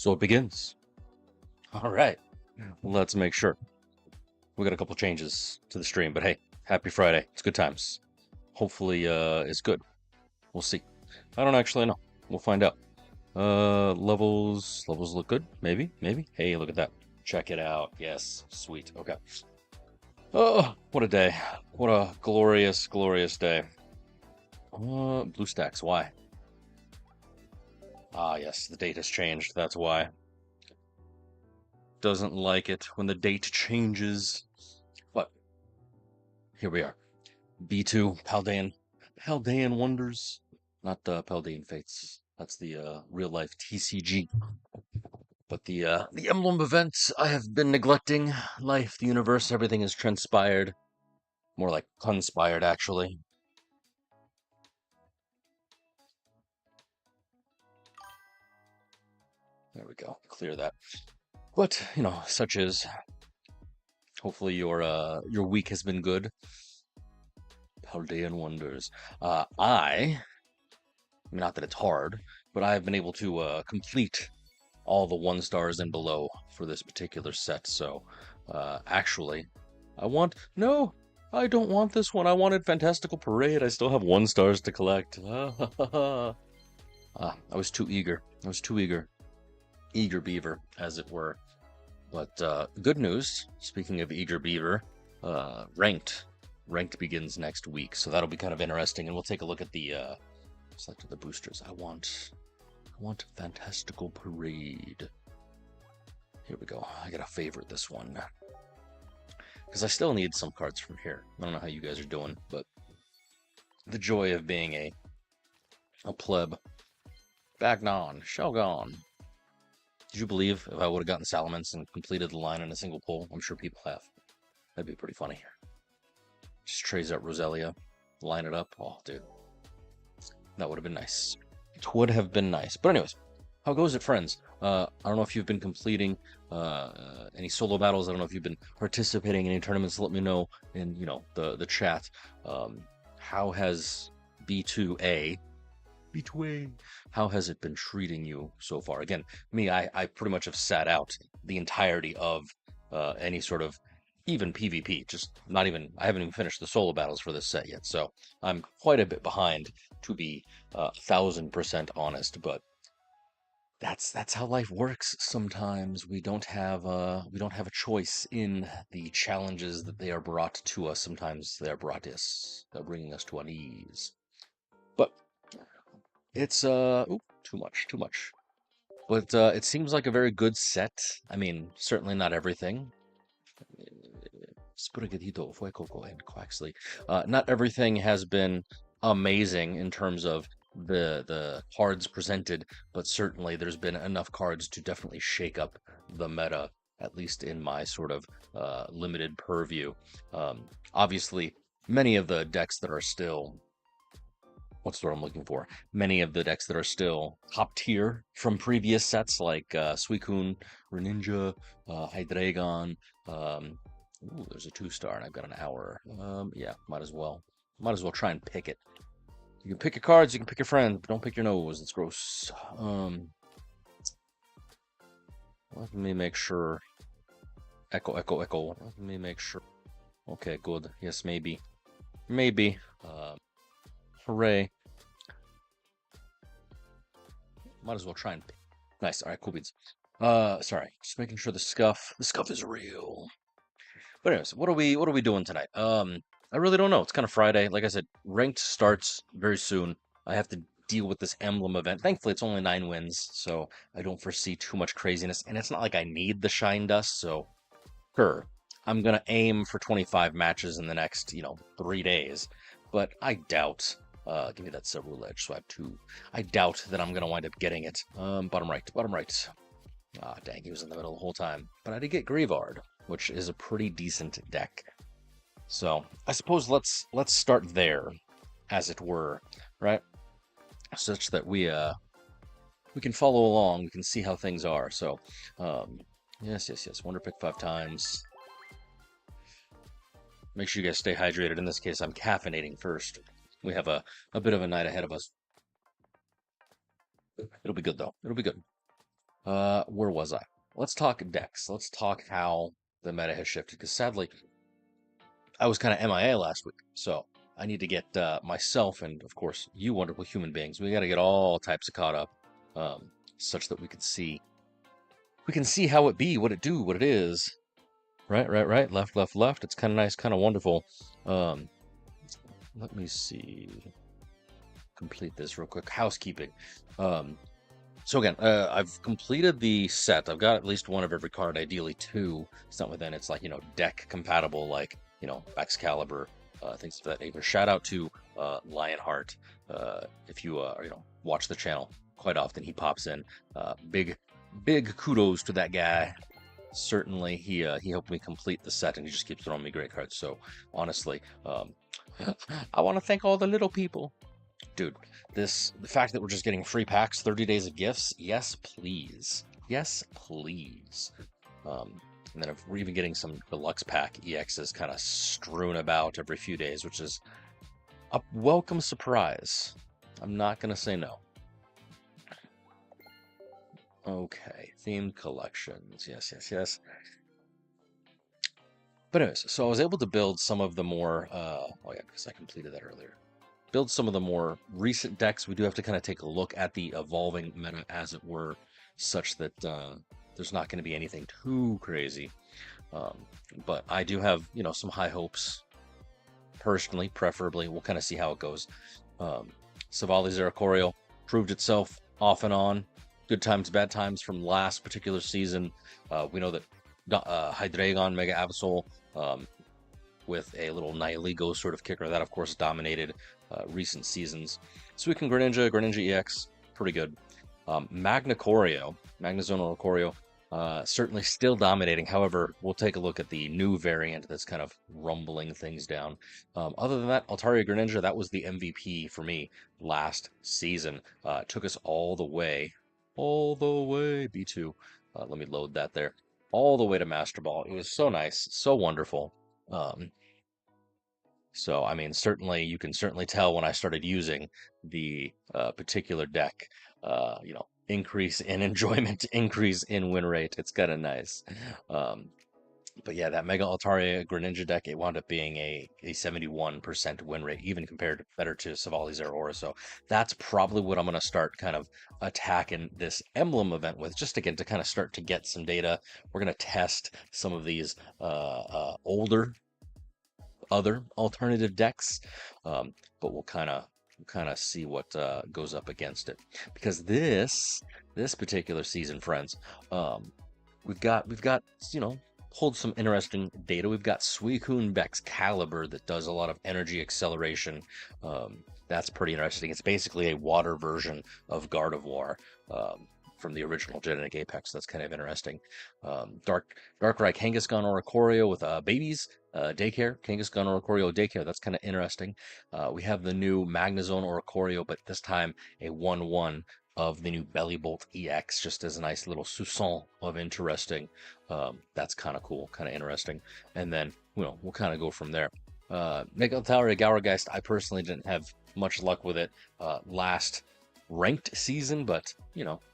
So it begins. All right, let's make sure. We got a couple changes to the stream, but hey, happy Friday. It's good times. Hopefully, it's good. We'll see. I don't actually know. We'll find out. Levels look good. Maybe. Hey, look at that. Check it out. Yes, sweet. Okay. Oh, what a day. What a glorious, glorious day. Blue stacks. Why? Ah, yes, the date has changed. That's why. Doesn't like it when the date changes. But here we are. B2 Paldean Wonders, not the Paldean Fates. That's the real life TCG. But the emblem events I have been neglecting. Life, the universe, everything has transpired. More like conspired, actually. There we go. Clear that. But such is. Hopefully your week has been good. Paldean Wonders. Not that it's hard, but I have been able to complete all the 1 stars and below for this particular set. So, actually, no, I don't want this one. I wanted Fantastical Parade. I still have 1 stars to collect. I was too eager. Eager beaver, as it were. But good news, speaking of eager beaver, ranked begins next week. So that'll be kind of interesting. And we'll take a look at the select the boosters. I want Fantastical Parade. Here we go. I gotta favorite this one because I still need some cards from here. I don't know how you guys are doing, but the joy of being a pleb. Bagnon, Shogun. Did you believe if I would have gotten Salamence and completed the line in a single pull? I'm sure people have. That'd be pretty funny. Just trace out Roselia, line it up. Oh, dude. That would have been nice. It would have been nice. But anyways, how goes it, friends? I don't know if you've been completing any solo battles. I don't know if you've been participating in any tournaments. Let me know in the chat. How has B2a, how has it been treating you so far? Again, me, I pretty much have sat out the entirety of any sort of even PvP. I haven't even finished the solo battles for this set yet, so I'm quite a bit behind, to be 1000% honest. But that's how life works. Sometimes we don't have a choice in the challenges that they are brought to us. Sometimes they are brought to us. They're bringing us to our knees. But it's too much. But it seems like a very good set. I mean, certainly not everything. Spurigatito, Fuecoco, and Quaxley. Not everything has been amazing in terms of the cards presented, but certainly there's been enough cards to definitely shake up the meta, at least in my sort of limited purview. Obviously, many of the decks that are still what's the word I'm looking for? Many of the decks that are still top tier from previous sets, like Suicune, Greninja, Hydreigon. Ooh, there's a 2-star, and I've got an hour. Yeah, might as well try and pick it. You can pick your cards, you can pick your friends, but don't pick your nose. It's gross. Let me make sure. Echo. Let me make sure. Okay, good. Yes, maybe. Hooray. Might as well try and... Nice. All right, cool beans. Sorry. Just making sure the scuff is real. But anyways, what are we doing tonight? I really don't know. It's kind of Friday. Like I said, ranked starts very soon. I have to deal with this emblem event. Thankfully, it's only 9 wins, so I don't foresee too much craziness. And it's not like I need the shine dust, so sure. I'm gonna aim for 25 matches in the next, 3 days. But I doubt... give me that several edge, so I have 2. I doubt that I'm going to wind up getting it. Bottom right. Ah, dang, he was in the middle the whole time. But I did get Grievard, which is a pretty decent deck. So, I suppose let's start there, as it were, right? Such that we can follow along, we can see how things are. So, yes. Wonder pick 5 times. Make sure you guys stay hydrated. In this case, I'm caffeinating first. We have a bit of a night ahead of us. It'll be good, though. It'll be good. Where was I? Let's talk decks. Let's talk how the meta has shifted. Because sadly, I was kind of MIA last week, so I need to get myself and, of course, you wonderful human beings. We got to get all types of caught up, such that we can see how it be, what it do, what it is. Right, right, right. Left, left, left. It's kind of nice, kind of wonderful. Um, Let me see. Complete this real quick. Housekeeping. Um, so again, I've completed the set. I've got at least one of every card, ideally two. It's not within. It's like, deck compatible, like, Baxcalibur, things of that nature. Shout out to Lionheart. If you watch the channel quite often, he pops in. Big kudos to that guy. Certainly, he helped me complete the set, and he just keeps throwing me great cards. So honestly, I want to thank all the little people. Dude, the fact that we're just getting free packs, 30 days of gifts, yes, please. Yes, please. And then if we're even getting some deluxe pack EXs kind of strewn about every few days, which is a welcome surprise. I'm not going to say no. Okay, themed collections. Yes, yes, yes. But anyways, so I was able to build some of the more, oh yeah, because I completed that earlier. Build some of the more recent decks. We do have to kind of take a look at the evolving meta, as it were, such that there's not going to be anything too crazy. But I do have, some high hopes, personally, preferably. We'll kind of see how it goes. Savali Zeracorio proved itself off and on. Good times, bad times from last particular season. We know that Hydreigon Mega Absol with a little Nihiligo sort of kicker. That, of course, dominated recent seasons. Suicune Greninja EX, pretty good. Magnezone Oricorio, certainly still dominating. However, we'll take a look at the new variant that's kind of rumbling things down. Other than that, Altaria Greninja, that was the MVP for me last season. Took us all the way, B2. Let me load that there. All the way to Master Ball. It was so nice, so wonderful. So, I mean, certainly you can certainly tell when I started using the particular deck, increase in enjoyment, increase in win rate. It's kind of nice. But yeah, that Mega Altaria Greninja deck, it wound up being a 71% win rate, even compared better to Savali Zeraora. So that's probably what I'm going to start kind of attacking this emblem event with, just again to kind of start to get some data. We're going to test some of these other alternative decks, but we'll kind of see what goes up against it, because this particular season, friends, we've got pulled some interesting data. We've got Suicune Baxcalibur that does a lot of energy acceleration. That's pretty interesting. It's basically a water version of Gardevoir from the original Genetic Apex. That's kind of interesting. Darkrai Kangaskhan Oricorio with babies. Daycare, Kangaskhan Oricorio Daycare. That's kind of interesting. We have the new Magnezone Oricorio, but this time a 1/1 of the new Bellibolt EX, just as a nice little soupçon of interesting. That's kind of cool, kind of interesting. And then, we'll kind of go from there. Mega Altaria Gourgeist, I personally didn't have much luck with it last ranked season, but,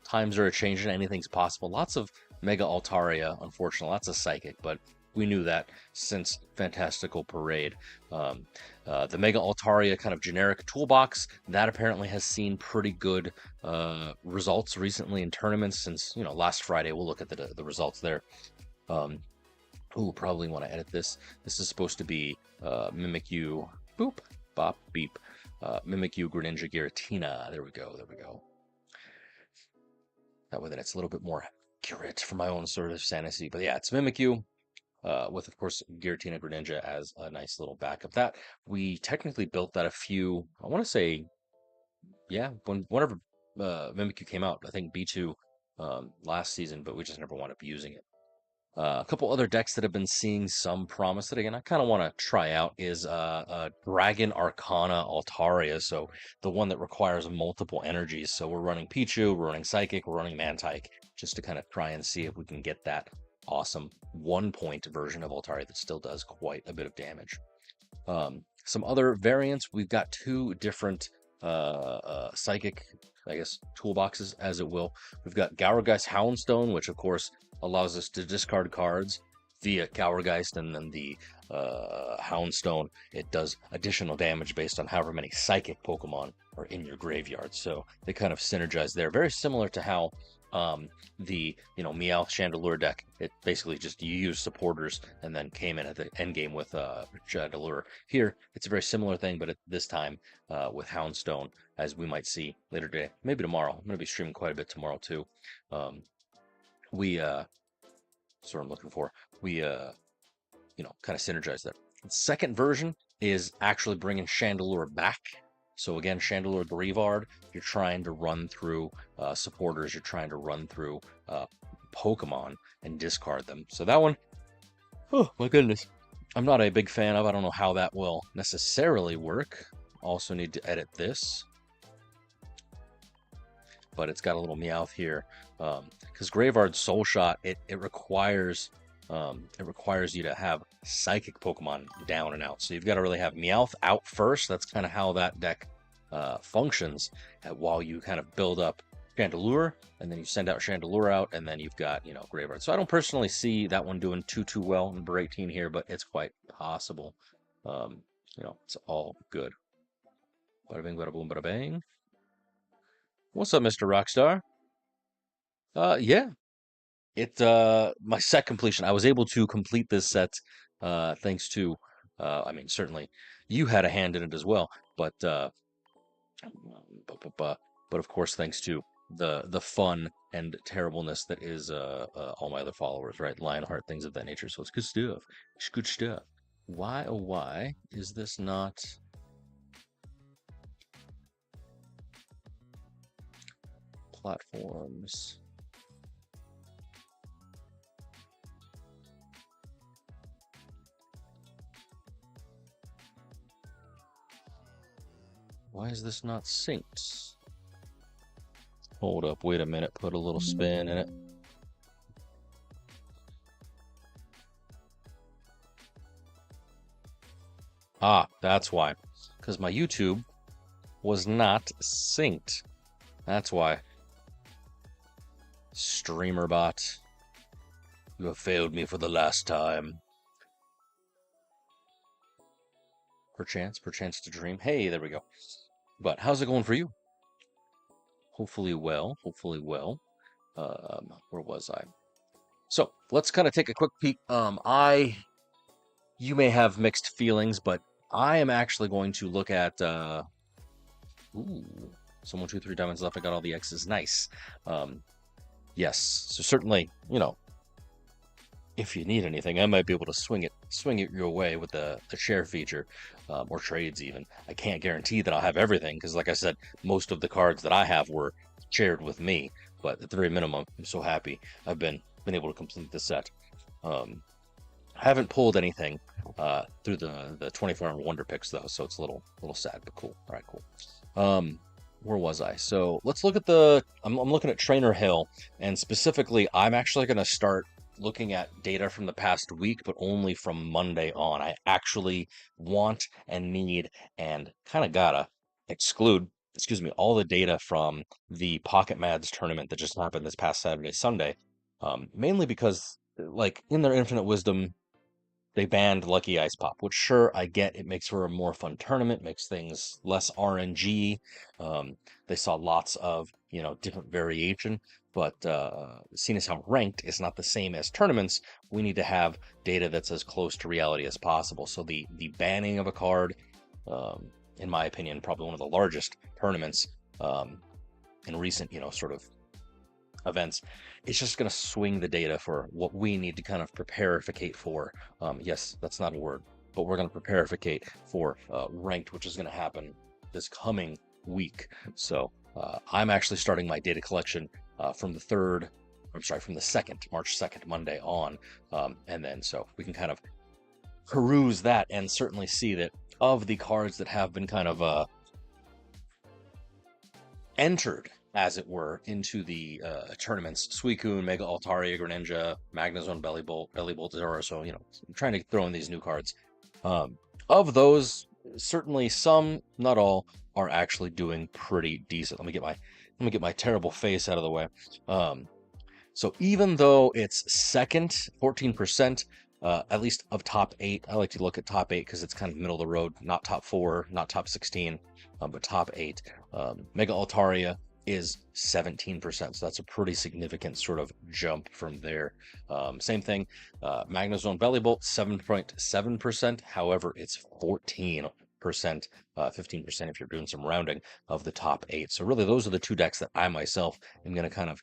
times are changing. Anything's possible. Lots of Mega Altaria, unfortunately, lots of Psychic, but we knew that since Fantastical Parade. The Mega Altaria kind of generic toolbox, that apparently has seen pretty good results recently in tournaments since, last Friday. We'll look at the results there. Probably want to edit this. This is supposed to be Mimikyu, boop, bop, beep. Mimikyu Greninja Giratina. There we go. That way then it's a little bit more accurate for my own sort of sanity. But yeah, it's Mimikyu. With, of course, Giratina Greninja as a nice little backup. That we technically built that I want to say, yeah, whenever Mimikyu came out, I think B2 last season, but we just never wound up using it. A couple other decks that have been seeing some promise that, again, I kind of want to try out is Dragon Arcana Altaria. So the one that requires multiple energies. So we're running Pichu, we're running Psychic, we're running Mantike, just to kind of try and see if we can get that awesome 1-point version of Altaria that still does quite a bit of damage. Some other variants, we've got two different psychic, I guess, toolboxes, as it will. We've got Gourgeist Houndstone, which of course allows us to discard cards via Gourgeist, and then the Houndstone, it does additional damage based on however many psychic Pokemon are in your graveyard. So they kind of synergize there. Very similar to how the Meowth Chandelure deck, it basically just you use supporters and then came in at the end game with Chandelure. Here it's a very similar thing, but at this time with Houndstone, as we might see later today, maybe tomorrow. I'm going to be streaming quite a bit tomorrow too. We that's what I'm looking for. We kind of synergize that. The second version is actually bringing Chandelure back. So again, Chandelure Greavard, you're trying to run through supporters, you're trying to run through Pokemon and discard them. So that one, oh my goodness, I'm not a big fan of. I don't know how that will necessarily work. Also need to edit this. But it's got a little Meowth here. Because Greavard's Soul Shot, it requires you to have psychic Pokemon down and out. So you've got to really have Meowth out first. That's kind of how that deck functions, while you kind of build up Chandelure, and then you send out Chandelure out, and then you've got, Greavard. So I don't personally see that one doing too well in number 18 here, but it's quite possible. It's all good. Bada bing, bada boom, bada bang. What's up, Mr. Rockstar? Yeah. My set completion. I was able to complete this set thanks to, certainly you had a hand in it as well, but of course thanks to the fun and terribleness that is all my other followers, right? Lionheart, things of that nature. So it's good stuff. It's good stuff. Why, oh why is this not platforms? Why is this not synced? Hold up, wait a minute, put a little spin in it. Ah, that's why. Because my YouTube was not synced. That's why. StreamerBot, you have failed me for the last time. Perchance to dream. Hey, there we go. But how's it going for you? Hopefully well. Where was I? So let's kind of take a quick peek. You may have mixed feelings, but I am actually going to look at. Ooh, someone 2-3 diamonds left. I got all the X's. Nice. Yes. So certainly, if you need anything, I might be able to swing it your way with the share feature, or trades even. I can't guarantee that I'll have everything, because like I said, most of the cards that I have were shared with me, but at the very minimum, I'm so happy I've been able to complete the set. I haven't pulled anything through the 24-hour wonder picks though, so it's a little sad, but cool. All right, cool. Where was I? So let's look at I'm looking at Trainer Hill, and specifically, I'm actually going to start looking at data from the past week, but only from Monday on. I actually want and need and kind of gotta exclude, all the data from the Pocket Mads tournament that just happened this past Saturday, Sunday, mainly because, like, in their infinite wisdom, they banned Lucky Ice Pop, which sure, I get, it makes for a more fun tournament, makes things less RNG. They saw lots of, different variation, but seeing as how ranked is not the same as tournaments, we need to have data that's as close to reality as possible. So the banning of a card, in my opinion, probably one of the largest tournaments in recent, sort of events, it's just going to swing the data for what we need to kind of preparificate for. Yes, that's not a word, but we're going to preparificate for ranked, which is going to happen this coming week. So I'm actually starting my data collection from the 2nd, March 2nd, Monday on. And then so we can kind of peruse that and certainly see that of the cards that have been kind of entered, as it were, into the tournaments, Suicune, Mega Altaria, Greninja, Magnezone, Bellibolt, Zora. So, I'm trying to throw in these new cards. Of those, certainly some, not all, are actually doing pretty decent. Let me get my terrible face out of the way. So even though it's second, 14%, at least of top 8, I like to look at top 8 because it's kind of middle of the road, not top 4, not top 16, but top 8. Mega Altaria is 17%, so that's a pretty significant sort of jump from there. Same thing, Magnezone Bellibolt, 7.7%. However, it's 14%, 15% if you're doing some rounding of the top 8. So really, those are the two decks that I myself am going to kind of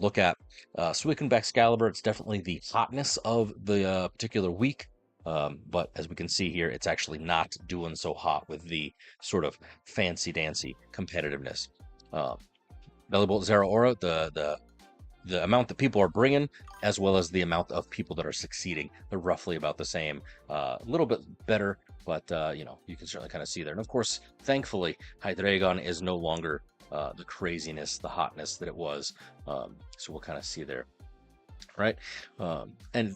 look at. Suicune Baxcalibur, it's definitely the hotness of the particular week. But as we can see here, it's actually not doing so hot with the sort of fancy-dancy competitiveness. Bellibolt Zeraora, the amount that people are bringing, as well as the amount of people that are succeeding, they're roughly about the same. A little bit better, but you know, you can certainly kind of see there. And of course, thankfully, Hydreigon is no longer the craziness, the hotness that it was. So we'll kind of see there, right? And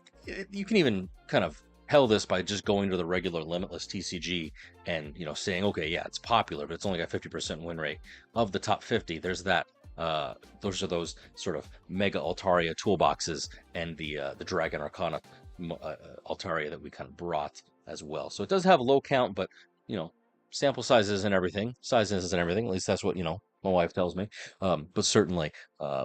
you can even kind of tell this by just going to the regular limitless TCG and, you know, saying, okay, yeah, it's popular, but it's only got 50% win rate. Of the top 50, there's that. Those are those sort of Mega Altaria toolboxes and the Dragon Arcana Altaria that we kind of brought as well. So it does have a low count, but, you know, sample sizes and everything, sizes and everything. At least that's what, you know, my wife tells me. But certainly,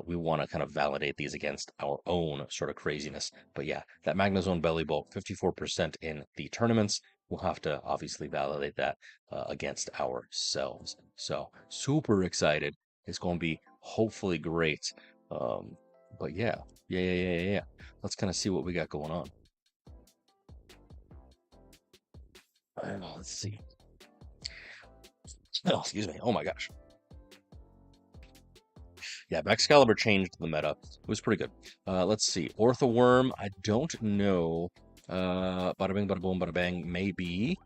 we want to kind of validate these against our own sort of craziness. But yeah, that Magnezone Bellibolt, 54% in the tournaments. We'll have to obviously validate that against ourselves. So super excited. It's going to be hopefully great. But yeah. Let's kind of see what we got going on. Let's see. Oh, excuse me. Oh my gosh. Yeah, Baxcalibur changed the meta. It was pretty good. Let's see. Orthworm, I don't know. Bada bing, bada boom, bada bang. Maybe,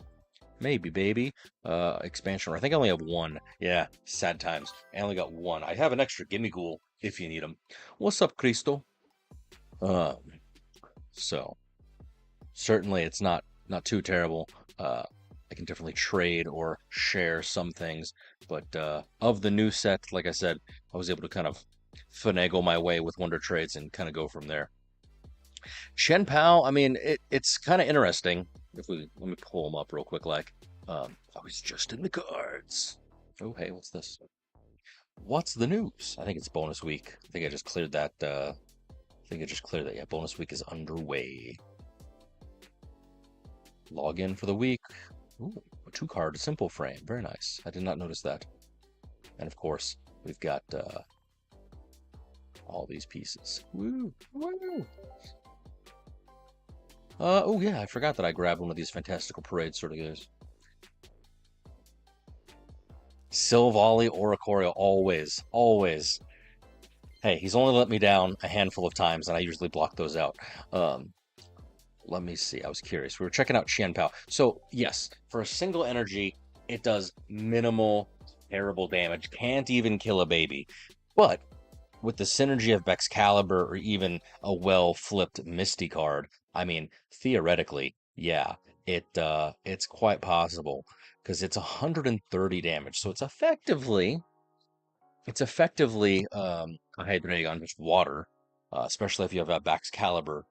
baby. Expansion. I think I only have one. Yeah, sad times. I only got one. I have an extra Gimme Ghoul if you need them. What's up, Cristo? So certainly it's not too terrible. I can definitely trade or share some things, but of the new set, like I said, I was able to kind of finagle my way with Wonder Trades and kind of go from there. Chen Pao, I mean, it's kind of interesting. Let me pull them up real quick, like, I was just in the cards. Oh, hey, what's this? What's the news? I think it's bonus week. I think I just cleared that. Yeah, bonus week is underway. Log in for the week. Ooh, a 2-card simple frame. Very nice. I did not notice that. And of course, we've got all these pieces. Woo! Woo! Oh yeah, I forgot that I grabbed one of these fantastical parade sort of guys. Silvally, Oricorio, always. Hey, he's only let me down a handful of times, and I usually block those out. Let me see. I was curious. We were checking out Qian Pao. So, yes, for a single energy, it does minimal, terrible damage. Can't even kill a baby. But with the synergy of Baxcalibur or even a well-flipped Misty card, I mean, theoretically, yeah, it's quite possible because it's 130 damage. So it's effectively a Hydreigon with water, especially if you have a Baxcalibur,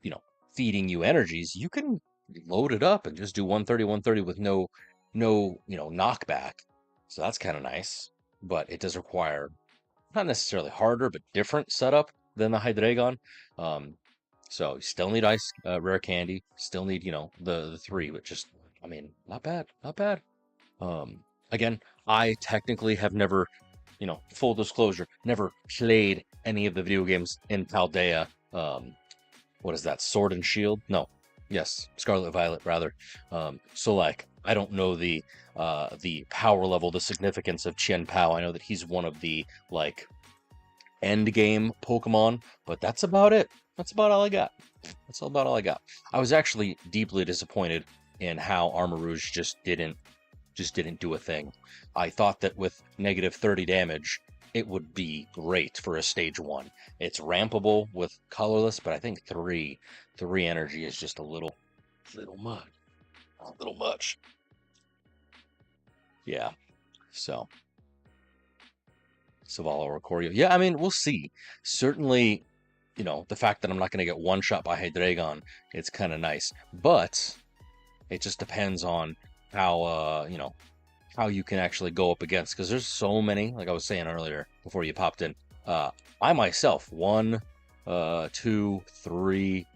you know, feeding you energies. You can load it up and just do 130 with no you know, knockback. So that's kind of nice, but it does require not necessarily harder but different setup than the Hydreigon. So you still need ice rare candy, still need, you know, the 3, but just, I mean, not bad. Again, I technically have never, you know, full disclosure, never played any of the video games in Paldea. What is that? Sword and Shield? No. Yes, Scarlet Violet rather. So like, I don't know the power level, the significance of Qian Pao. I know that he's one of the like end game Pokemon, but that's about it. That's about all I got. I was actually deeply disappointed in how Armor Rouge just didn't do a thing. I thought that with negative 30 damage, it would be great for a stage 1. It's rampable with colorless, but I think 3 energy is just a little much. Yeah. So, Savala or Corio. Yeah, I mean, we'll see. Certainly, you know, the fact that I'm not going to get one shot by Hydreigon, it's kind of nice. But it just depends on how, you know, how you can actually go up against, because there's so many, like I was saying earlier before you popped in. I myself, one, two, three,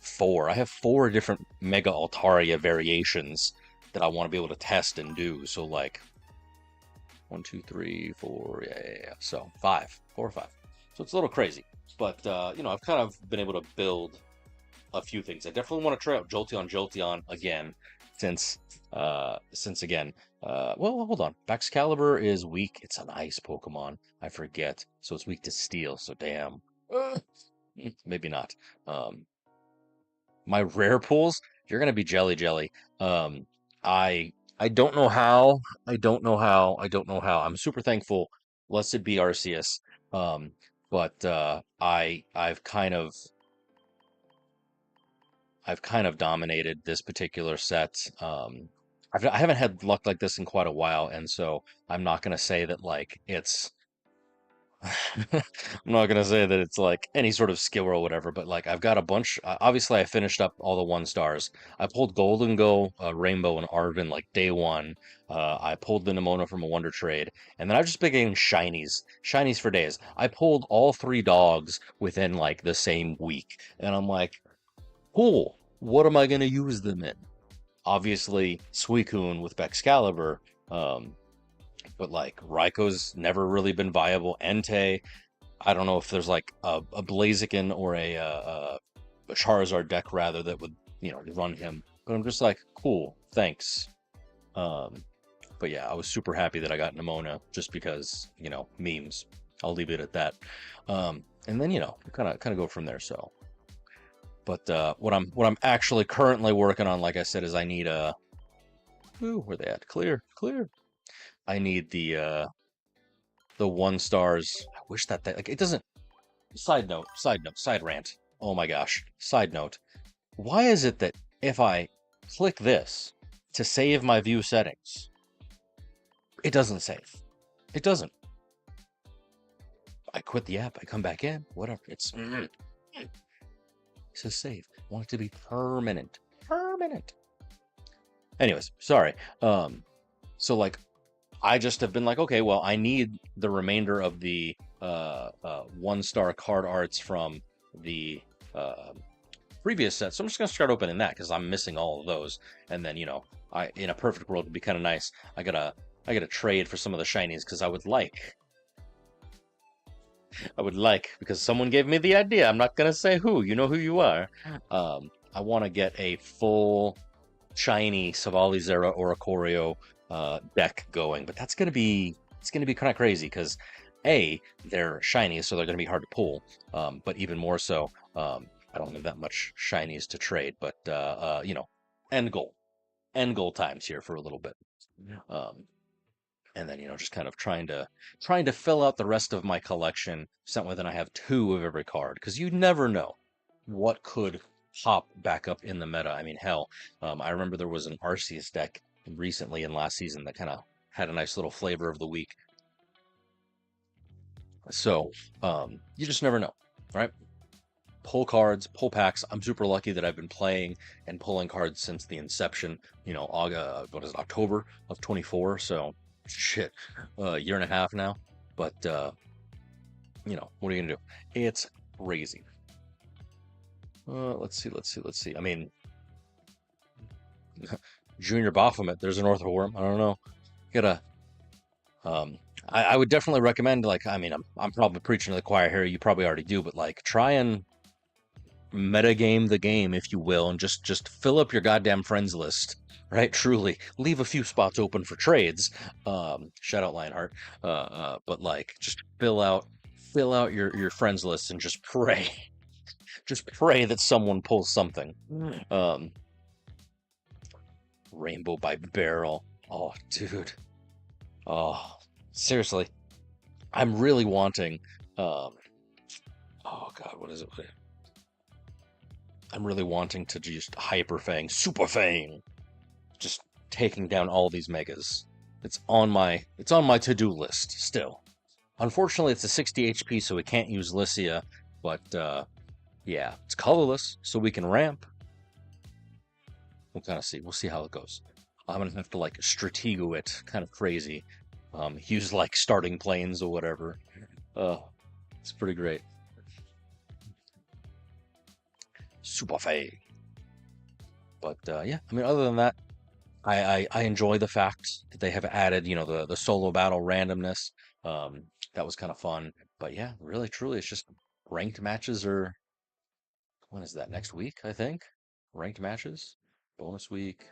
four. I have four different Mega Altaria variations that I want to be able to test and do. So like 1, 2, 3, 4, yeah. So 5, 4 or 5. So it's a little crazy, but you know, I've kind of been able to build a few things. I definitely want to try out Jolteon again, since again, well, hold on. Baxcalibur is weak. It's an ice Pokemon. I forget. So it's weak to steel. So damn. Maybe not. My rare pools, you're gonna be jelly. Um, I don't know how. I don't know how. I don't know how. I'm super thankful. Blessed be Arceus. But I've kind of dominated this particular set. I haven't had luck like this in quite a while, and so I'm not gonna say that like it's. I'm not gonna say that it's like any sort of skill or whatever, but like I've got a bunch. Obviously, I finished up all the 1 stars. I pulled Golden Go, Rainbow, and Arvin like day one. I pulled the Nimona from a Wonder Trade, and then I've just been getting shinies for days. I pulled all 3 dogs within like the same week, and I'm like, cool. What am I gonna use them in? Obviously, Suicune with Baxcalibur. But like Raiko's never really been viable. Entei, I don't know if there's like a Blaziken or a Charizard deck rather that would, you know, run him. But I'm just like, cool, thanks. But yeah, I was super happy that I got Nimona just because, you know, memes. I'll leave it at that. And then, you know, kind of go from there. So, but what I'm actually currently working on, like I said, is I need a. Ooh, where they at? Clear. I need the 1 stars. I wish that like it doesn't. Side note, side rant. Oh my gosh. Side note. Why is it that if I click this to save my view settings, it doesn't save? It doesn't. I quit the app. I come back in. Whatever. It says save. I want it to be permanent. Anyways, sorry. So like. I just have been like, okay, well, I need the remainder of the 1-star card arts from the previous set, so I'm just gonna start opening that because I'm missing all of those. And then, you know, in a perfect world, it'd be kind of nice. I gotta trade for some of the shinies because I would like because someone gave me the idea. I'm not gonna say who. You know who you are. I want to get a full shiny Savali Zera or Oricorio deck going, but it's gonna be kind of crazy because they're shiny, so they're gonna be hard to pull, but even more so, I don't have that much shinies to trade, but you know, end goal times here for a little bit. And then, you know, just kind of trying to fill out the rest of my collection, something then I have 2 of every card, because you never know what could pop back up in the meta. I mean, hell, I remember there was an Arceus deck recently in last season that kind of had a nice little flavor of the week. So you just never know, right? Pull cards, pull packs. I'm super lucky that I've been playing and pulling cards since the inception, you know, October of 24. So shit, a year and a half now. But you know, what are you gonna do? It's crazy. Let's see. I mean, Junior Baphomet, there's an Orthworm. I don't know. Gotta. I would definitely recommend, like, I mean, I'm probably preaching to the choir here. You probably already do, but like, try and metagame the game, if you will, and just fill up your goddamn friends list, right? Truly, leave a few spots open for trades. Shout out Lionheart. But like, just fill out your friends list and just pray, just pray that someone pulls something. Rainbow by Barrel. Oh, dude. Oh, seriously. I'm really wanting. Oh God, what is it? I'm really wanting to just Hyper Fang, Super Fang, just taking down all these megas. It's on my to-do list still. Unfortunately, it's a 60 HP, so we can't use Lycia, but yeah, it's colorless, so we can ramp. We'll kind of see. We'll see how it goes. I'm gonna have to like stratego it, kind of crazy. Use like starting planes or whatever. It's pretty great. Super fake. But yeah, I mean, other than that, I enjoy the fact that they have added, you know, the solo battle randomness. That was kind of fun. But yeah, really, truly, it's just ranked matches are, when is that? Next week, I think. Ranked matches, bonus week.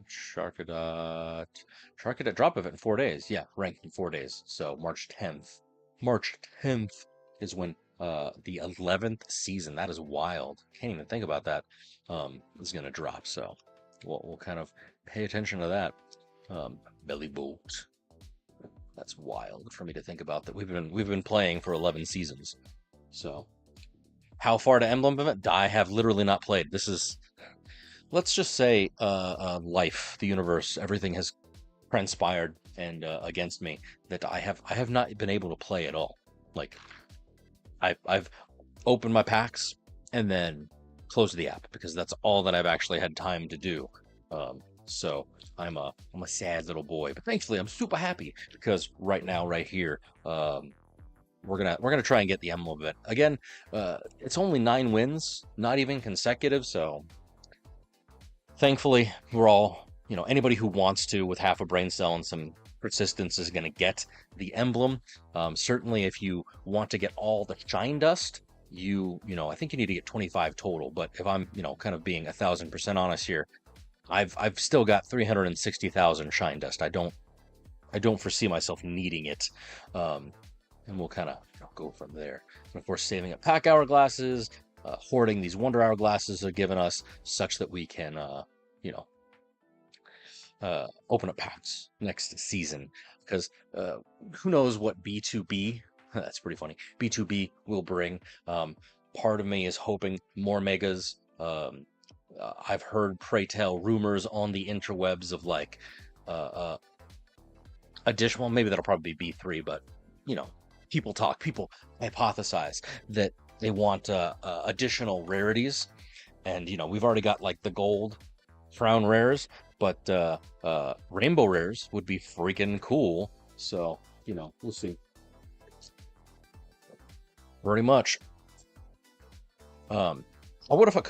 Sharkadot. Sharkadot drop event in 4 days. Yeah, ranked in 4 days. So March 10th. March 10th is when the 11th season. That is wild. Can't even think about that. Is gonna drop. So we'll kind of pay attention to that. Bellibolt. That's wild for me to think about that. We've been playing for 11 seasons. So how far to Emblem Event? I have literally not played. This is, let's just say, life, the universe, everything has transpired and against me that I have not been able to play at all. Like I've opened my packs and then closed the app because that's all that I've actually had time to do. So I'm a sad little boy, but thankfully I'm super happy because right now, right here, we're gonna try and get the Emblem Event again. It's only 9 wins, not even consecutive, so thankfully we're all, you know, anybody who wants to with half a brain cell and some persistence is going to get the emblem. Certainly if you want to get all the shine dust, you know, I think you need to get 25 total, but if I'm, you know, kind of being 1000% honest here, I've still got 360,000 shine dust. I don't foresee myself needing it. And we'll kind of, you know, go from there. And of course, saving up pack hourglasses, hoarding these wonder hourglasses are given us such that we can, you know, open up packs next season. Because who knows what B2b, that's pretty funny, B2b will bring. Part of me is hoping more megas. I've heard, pray tell, rumors on the interwebs of like additional, maybe that'll probably be B3, but you know, people hypothesize that they want additional rarities, and you know, we've already got like the gold crown rares, but rainbow rares would be freaking cool. So you know, we'll see. Pretty much. I would if I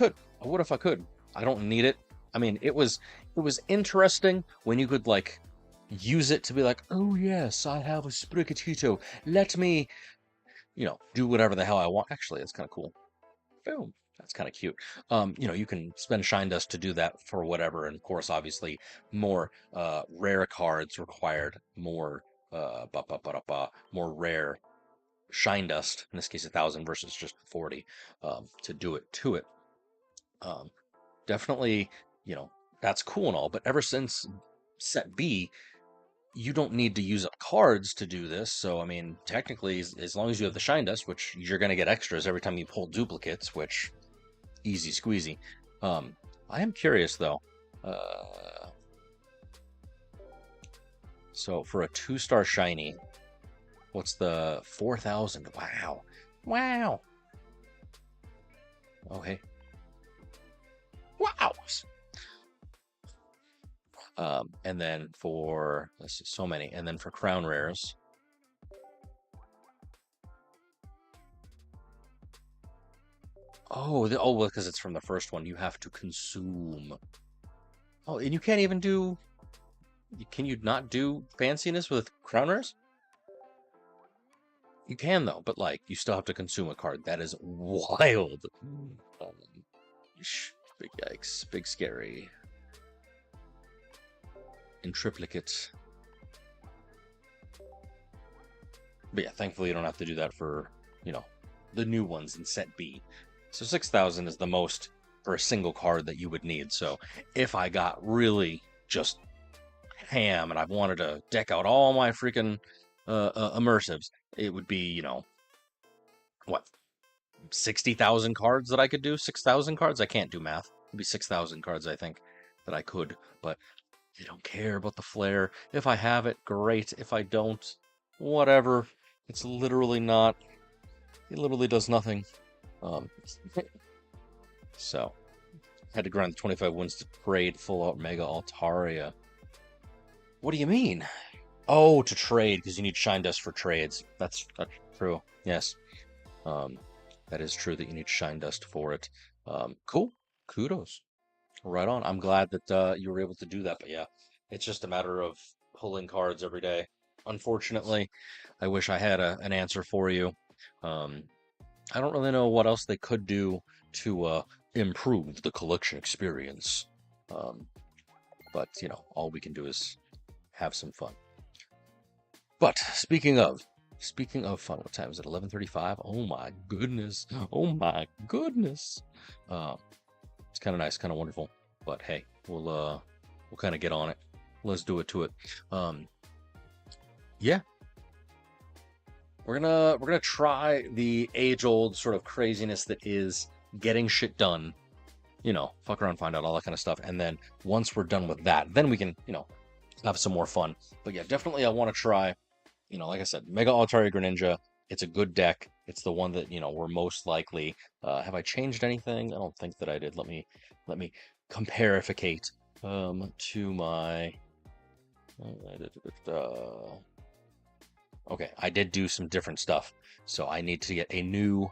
could. I don't need it. I mean, it was interesting when you could like use it to be like, oh yes, I have a Sprigatito. Let me, you know, do whatever the hell I want. Actually, it's kind of cool. Boom. That's kind of cute. You know, you can spend shine dust to do that for whatever, and of course, obviously, more rare cards required more more rare shine dust. In this case, 1,000 versus just 40 to do it to it. Definitely, you know, that's cool and all, but ever since set B, you don't need to use up cards to do this. So, I mean, technically, as long as you have the shine dust, which you're going to get extras every time you pull duplicates, which easy squeezy. I am curious though. So for a 2-star shiny, what's the 4,000? Wow. Wow. Oh, hey. Wow. And then for, let's see, so many. And then for crown rares. Oh, well, because it's from the first one, you have to consume. Oh, and you can't even do. Can you not do fanciness with crown rares? You can though, but like you still have to consume a card. That is wild. Big yikes, big scary. In triplicate. But yeah, thankfully you don't have to do that for, you know, the new ones in set B. So 6,000 is the most for a single card that you would need. So if I got really just ham and I wanted to deck out all my freaking immersives, it would be, you know, what, 60,000 cards that I could do? 6,000 cards? I can't do math. It'd be 6,000 cards, I think, that I could. But I don't care about the flare. If I have it, great. If I don't, whatever. It's literally not. It literally does nothing. Um, so had to grind the 25 wins to trade full out Mega Altaria. What do you mean? Oh, to trade because you need Shine Dust for trades. That's true. Yes. That is true that you need Shine Dust for it. Cool. Kudos. Right on. I'm glad that you were able to do that. But yeah, it's just a matter of pulling cards every day. Unfortunately, I wish I had an answer for you. I don't really know what else they could do to improve the collection experience. But, you know, all we can do is have some fun. But speaking of fun, what time is it? 11:35? Oh my goodness. Oh my goodness. It's kind of nice, kind of wonderful. But hey, we'll kind of get on it. Let's do it to it. Yeah. We're gonna try the age-old sort of craziness that is getting shit done. You know, fuck around, find out, all that kind of stuff. And then once we're done with that, then we can, you know, have some more fun. But yeah, definitely I want to try, you know, like I said, Mega Altaria Greninja. It's a good deck. It's the one that, you know, we're most likely. Have I changed anything? I don't think that I did. Let me comparificate to my okay, I did do some different stuff. So I need to get a new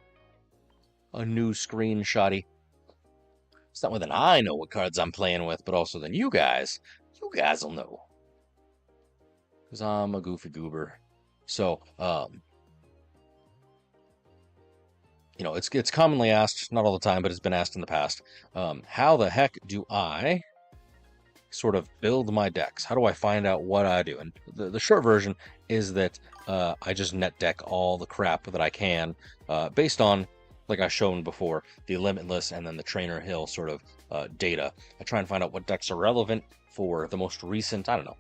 screenshotty. It's not more than I know what cards I'm playing with, but also then you guys will know. Because I'm a goofy goober. So, you know, it's commonly asked, not all the time, but it's been asked in the past. How the heck do I sort of build my decks? How do I find out what I do? And the short version is that I just net deck all the crap that I can based on, like I've shown before, the Limitless and then the Trainer Hill sort of data. I try and find out what decks are relevant for the most recent, I don't know,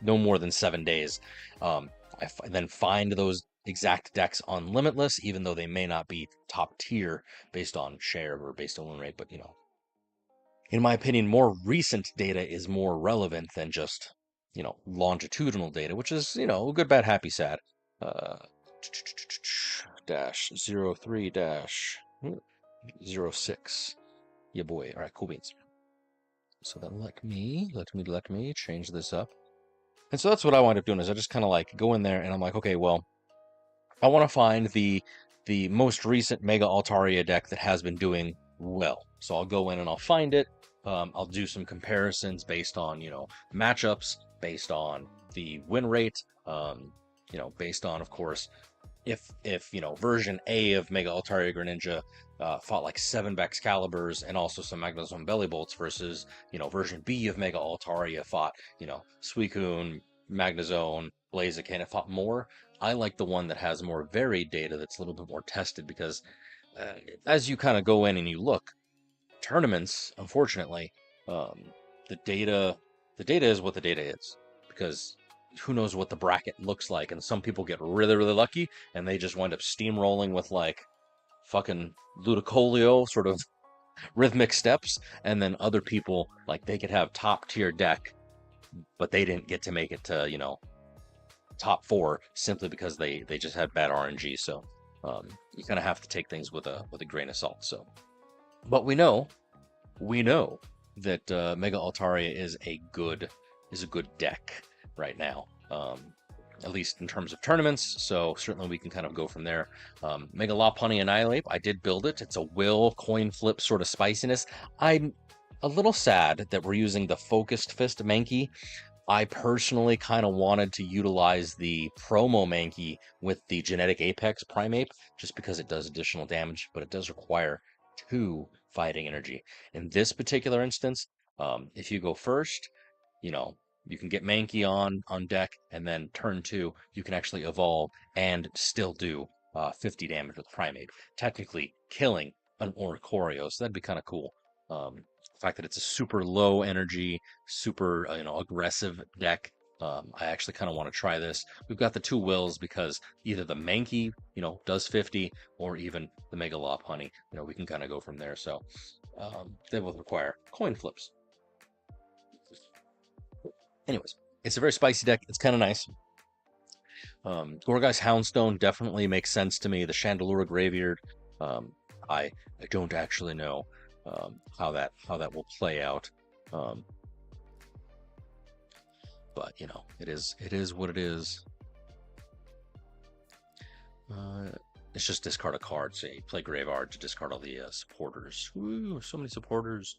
no more than 7 days. Then find those exact decks on Limitless, even though they may not be top tier based on share or based on win rate. But, you know, in my opinion, more recent data is more relevant than just, you know, longitudinal data, which is, you know, good, bad, happy, sad. Dash 03 dash 06. Yeah, boy. All right, cool beans. So then let me change this up. And so that's what I wind up doing is I just kind of like go in there and I'm like, okay, well, I want to find the most recent Mega Altaria deck that has been doing well. So I'll go in and I'll find it. I'll do some comparisons based on, you know, matchups, based on the win rate, you know, based on, of course, if you know, version A of Mega Altaria Greninja fought like 7 Baxcaliburs and also some Magnezone Bellibolts versus, you know, version B of Mega Altaria fought, you know, Suicune, Magnezone, Blaziken. It fought more. I like the one that has more varied data that's a little bit more tested because as you kind of go in and you look, tournaments, unfortunately, the data is what the data is because who knows what the bracket looks like, and some people get really, really lucky and they just wind up steamrolling with like fucking Ludicolio sort of rhythmic steps, and then other people like they could have top tier deck, but they didn't get to make it to, you know, top 4 simply because they just had bad RNG. So you kind of have to take things with a grain of salt. So, but we know that Mega Altaria is a good deck right now, at least in terms of tournaments. So certainly we can kind of go from there. Mega Lopunny Annihilate, I did build it. It's a will coin flip sort of spiciness. I'm a little sad that we're using the Focused Fist Mankey. I personally kind of wanted to utilize the promo Mankey with the Genetic Apex Primeape just because it does additional damage, but it does require 2 fighting energy. In this particular instance, if you go first, you know, you can get Mankey on deck, and then turn 2, you can actually evolve and still do 50 damage with Primeape, technically killing an Oricorio, so that'd be kind of cool. The fact that it's a super low energy, super you know, aggressive deck. I actually kind of want to try this. We've got the 2 wills because either the Mankey, you know, does 50, or even the Mega Lopunny. You know, we can kind of go from there. So they both require coin flips. Anyways, it's a very spicy deck. It's kind of nice. Gorgai's Houndstone definitely makes sense to me. The Chandelure Graveyard, um, I don't actually know how that will play out. But you know, it is what it is. It's just discard a card. So you play Graveyard to discard all the supporters. Ooh, so many supporters.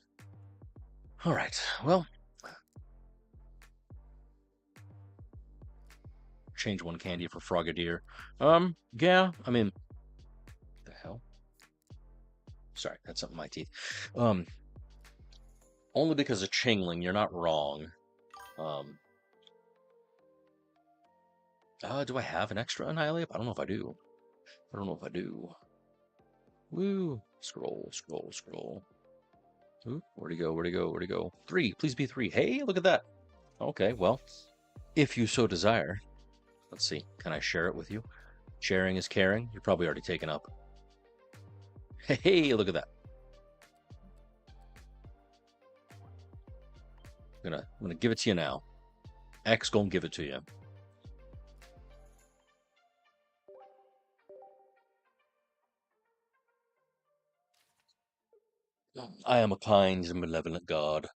All right, well, change one candy for Frogadier. Yeah, I mean, the hell? Sorry, that's something in my teeth. Only because of Chingling, you're not wrong. Do I have an extra Annihilate? I don't know if I do. Woo! Scroll. Ooh, where'd he go? 3, please be 3. Hey, look at that. Okay, well, if you so desire. Let's see, can I share it with you? Sharing is caring. You're probably already taken up. Hey, look at that. I'm gonna give it to you now. X gonna give it to you. I am a kind and malevolent god.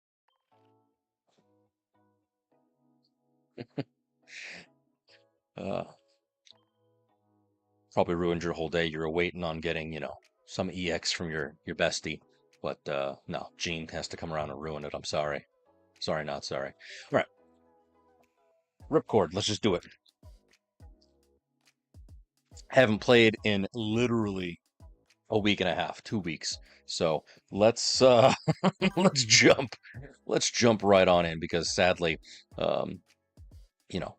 Probably ruined your whole day. You were waiting on getting, you know, some EX from your bestie. But no, Gene has to come around and ruin it. I'm sorry. Sorry, not sorry. All right. Ripcord, let's just do it. Haven't played in literally a week and a half, 2 weeks. So let's let's jump right on in because sadly, you know,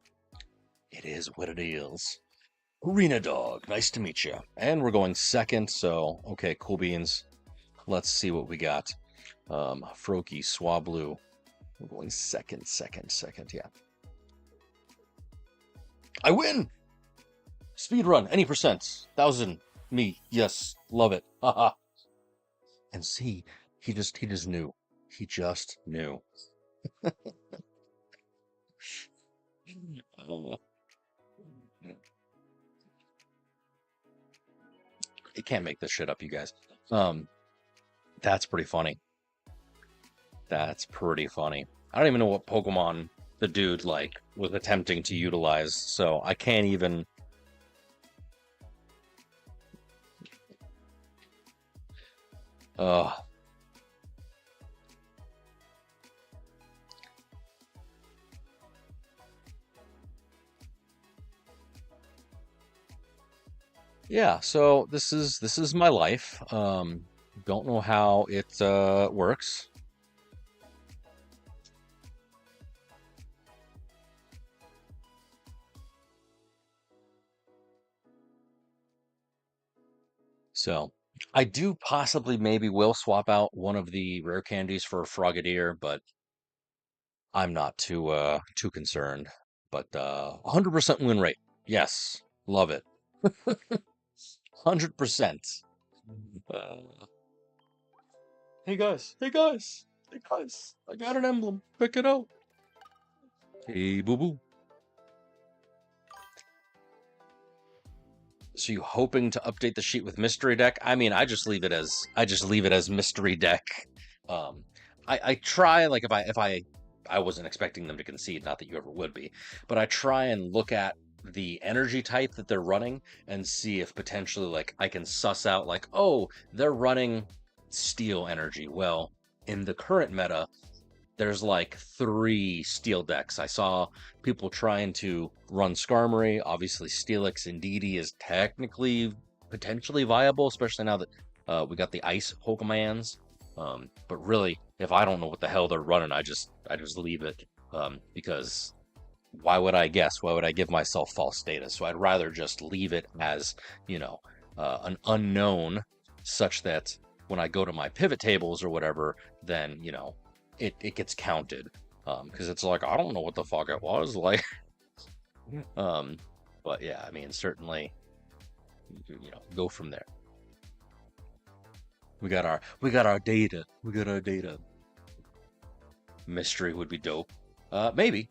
it is what it is. Arena Dog, nice to meet you. And we're going second, so okay, cool beans. Let's see what we got. Froakie, Swablu. We're going second, yeah. I win! Speed run, any percent. 1,000. Me, yes, love it. Haha. And see, he just knew. He just knew. You can't make this shit up, you guys. That's pretty funny. That's pretty funny. I don't even know what Pokemon the dude like was attempting to utilize, so I can't even. Yeah, so this is my life. Don't know how it works. So I do possibly maybe will swap out one of the rare candies for a Frogadier, but I'm not too concerned. But 100% win rate. Yes, love it. 100%. Hey guys, I got an emblem. Pick it out. Hey boo boo. So you hoping to update the sheet with mystery deck? I mean, I just leave it as mystery deck. I try, like, if I wasn't expecting them to concede, not that you ever would be, but I try and look at the energy type that they're running and see if potentially, like, I can suss out, like, oh, they're running steel energy. Well, in the current meta, there's like 3 steel decks. I saw people trying to run Skarmory. Obviously, Steelix Indeedee is technically potentially viable, especially now that we got the Ice Pokemons. But really, if I don't know what the hell they're running, I just leave it because why would I guess? Why would I give myself false data? So I'd rather just leave it as, you know, an unknown, such that when I go to my pivot tables or whatever, then, you know, it gets counted, because it's like, I don't know what the fuck it was like. But yeah, I mean, certainly, you know, go from there. We got our data. Mystery would be dope. Maybe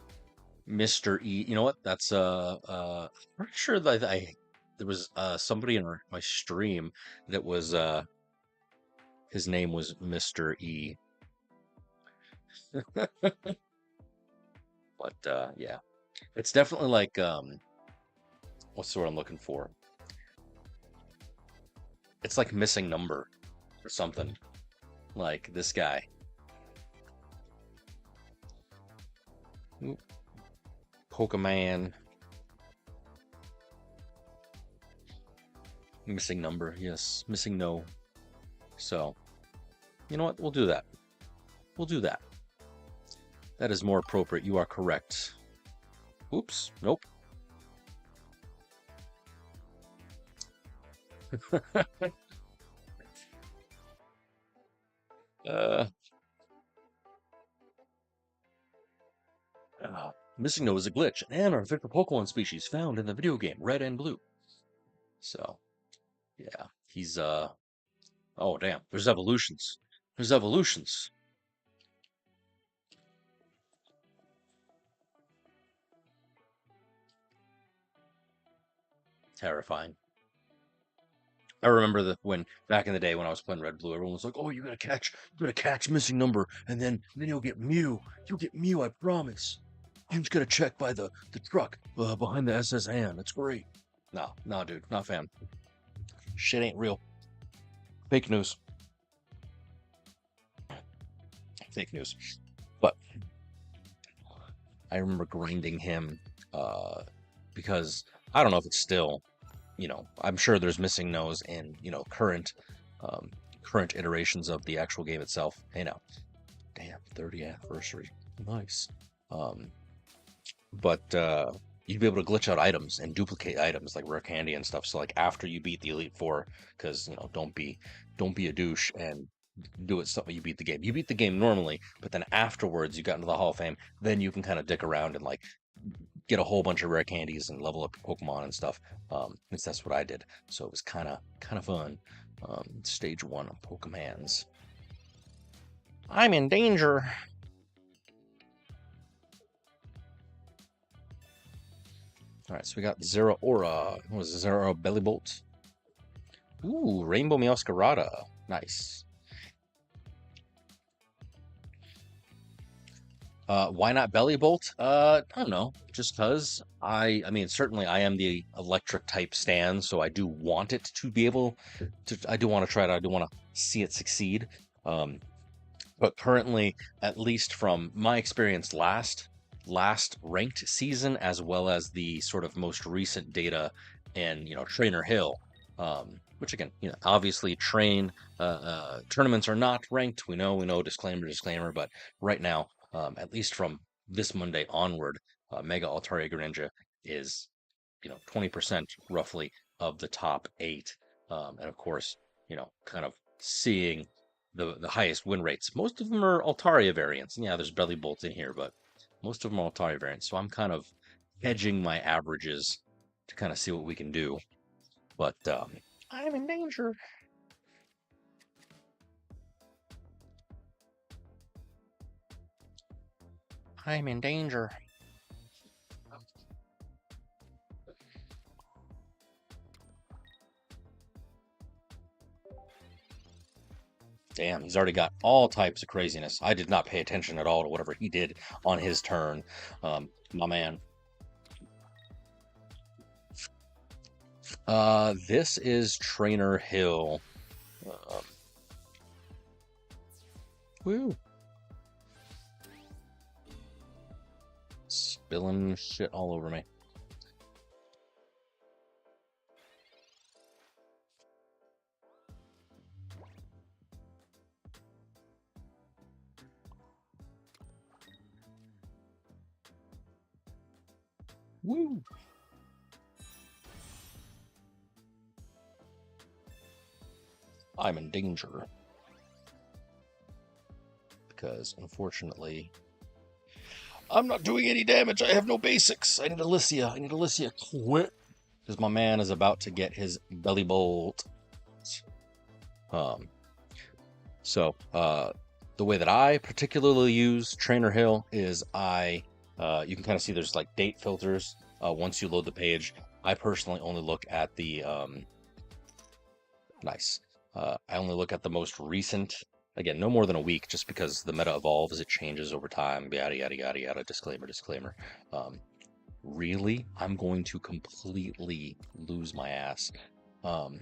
Mr. E. You know what? That's I'm pretty sure that there was somebody in my stream that was his name was Mr. E. But yeah, it's definitely like what's the word I'm looking for? It's like missing number or something. Like this guy. Oop. Pokemon. Missing number, yes. Missing no. So, you know what? We'll do that. We'll do that. That is more appropriate. You are correct. Oops. Nope. uh, Missing no is a glitch and our victor Pokemon species found in the video game Red and Blue. So, yeah, he's oh damn, there's evolutions. There's evolutions. Terrifying. I remember when back in the day when I was playing Red Blue, everyone was like, "Oh, you gotta catch missing number, and then you'll get Mew. You'll get Mew, I promise. I'm just gonna check by the truck behind the SS Ann. It's great." No, dude, not a fan. Shit ain't real. Fake news. Fake news. But I remember grinding him because I don't know if it's still, I'm sure there's missing no's in, current iterations of the actual game itself. Damn, 30th anniversary. Nice. But you'd be able to glitch out items and duplicate items like rare candy and stuff. So like after you beat the Elite Four, because don't be a douche and do it so you beat the game. You beat the game normally, but then afterwards you got into the Hall of Fame, then you can kind of dick around and like get a whole bunch of rare candies and level up your Pokemon and stuff. Because that's what I did. So it was kind of fun. Stage 1 of Pokemans. I'm in danger. All right, so we got Zeraora. What was it, Zeraora Bellibolt? Ooh, Rainbow Meowscarada. Nice. Why not Bellibolt? I don't know. Just because I mean, certainly I am the electric type stan, so I do want it to be able to. I do want to try it. I do want to see it succeed. But currently, at least from my experience last ranked season, as well as the sort of most recent data in Trainer Hill, which again, obviously tournaments are not ranked. We know, disclaimer. But right now, at least from this Monday onward, Mega Altaria Greninja is 20% roughly of the top 8, and of course, kind of seeing the highest win rates. Most of them are Altaria variants. And yeah, there's Bellibolt in here, but most of them are Altaria variants. So I'm kind of hedging my averages to kind of see what we can do. But I'm in danger. I'm in danger. Damn, he's already got all types of craziness. I did not pay attention at all to whatever he did on his turn. My man. This is Trainer Hill. Woo. Spilling shit all over me. Woo. I'm in danger. Because, unfortunately, I'm not doing any damage. I have no basics. I need Alicia quick. Because my man is about to get his Bellibolt. So, the way that I particularly use Trainer Hill is I You can kind of see there's like date filters once you load the page. I personally only look at the nice. I only look at the most recent. Again, no more than a week, just because the meta evolves, it changes over time. Yada yada yada yada. Disclaimer, disclaimer. Really, I'm going to completely lose my ass. Um,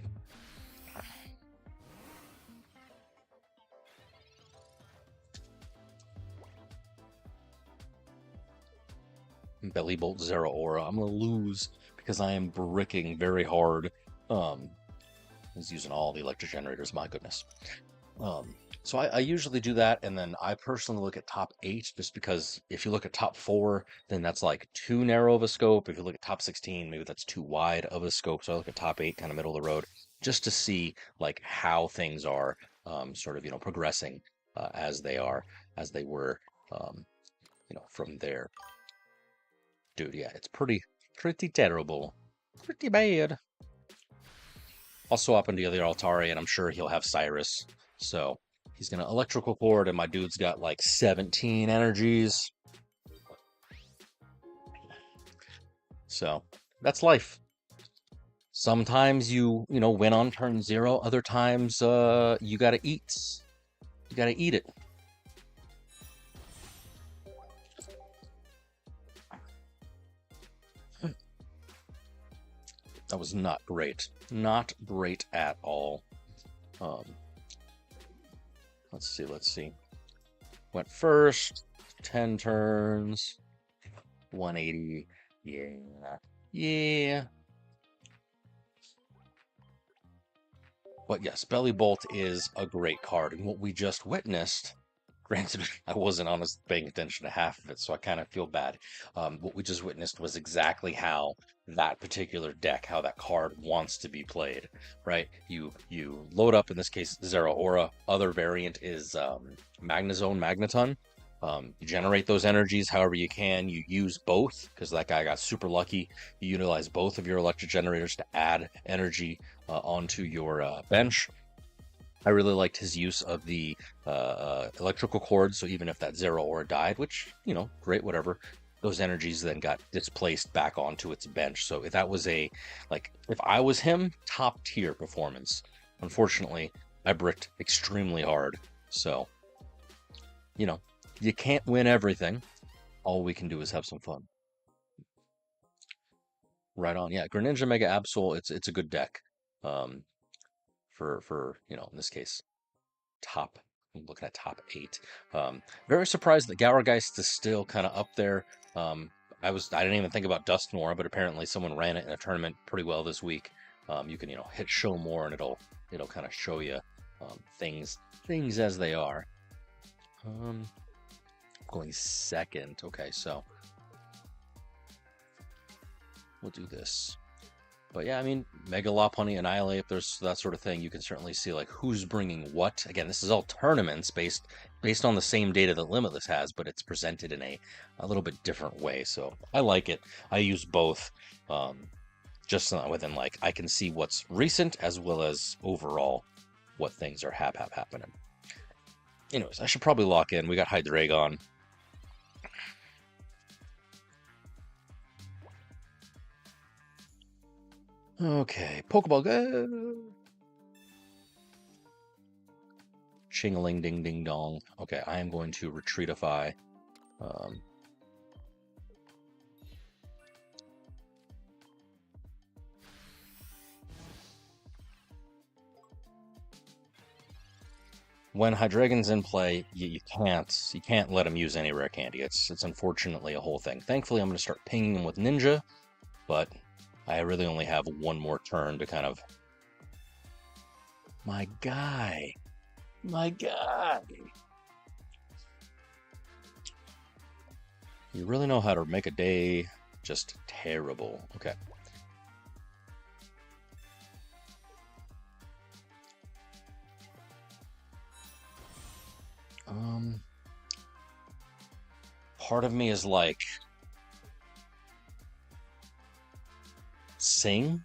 Bellibolt Zero Aura. I'm gonna lose because I am bricking very hard. He's using all the electric generators. My goodness. So I usually do that, and then I personally look at top 8, just because if you look at top 4, then that's like too narrow of a scope. If you look at top 16, maybe that's too wide of a scope. So I look at top 8, kind of middle of the road, just to see like how things are sort of progressing as they are, as they were from there. Dude, yeah, it's pretty terrible, pretty bad. I'll swap into the other Altari, and I'm sure he'll have Cyrus. So he's gonna electrical cord, and my dude's got like 17 energies. So that's life. Sometimes you win on turn 0. Other times you gotta eat. You gotta eat it. That was not great. Not great at all. Let's see. Went first, 10 turns, 180. Yeah. But yes, Bellibolt is a great card. And what we just witnessed, granted, I wasn't honest paying attention to half of it, so I kind of feel bad. What we just witnessed was exactly how that particular deck, how that card wants to be played, right? You load up, in this case, Zero Aura. Other variant is Magnezone, Magneton. You generate those energies however you can. You use both, because that guy got super lucky. You utilize both of your electric generators to add energy onto your bench. I really liked his use of the electrical cord, so even if that Zero Aura died, which, great, whatever, those energies then got displaced back onto its bench. So if that was if I was him, top tier performance. Unfortunately, I bricked extremely hard, so, you can't win everything. All we can do is have some fun. Right on. Yeah, Greninja Mega Absol, it's a good deck. For in this case, I'm looking at top 8. Very surprised that Gourgeist is still kind of up there. I didn't even think about Dusknoir, but apparently someone ran it in a tournament pretty well this week. You can hit show more, and it'll kind of show you things as they are. Going second. Okay, so we'll do this. But yeah, I mean, Mega Lopunny, Annihilate, if there's that sort of thing, you can certainly see like who's bringing what. Again, this is all tournaments based on the same data that Limitless has, but it's presented in a little bit different way. So I like it. I use both, just within like I can see what's recent as well as overall what things are happening. Anyways, I should probably lock in. We got Hydreigon. Okay, Pokeball go. Shingling ding ding dong. Okay, I am going to retreatify. When Hydreigon's in play, you can't let him use any rare candy. It's unfortunately a whole thing. Thankfully, I'm going to start pinging him with Ninja, but I really only have one more turn to kind of... My guy! You really know how to make a day just terrible. Okay. Part of me is like... Sing?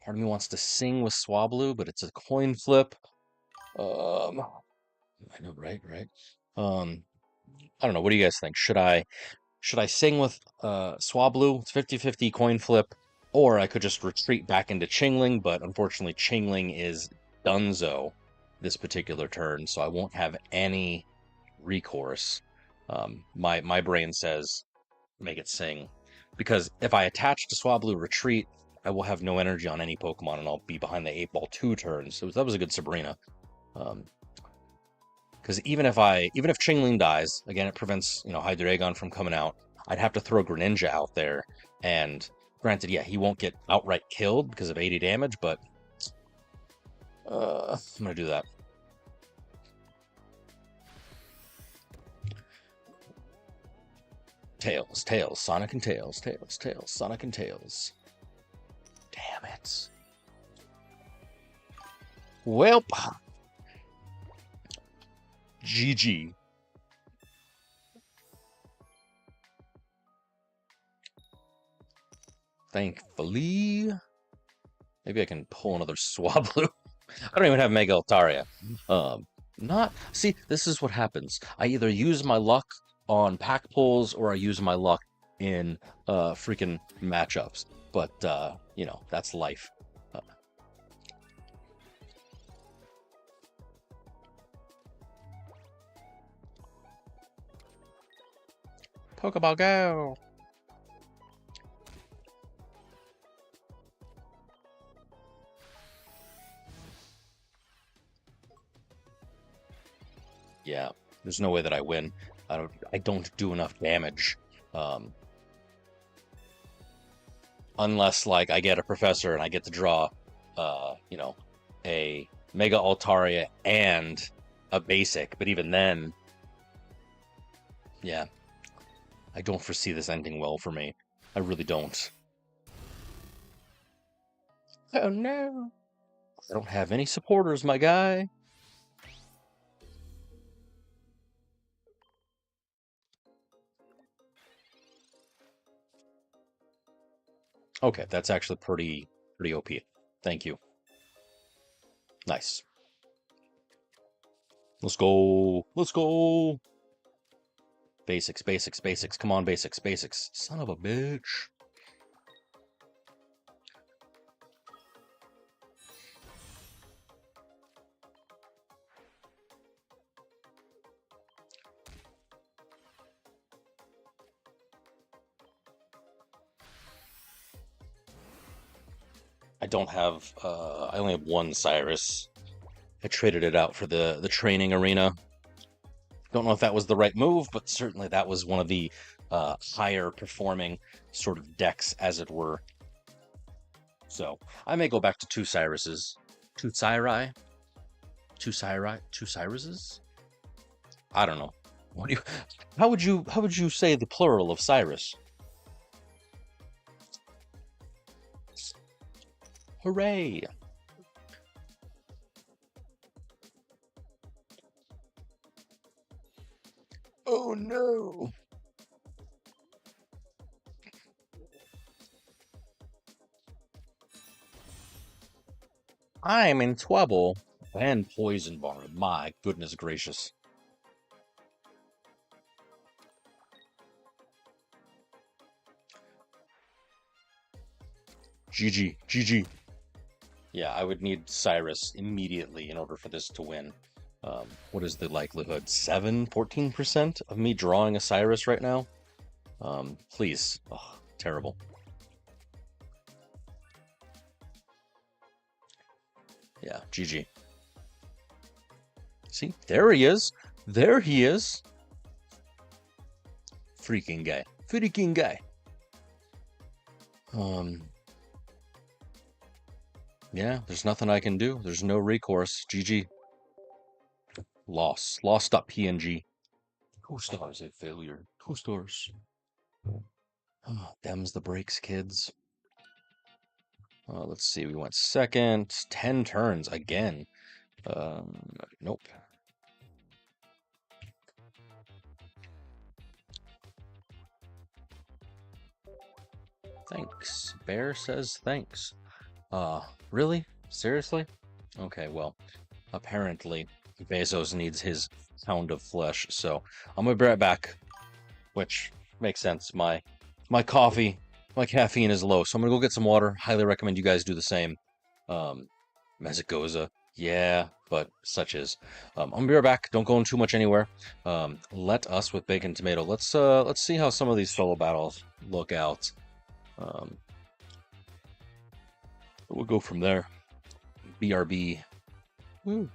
Part of me wants to sing with Swablu, but it's a coin flip. I know, right? I don't know. What do you guys think? Should I sing with Swablu? It's 50-50 coin flip, or I could just retreat back into Chingling, but unfortunately Chingling is donezo this particular turn, so I won't have any recourse. My brain says make it sing, because if I attach to Swablu retreat, I will have no energy on any Pokemon, and I'll be behind the 8-ball 2 turns. So that was a good Sabrina. Because even if Chingling dies, again, it prevents Hydreigon from coming out. I'd have to throw Greninja out there, and granted, yeah, he won't get outright killed because of 80 damage, but I'm gonna do that. Tails, Tails, Sonic and Tails, Tails, Tails, Sonic and Tails. Damn it. Welp. GG. Thankfully, maybe I can pull another Swablu. I don't even have Mega Altaria. See, this is what happens. I either use my luck on pack pulls or I use my luck in freaking matchups. But that's life. Pokeball go! Yeah, there's no way that I win. I don't do enough damage. Unless like I get a professor and I get to draw a Mega Altaria and a basic, but even then, yeah, I don't foresee this ending well for me. I really don't. Oh no. I don't have any supporters, my guy. Okay, that's actually pretty OP. Thank you. Nice. Let's go. Let's go. Basics, basics, basics. Come on, basics, basics. Son of a bitch. I don't have, I only have one Cyrus. I traded it out for the training arena. Don't know if that was the right move, but certainly that was one of the higher performing sort of decks, as it were. So I may go back to two Cyruses. Two Cyri? Two Cyri? Two Cyruses? I don't know. What do you how would you say the plural of Cyrus? Hooray! Oh no! I'm in trouble. And Poison Bar. My goodness gracious. GG. GG. Yeah, I would need Cyrus immediately in order for this to win. What is the likelihood? 14% of me drawing a Cyrus right now? Please. Oh, terrible. Yeah, GG. See, there he is. There he is. Freaking guy. Freaking guy. Yeah, there's nothing I can do. There's no recourse. GG. Loss. Loss.png. 2 stars, a failure. 2 stars. Oh, them's the breaks, kids. Let's see. We went second. 10 turns again. Nope. Thanks. Bear says thanks. Really? Seriously? Okay, well, apparently Bezos needs his pound of flesh. So I'm gonna be right back, which makes sense. My coffee, my caffeine is low, so I'm gonna go get some water. Highly recommend you guys do the same. Um, Mezzagoza, yeah, but such is. I'm gonna be right back. Don't go in too much anywhere. Let us with bacon tomato. Let's see how some of these solo battles look out. Um, we'll go from there. BRB. Woo.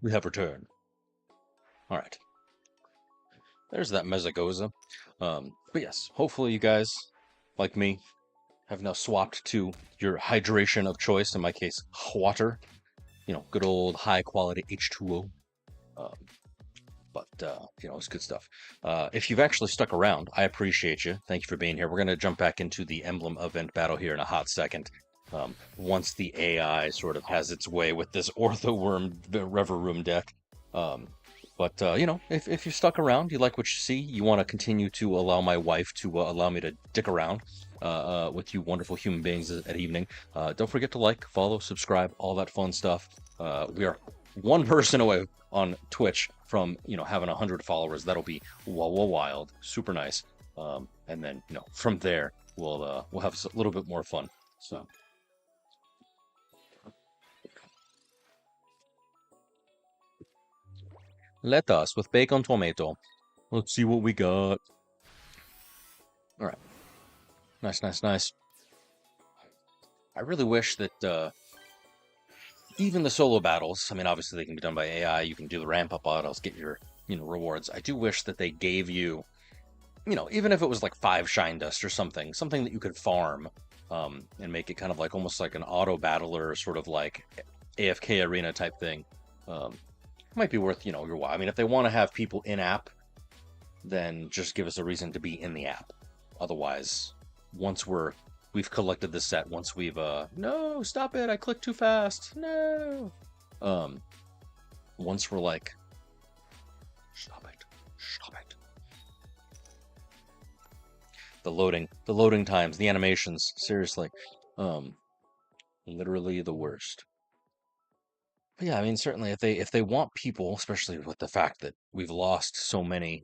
We have returned. All right. There's that Mezzagoza. But yes, hopefully you guys, like me, have now swapped to your hydration of choice. In my case, water. You know, good old high quality H2O. Um, it's good stuff. If you've actually stuck around, I appreciate you. Thank you for being here. We're going to jump back into the Emblem Event battle here in a hot second. Once the AI sort of has its way with this Orthoworm Reverum deck. If you stuck around, you like what you see, you want to continue to allow my wife to allow me to dick around with you wonderful human beings at evening, don't forget to like, follow, subscribe, all that fun stuff. We are one person away on Twitch from having 100 followers. That'll be wild, super nice. And then from there we'll have a little bit more fun. So. Let us with bacon tomato. Let's see what we got. All right. Nice, nice, nice. I really wish that even the solo battles, I mean, obviously they can be done by AI. You can do the ramp up battles, get your, rewards. I do wish that they gave you, even if it was like 5 shine dust or something that you could farm, and make it kind of like almost like an auto battler, sort of like AFK arena type thing. Might be worth, your while. I mean, if they want to have people in app, then just give us a reason to be in the app. Otherwise, once we've collected the set, once we've no, stop it, I clicked too fast. No. Once we're like, stop it. The loading times, the animations, seriously. Literally the worst. But yeah, I mean, certainly if they want people, especially with the fact that we've lost so many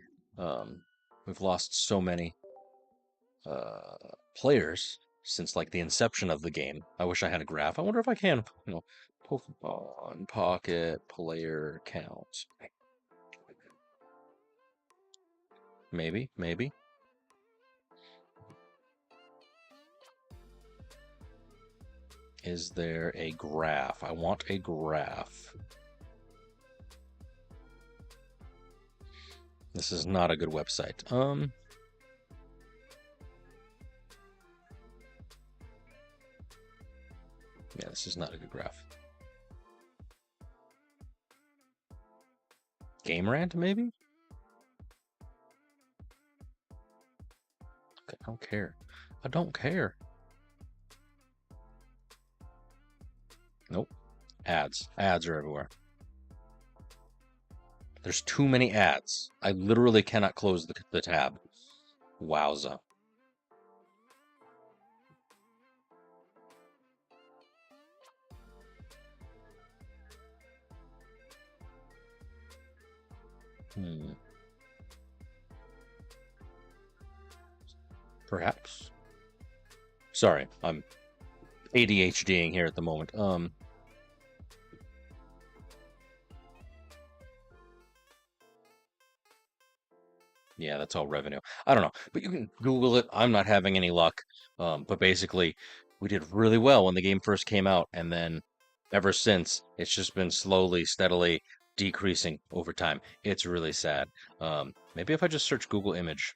players since like the inception of the game. I wish I had a graph. I wonder if I can, Pokemon Pocket player count. Maybe. Is there a graph? I want a graph. This is not a good website. Yeah, this is not a good graph. Game Rant, maybe? Okay, I don't care. I don't care. Nope. Ads. Ads are everywhere. There's too many ads. I literally cannot close the tab. Wowza. Perhaps. Sorry, I'm ADHDing here at the moment. Yeah, that's all revenue. I don't know, but you can Google it. I'm not having any luck. But basically, we did really well when the game first came out, and then ever since, it's just been slowly, steadily decreasing over time. It's really sad. Maybe if I just search Google image.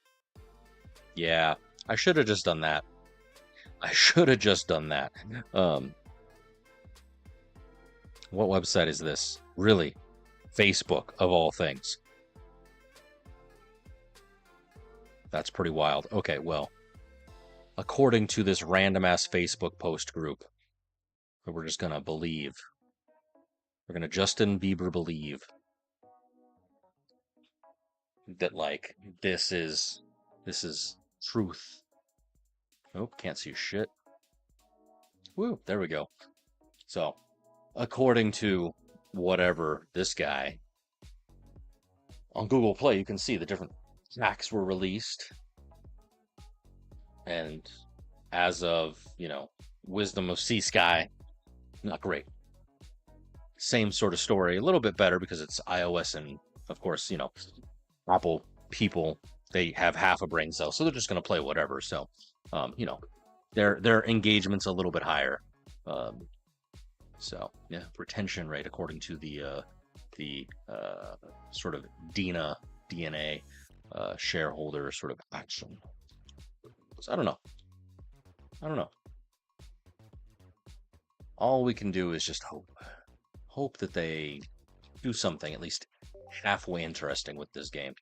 Yeah, I should have just done that. What website is this? Really? Facebook, of all things. That's pretty wild. Okay, well, according to this random-ass Facebook post group, we're just gonna believe. We're gonna Justin Bieber believe that, like, this is truth. Nope, can't see shit. Woo, there we go. So, according to whatever this guy, on Google Play, you can see the different packs were released. And as of, Wisdom of Sea Sky, not great. Same sort of story, a little bit better because it's iOS, and of course, Apple people, they have half a brain cell, so they're just going to play whatever. So, their engagement's a little bit higher. So yeah, retention rate according to the sort of DNA shareholder sort of action. So I don't know. All we can do is just hope that they do something at least halfway interesting with this game.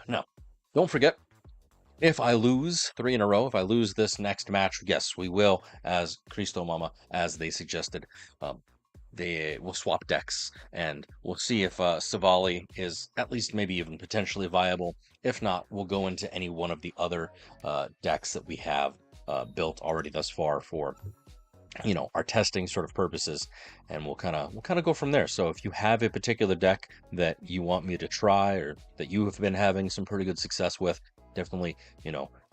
Now, don't forget, if I lose 3 in a row, if I lose this next match, yes, we will, as Cristo Mama, as they suggested, they will swap decks, and we'll see if Savali is at least maybe even potentially viable. If not, we'll go into any one of the other decks that we have built already thus far for our testing sort of purposes, and we'll kind of go from there. So if you have a particular deck that you want me to try, or that you have been having some pretty good success with, definitely,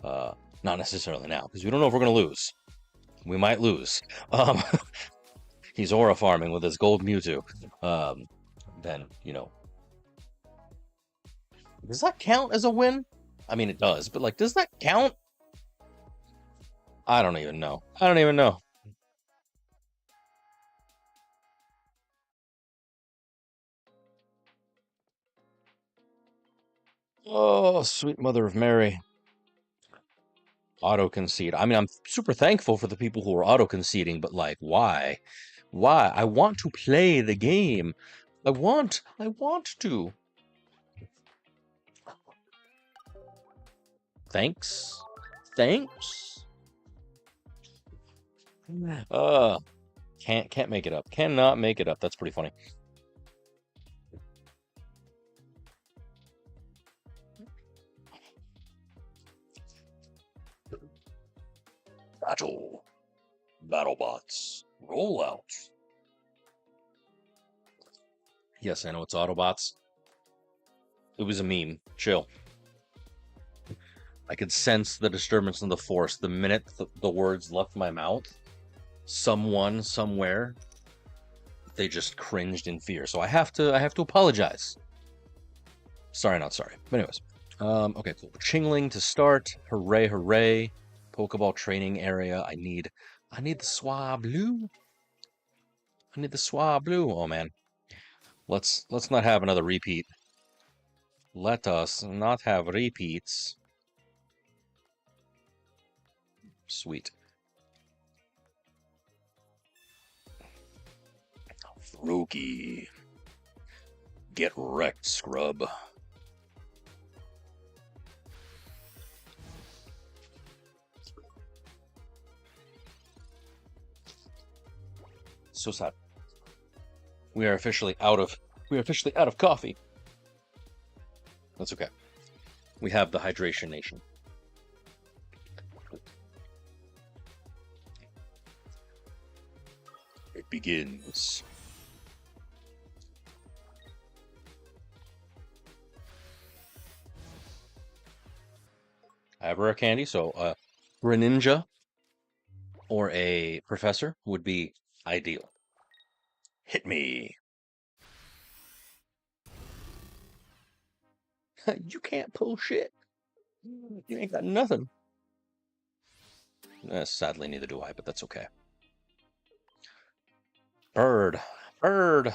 not necessarily now, because we don't know if we're going to lose. We might lose. He's aura farming with his gold Mewtwo. Then, Does that count as a win? I mean, it does, but like, does that count? I don't even know. I don't even know. Oh, sweet mother of Mary. Auto concede. I mean, I'm super thankful for the people who are auto conceding, but like, why? Why? I want to play the game. I want to. Thanks. Thanks. Uh, can't make it up. Cannot make it up. That's pretty funny. Battle. BattleBots. Rollout. Yes, I know it's Autobots. It was a meme. Chill. I could sense the disturbance in the force the minute the words left my mouth. Someone, somewhere, they just cringed in fear. So I have to apologize. Sorry, not sorry. But anyways, okay, cool. Chingling to start. Hooray, hooray! Pokeball training area. I need the Swablu. I need the Swablu. Oh man, let's not have another repeat. Let us not have repeats. Sweet. Froakie. Get wrecked, scrub. So sad. We are officially out of coffee. That's okay. We have the Hydration Nation. It begins. I have rare candy, so Greninja or a professor would be ideal. Hit me. You can't pull shit. You ain't got nothing. Sadly, neither do I, but that's okay. Bird. Bird.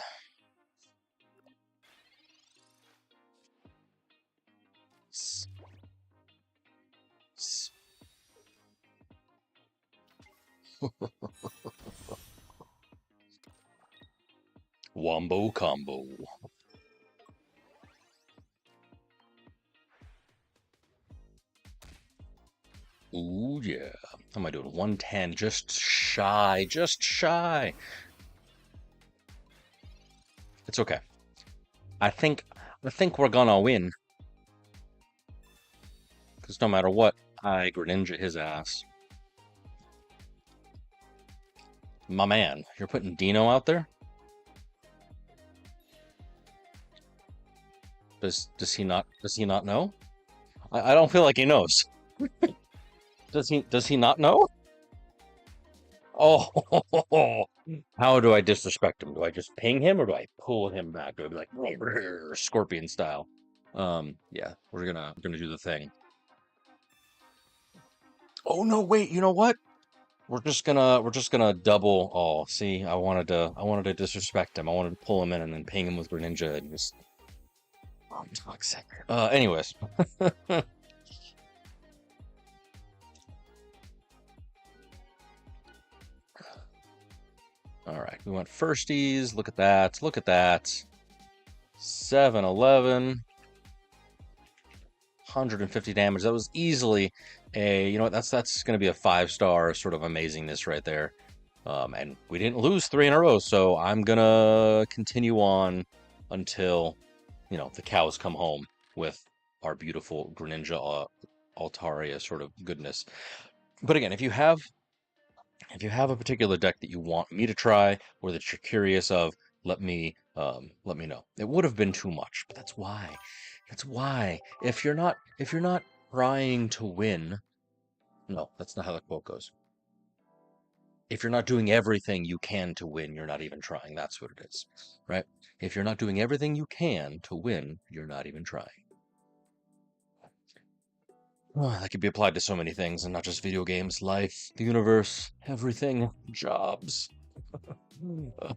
Wombo combo. Ooh, yeah. How am I doing? 110. Just shy. Just shy. It's okay. I think we're gonna win. Because no matter what, I Greninja his ass. My man, you're putting Dino out there? Does he not know? I don't feel like he knows. Does he not know? Oh, how do I disrespect him? Do I just ping him or do I pull him back? Do I be like Scorpion style? Yeah, we're gonna do the thing. Oh no, wait, you know what? We're just gonna double. Oh, see, I wanted to disrespect him. I wanted to pull him in and then ping him with Greninja and just. I'm toxic. Anyways. All right, we went firsties. Look at that. Look at that. 7-11. 150 damage. That was easily a, you know what, that's going to be a 5-star sort of amazingness right there. And we didn't lose 3 in a row, so I'm going to continue on until, you know, the cows come home with our beautiful Greninja Altaria sort of goodness. But again, if you have a particular deck that you want me to try or that you're curious of, let me know. It would have been too much, but that's why. That's why. If you're not trying to win, no, that's not how the quote goes. If you're not doing everything you can to win, you're not even trying. That's what it is, right? If you're not doing everything you can to win, you're not even trying. Oh, that could be applied to so many things, and not just video games, life, the universe, everything, jobs. Uh,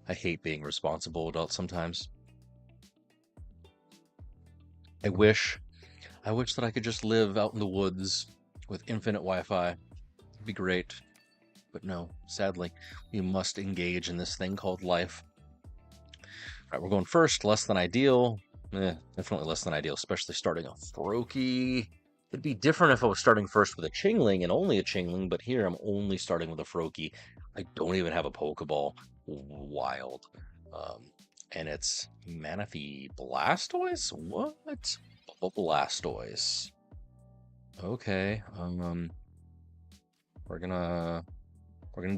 I hate being responsible adult sometimes. I wish that I could just live out in the woods with infinite Wi-Fi. It'd be great. But no, sadly, we must engage in this thing called life. All right, we're going first, less than ideal. Definitely less than ideal, especially starting a Froakie. It'd be different if I was starting first with a Chingling and only a Chingling, but here I'm only starting with a Froakie. I don't even have a Pokeball. Wild. And it's Manaphy Blastoise? What? Blastoise. Okay. We're gonna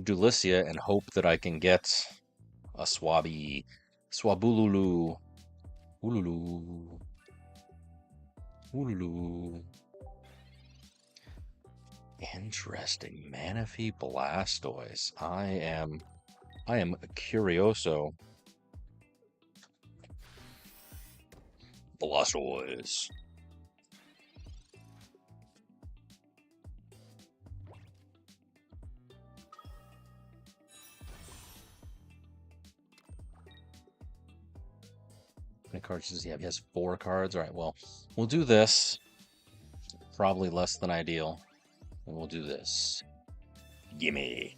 do Lycia and hope that I can get a Swabululu. Ululu. Ululu. Interesting. Manaphy Blastoise. I am curioso. Blastoise. How many cards does he have? He has 4 cards. All right, well, we'll do this. Probably less than ideal. And we'll do this. Gimme.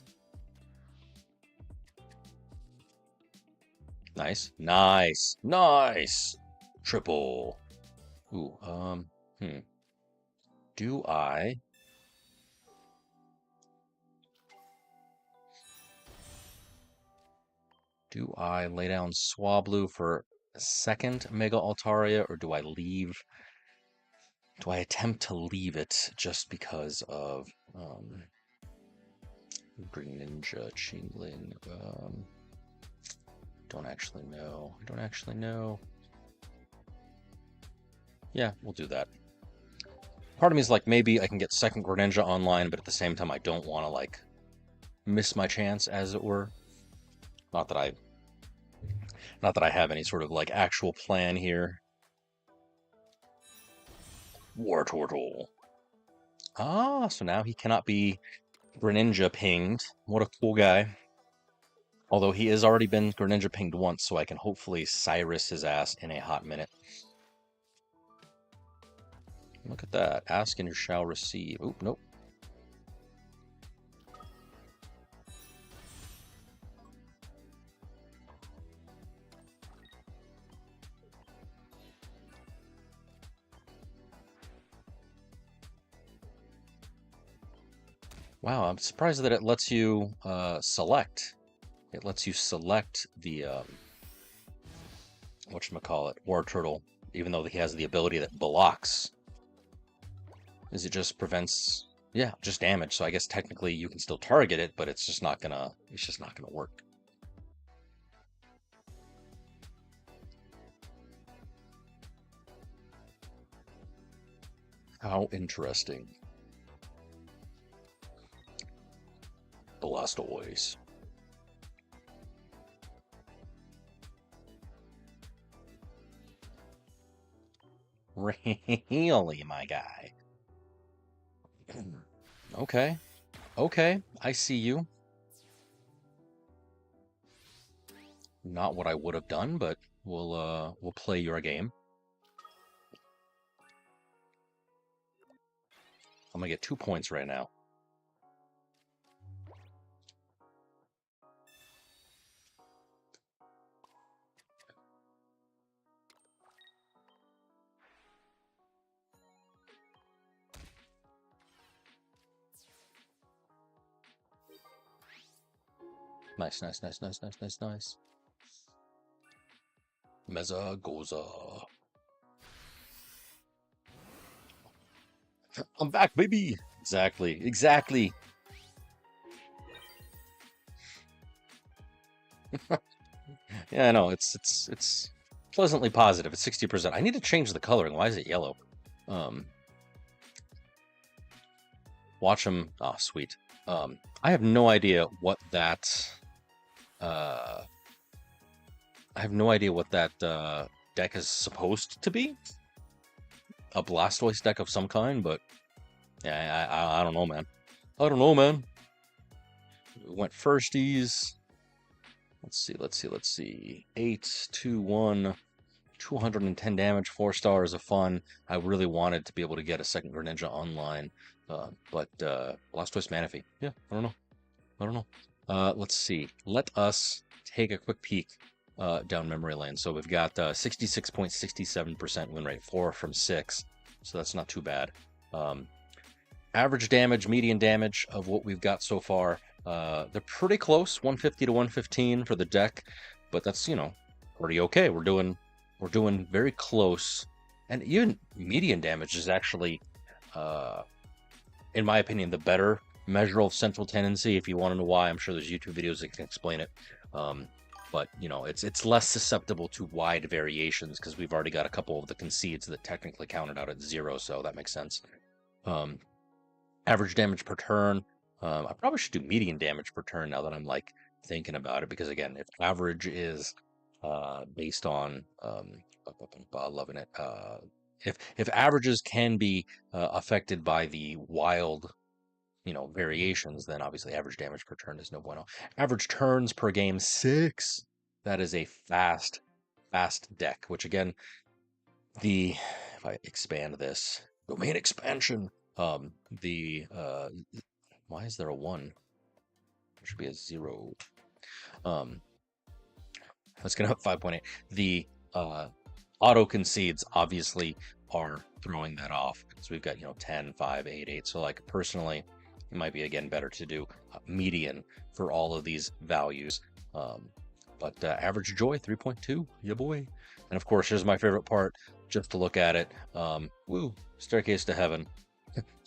Nice. Nice. Nice. Triple. Ooh, Do I lay down Swablu for a second Mega Altaria, or do I attempt to leave it just because of Greninja, Chingling? Don't actually know. I don't actually know. Yeah, we'll do that. Part of me is like, maybe I can get second Greninja online, but at the same time, I don't want to, like, miss my chance, as it were. Not that I have any sort of, like, actual plan here. Wartortle. Ah, so now he cannot be Greninja pinged. What a cool guy. Although he has already been Greninja pinged once, so I can hopefully Cyrus his ass in a hot minute. Look at that. Ask and you shall receive. Oop, nope. Wow, I'm surprised that it lets you select. It lets you select the whatchamacallit, Wartortle, even though he has the ability that blocks. Is it just prevents, yeah, just damage. So I guess technically you can still target it, but it's just not gonna work. How interesting. Blastoise. Really, my guy. Okay. Okay, I see you. Not what I would have done, but we'll play your game. I'm gonna get 2 points right now. Nice, nice, nice, nice, nice, nice, nice. Meza Goza. I'm back, baby. Exactly, exactly. Yeah, I know. It's pleasantly positive. It's 60%. I need to change the coloring. Why is it yellow? Watch him. Oh, sweet. I have no idea what that. I have no idea what that deck is supposed to be. A Blastoise deck of some kind, but yeah, I don't know, man. I don't know, man. We went firsties. Let's see. 8, 2, 1, 210 damage, 4 stars of fun. I really wanted to be able to get a second Greninja online, but Blastoise Manaphy. Yeah, I don't know. Let's see. Let us take a quick peek down memory lane. So we've got 66.67% win rate, 4 from 6. So that's not too bad. Average damage, median damage of what we've got so far. They're pretty close, 150 to 115 for the deck, but that's, you know, pretty okay. We're doing very close, and even median damage is actually, in my opinion, the better measure of central tendency. If you want to know why, I'm sure there's YouTube videos that can explain it. But you know, it's less susceptible to wide variations because we've already got a couple of the concedes that technically counted out at 0, so that makes sense. Average damage per turn. I probably should do median damage per turn now that I'm like thinking about it, because again, if average is based on loving it. If averages can be affected by the wild, you know, variations, then obviously average damage per turn is no bueno. Average turns per game, 6. That is a fast deck. Which again, if I expand this domain expansion, why is there a 1? There should be a 0. Let's get up 5.8. The auto concedes obviously are throwing that off because we've got, you know, 10, 5, 8, 8. So like personally, it might be again better to do median for all of these values. But average joy 3.2, yeah boy. And of course, here's my favorite part, just to look at it. Woo, staircase to heaven,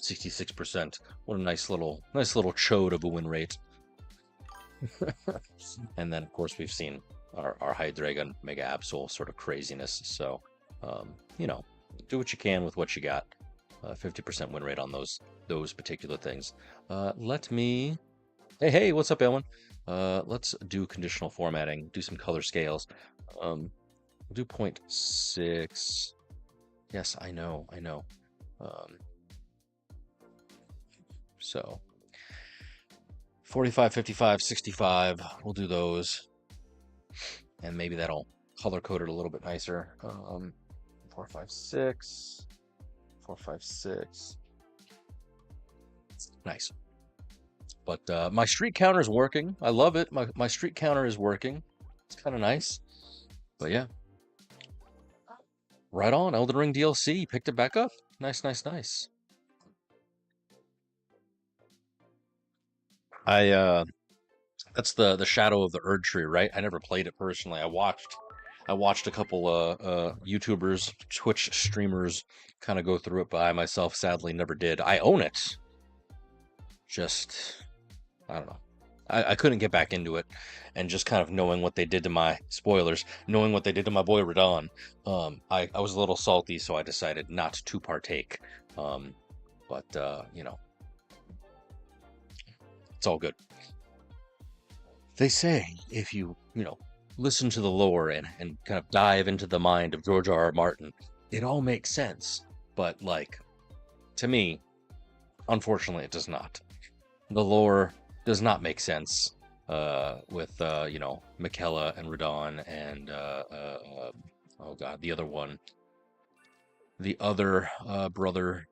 66%. What a nice little chode of a win rate. And then of course we've seen our Hydreigon Mega Absol sort of craziness. So, you know, do what you can with what you got. 50% win rate on those particular things. Let me... Hey, what's up, Elwin? Let's do conditional formatting, do some color scales. We'll do 0.6. Yes, I know. So 45, 55, 65, we'll do those. And maybe that'll color code it a little bit nicer. 4, 5, 6. 4, 5, 6. Nice. But my streak counter is working. I love it. My streak counter is working. It's kind of nice. But yeah. Right on. Elden Ring DLC. Picked it back up. Nice. That's the Shadow of the Erd Tree, right? I never played it personally. I watched a couple YouTubers, Twitch streamers kind of go through it, but I myself sadly never did. I own it. Just, I don't know. I couldn't get back into it, and just kind of knowing what they did to my knowing what they did to my boy Radon, I was a little salty, so I decided not to partake. But you know, it's all good. They say if you listen to the lore and kind of dive into the mind of George R.R. Martin, it all makes sense. But like, to me, unfortunately, it does not. The lore does not make sense with Michaela and Radon and oh god, the other one, the other brother,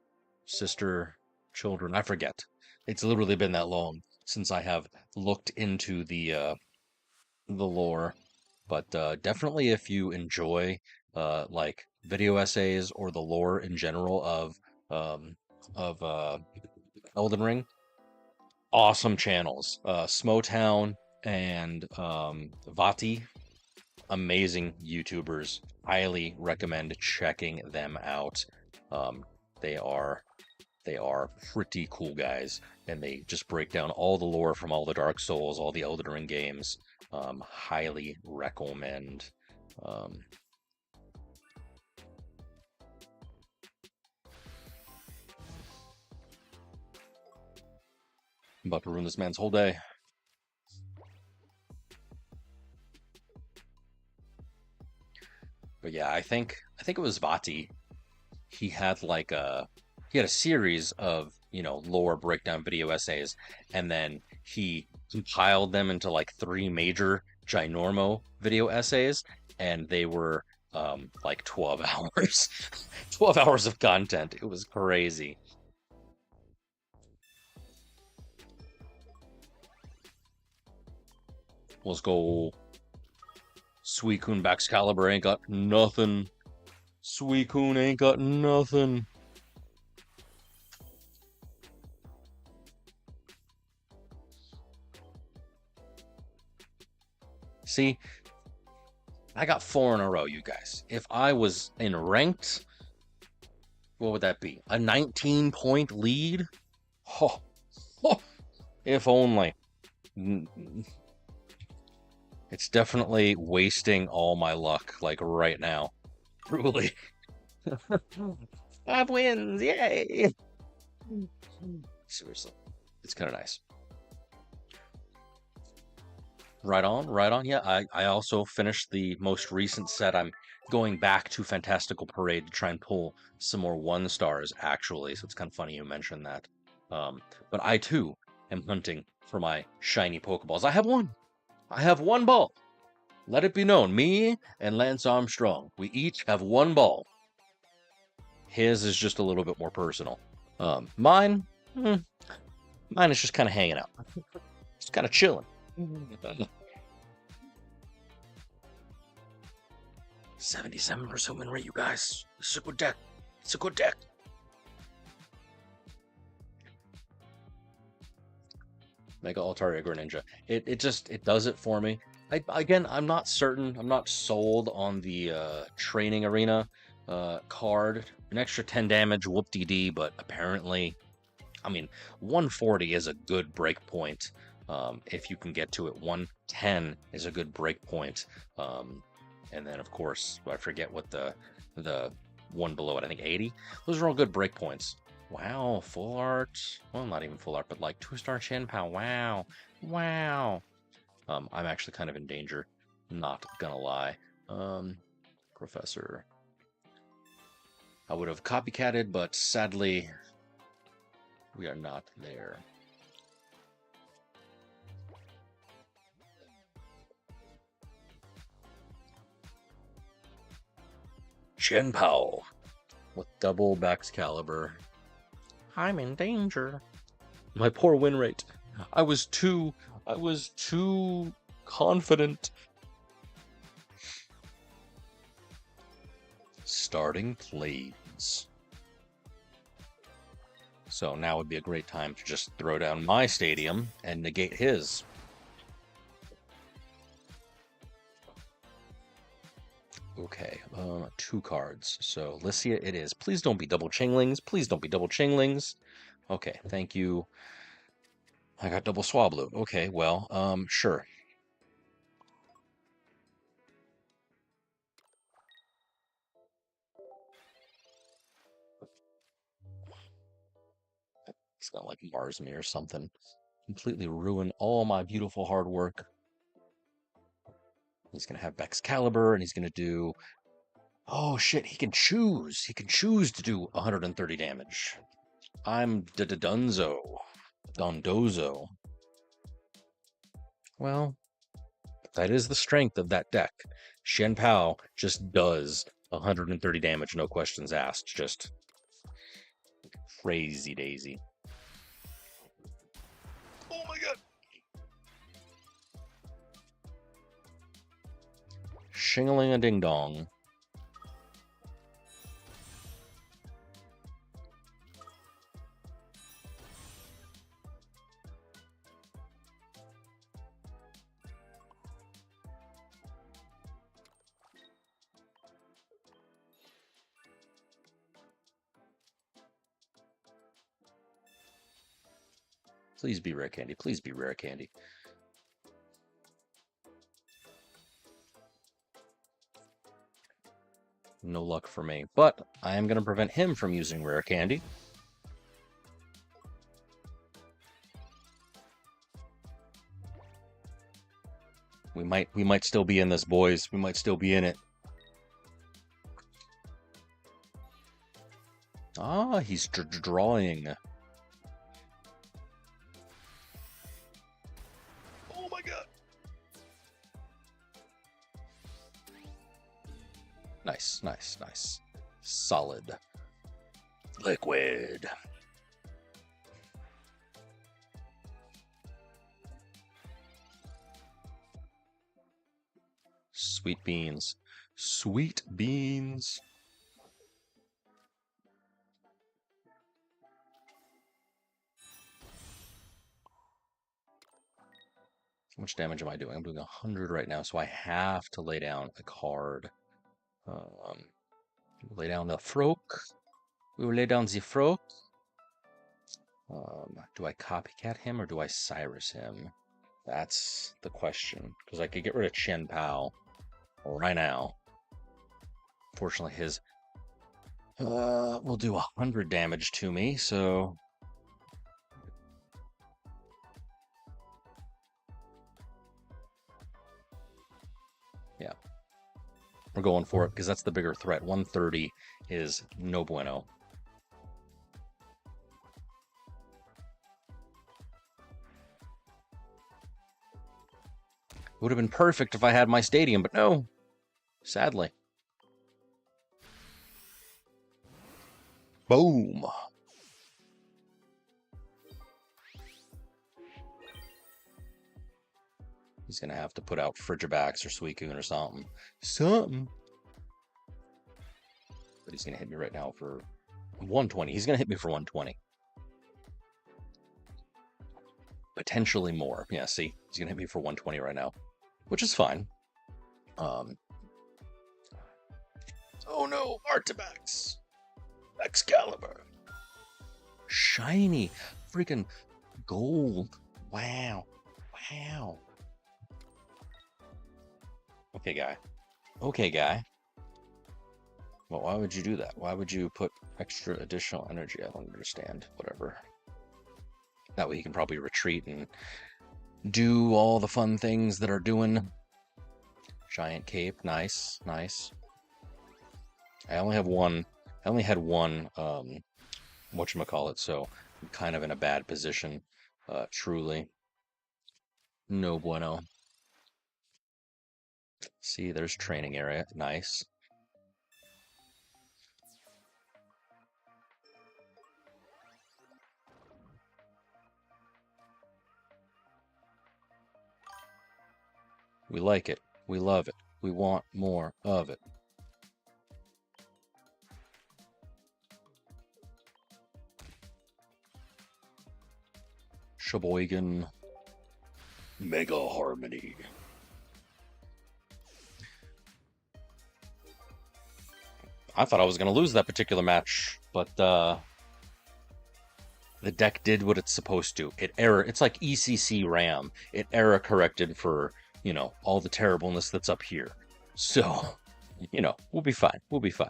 sister, children. I forget. It's literally been that long since I have looked into the lore, but definitely if you enjoy like video essays or the lore in general of Elden Ring, awesome channels. Smotown and Vati, amazing YouTubers. Highly recommend checking them out. They are pretty cool guys, and they just break down all the lore from all the Dark Souls, all the Elden Ring games. Highly recommend. I'm about to ruin this man's whole day. But yeah, I think it was Vati. He had like he had a series of, lore breakdown video essays, and then he compiled them into like three major ginormo video essays, and they were like 12 hours. 12 hours of content. It was crazy. Let's go. Suicune Baxcalibur ain't got nothing. Suicune ain't got nothing. See, I got 4 in a row, you guys. If I was in ranked, what would that be? A 19-point lead? Oh, oh, if only. It's definitely wasting all my luck, like right now. Truly. 5 wins, yay! Seriously, it's kind of nice. Right on, right on. Yeah, I also finished the most recent set. I'm going back to Fantastical Parade to try and pull some more 1-stars, actually. So it's kind of funny you mentioned that. But I too am hunting for my shiny Pokeballs. I have one. I have 1 ball. Let it be known, me and Lance Armstrong, we each have 1 ball. His is just a little bit more personal. Mine is just kind of hanging out. Just kind of chilling. 77% win rate, you guys. This is a good deck. It's a good deck. Mega Altaria Greninja. It does it for me. I'm not certain. I'm not sold on the training arena card. An extra 10 damage, whoop-de-dee, but apparently, 140 is a good break point. If you can get to it, 110 is a good break point. And then, of course, I forget what the one below it, I think 80. Those are all good break points. Wow, full art. Well, not even full art, but like 2-star Shenpao. Wow. Wow. I'm actually kind of in danger. Not gonna lie. Professor. I would have copycatted, but sadly, we are not there. Shenpao with double Baxcalibur. I'm in danger. My poor win rate. I was too confident. Starting planes. So now would be a great time to just throw down my stadium and negate his. Okay, 2 cards. So Lycia it is. Please don't be double Chinglings. Please don't be double Chinglings. Okay, thank you. I got double Swablu. Okay, well, sure. It's got like Mars me or something. Completely ruin all my beautiful hard work. He's gonna have Baxcalibur, and he's gonna do. Oh shit! He can choose. He can choose to do 130 damage. I'm Dondozo. Well, that is the strength of that deck. Shenpao just does 130 damage, no questions asked. Just crazy daisy. Oh my god. Shingling a ding dong. Please be rare candy. Please be rare candy. No luck for me. But I am going to prevent him from using rare candy. We might still be in this, boys. We might still be in it. Ah, he's drawing. Oh my god. Nice, nice, nice. Solid. Liquid. Sweet beans. Sweet beans. How much damage am I doing? I'm doing 100 right now, so I have to lay down a card. Lay down the Froak. We will lay down the Froak. Do I copycat him or do I Cyrus him? That's the question. Because I could get rid of Chen Pao right now. Fortunately, his will do 100 damage to me, so yeah. We're going for it because that's the bigger threat. 130 is no bueno. Would have been perfect if I had my stadium, but no. Sadly. Boom. He's going to have to put out Frigibax or Suicune or something. But he's going to hit me right now for 120. He's going to hit me for 120. Potentially more. Yeah, see? He's going to hit me for 120 right now. Which is fine. Oh no, Artibax. Baxcalibur. Shiny. Freaking gold. Wow. Wow. Okay, guy. Okay, guy. Well, why would you do that? Why would you put extra additional energy? I don't understand. Whatever. That way he can probably retreat and do all the fun things that are doing. Giant cape. Nice. Nice. I only have one. I only had one, whatchamacallit, so I'm kind of in a bad position, truly. No bueno. See, there's training area. Nice. We like it. We love it. We want more of it. Sheboygan. Mega Harmony. I thought I was going to lose that particular match, but the deck did what it's supposed to. It's like ECC RAM. It error corrected for, all the terribleness that's up here. So, we'll be fine. We'll be fine.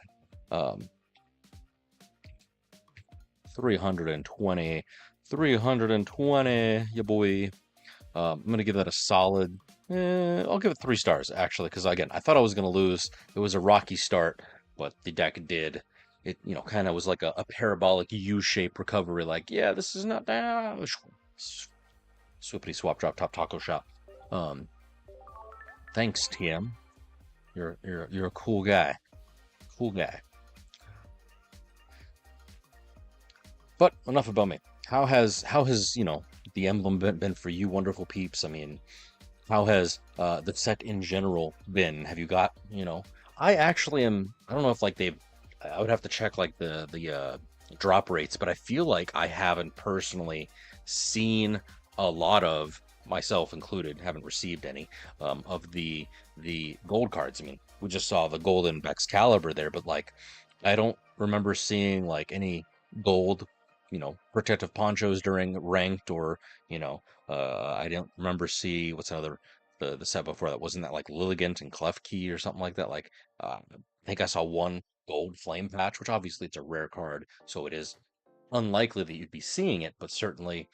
320. 320, ya boy. I'm going to give that a solid. I'll give it 3 stars, actually, because, again, I thought I was going to lose. It was a rocky start, but the deck did. It, kind of was like a parabolic U-shaped recovery. Like, yeah, this is not down. Swippity swap drop top taco shop. Thanks, TM. You're a cool guy. Cool guy. But enough about me. How has the emblem been for you, wonderful peeps? I mean, how has the set in general been? Have you got, I actually am, I don't know if like I would have to check like the drop rates, but I feel like I haven't personally seen a lot of, myself included, haven't received any of the gold cards. I mean, we just saw the golden Baxcalibur there, but like I don't remember seeing like any gold protective ponchos during ranked, or I don't remember what's another the set before that, wasn't that like Lilligant and Klefki or something like that. Like I think I saw one gold flame patch, which obviously it's a rare card, so it is unlikely that you'd be seeing it, but certainly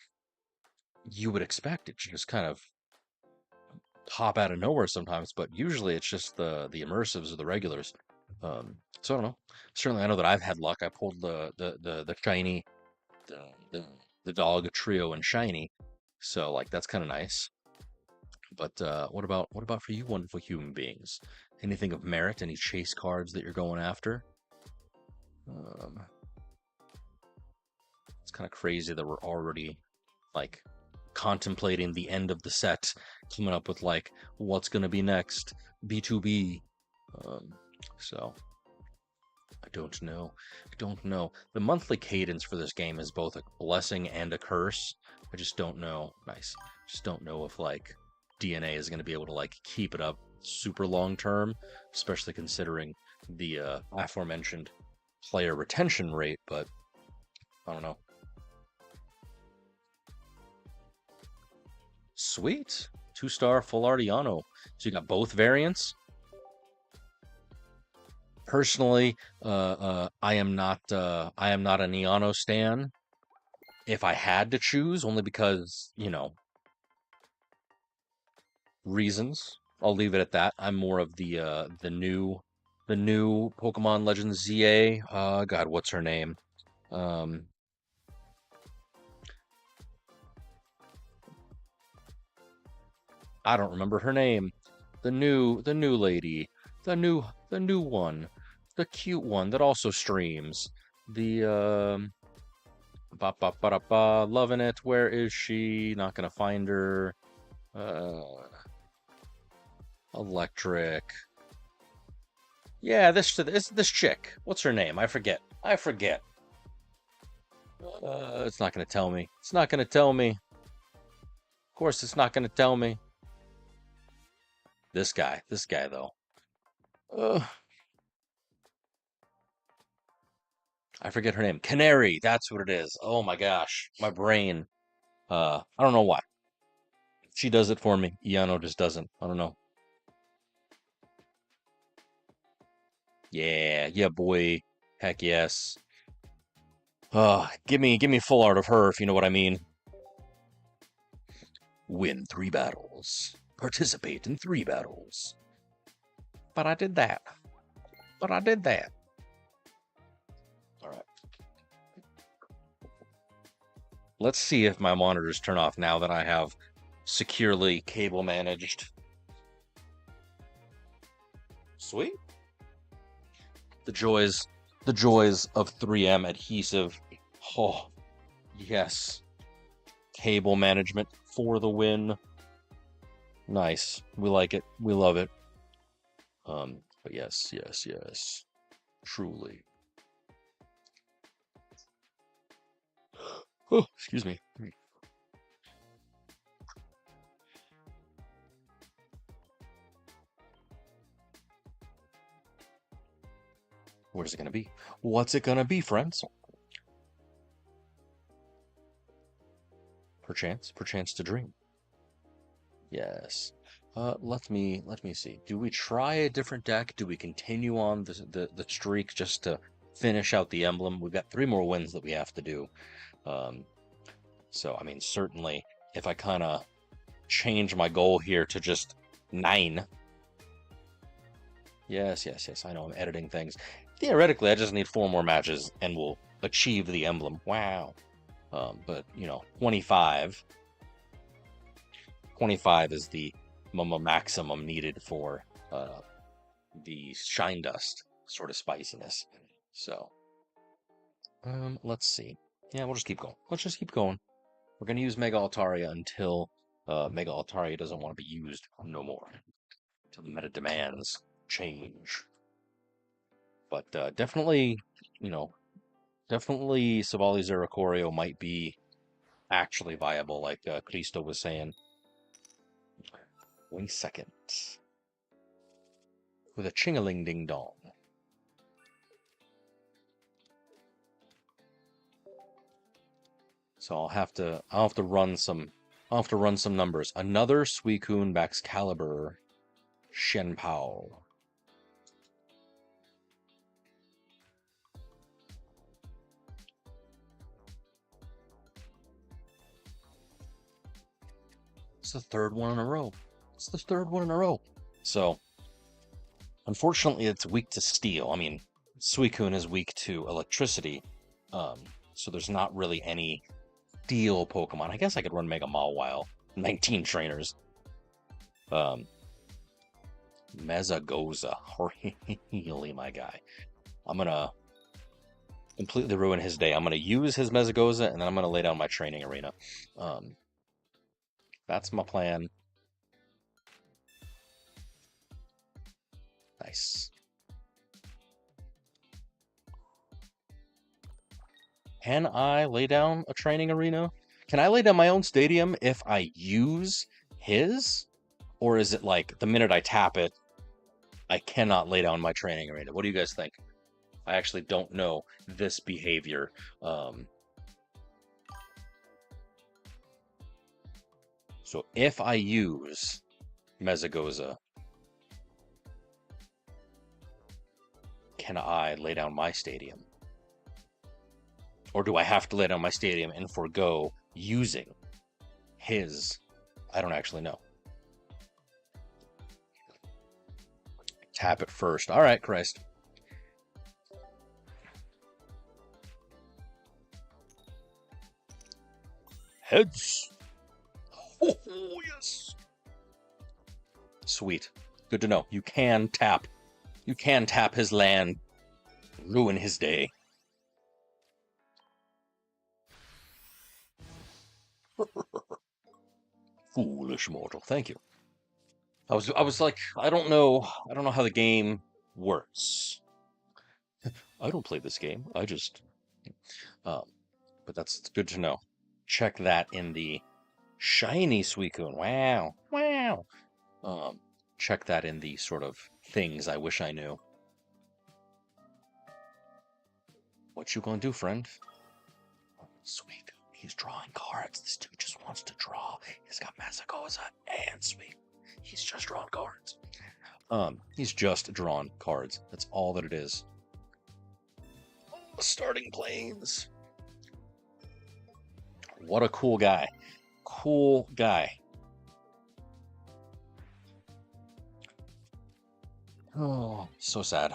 you would expect it to just kind of pop out of nowhere sometimes. But usually it's just the immersives or the regulars. So I don't know. Certainly, I know that I've had luck. I pulled the shiny, the, the the dog trio and shiny, so like that's kind of nice. But what about for you, wonderful human beings? Anything of merit? Any chase cards that you're going after? Um, it's kind of crazy that we're already like contemplating the end of the set, coming up with like what's gonna be next, B2b. Um, so I don't know. I don't know. The monthly cadence for this game is both a blessing and a curse. I just don't know. Nice. Just don't know if like DNA is going to be able to like keep it up super long term, especially considering the aforementioned player retention rate. But I don't know. Sweet. 2-star full Artiano. So you got both variants. Personally, I am not a Neano stan. If I had to choose, only because, reasons. I'll leave it at that. I'm more of the new Pokemon Legends ZA. God, what's her name? Um, I don't remember her name. The new lady, the new one, the cute one that also streams. The ba ba ba da ba, loving it. Where is she? Not gonna find her. Uh, Electric. Yeah, this chick. What's her name? I forget. I forget. It's not gonna tell me. It's not gonna tell me. Of course, it's not gonna tell me. This guy. This guy though. Ugh, I forget her name. Canary. That's what it is. Oh my gosh, my brain. I don't know why. She does it for me. Iano just doesn't. I don't know. Yeah, yeah, boy. Heck yes. Give me full art of her if you know what I mean. Win 3 battles. Participate in 3 battles. But I did that. But I did that. All right. Let's see if my monitors turn off now that I have securely cable managed. Sweet. The joys of 3M adhesive. Oh, yes. Cable management for the win. Nice. We like it. We love it. But yes, yes, yes. Truly. Oh, excuse me. Where's it gonna be? What's it gonna be, friends? Perchance to dream. Yes. Let me see. Do we try a different deck? Do we continue on the streak just to finish out the emblem? We've got 3 more wins that we have to do. Um, so I mean, certainly, if I kind of change my goal here to just 9. Yes, yes, yes. I know I'm editing things. Theoretically, I just need 4 more matches and we'll achieve the emblem. Wow. But 25 is the maximum needed for the shine dust sort of spiciness. So, let's see. Yeah, we'll just keep going. Let's just keep going. We're gonna use Mega Altaria until Mega Altaria doesn't want to be used no more. Until the meta demands change. But definitely, definitely Savali Zeracorio might be actually viable, like Cristo was saying. Wait a second. With a ching-a-ling ding dong. So I'll have to run some numbers. Another Suicune Baxcalibur Shenpao. It's the 3rd one in a row. It's the 3rd one in a row. So, unfortunately, it's weak to steel. I mean, Suicune is weak to electricity, so there's not really any steel Pokemon. I guess I could run Mega Mawile, 19 trainers. Mezagoza, really, my guy. I'm gonna completely ruin his day. I'm gonna use his Mezagoza, and then I'm gonna lay down my training arena. That's my plan. Nice. Can I lay down a training arena? Can I lay down my own stadium if I use his? Or is it like the minute I tap it, I cannot lay down my training arena? What do you guys think? I actually don't know this behavior. So if I use Mezagoza, can I lay down my stadium? Or do I have to lay down my stadium and forego using his? I don't actually know. Tap it first. All right, Christ. Heads. Oh, yes. Sweet. Good to know. You can tap. You can tap his land. Ruin his day. Foolish mortal. Thank you. I was like, I don't know how the game works. I don't play this game. I just but that's good to know. Check that in the shiny Suicune. Wow. Wow. Check that in the sort of things I wish I knew. What you gonna do, friend? Suicune. He's drawing cards. This dude just wants to draw. He's got Mezagoza and Suicune. He's just drawn cards. He's just drawn cards. That's all that it is. Starting planes. What a cool guy. Cool guy. Oh, so sad.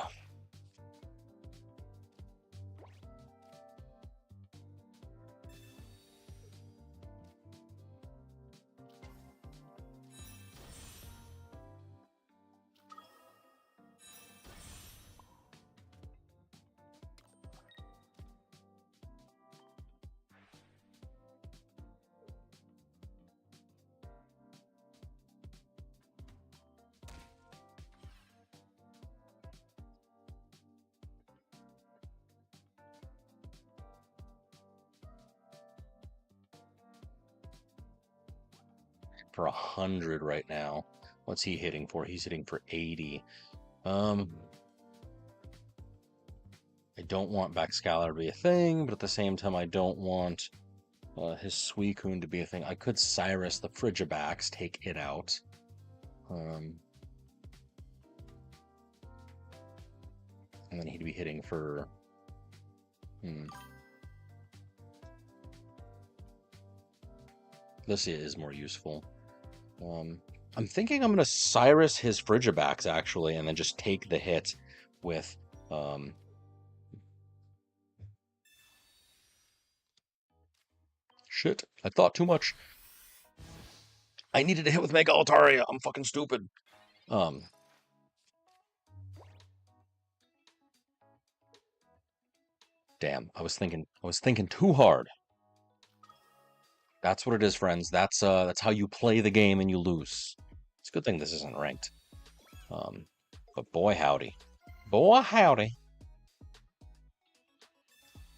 For 100 right now. What's he hitting for? He's hitting for 80. I don't want Baxcalibur to be a thing, but at the same time, I don't want his Suicune to be a thing. I could Cyrus the Frigibax, take it out. And then he'd be hitting for... Lycia is more useful. I'm thinking I'm going to Cyrus his Frigibax, actually, and then just take the hit with... Shit, I thought too much. I needed to hit with Mega Altaria. I'm fucking stupid. Damn, I was thinking too hard. That's what it is, friends. That's how you play the game and you lose. It's a good thing this isn't ranked. But boy howdy. Boy howdy.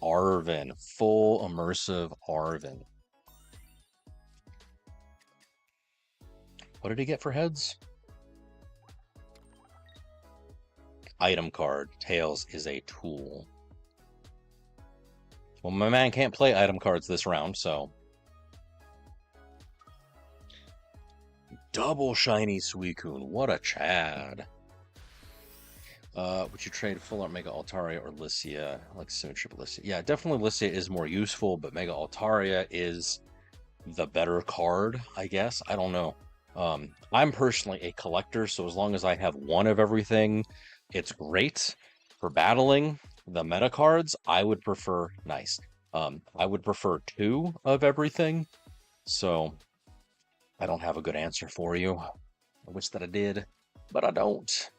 Arven. Full immersive Arven. What did he get for heads? Item card. Tails is a tool. Well, my man can't play item cards this round, so... Double shiny Suicune. What a Chad. Would you trade Full Art Mega Altaria or Lycia? I like Symmetry Lycia. Yeah, definitely Lycia is more useful, but Mega Altaria is the better card, I guess. I don't know. I'm personally a collector, so as long as I have one of everything, it's great. For battling the meta cards, I would prefer nice. I would prefer 2 of everything. So I don't have a good answer for you. I wish that I did, but I don't.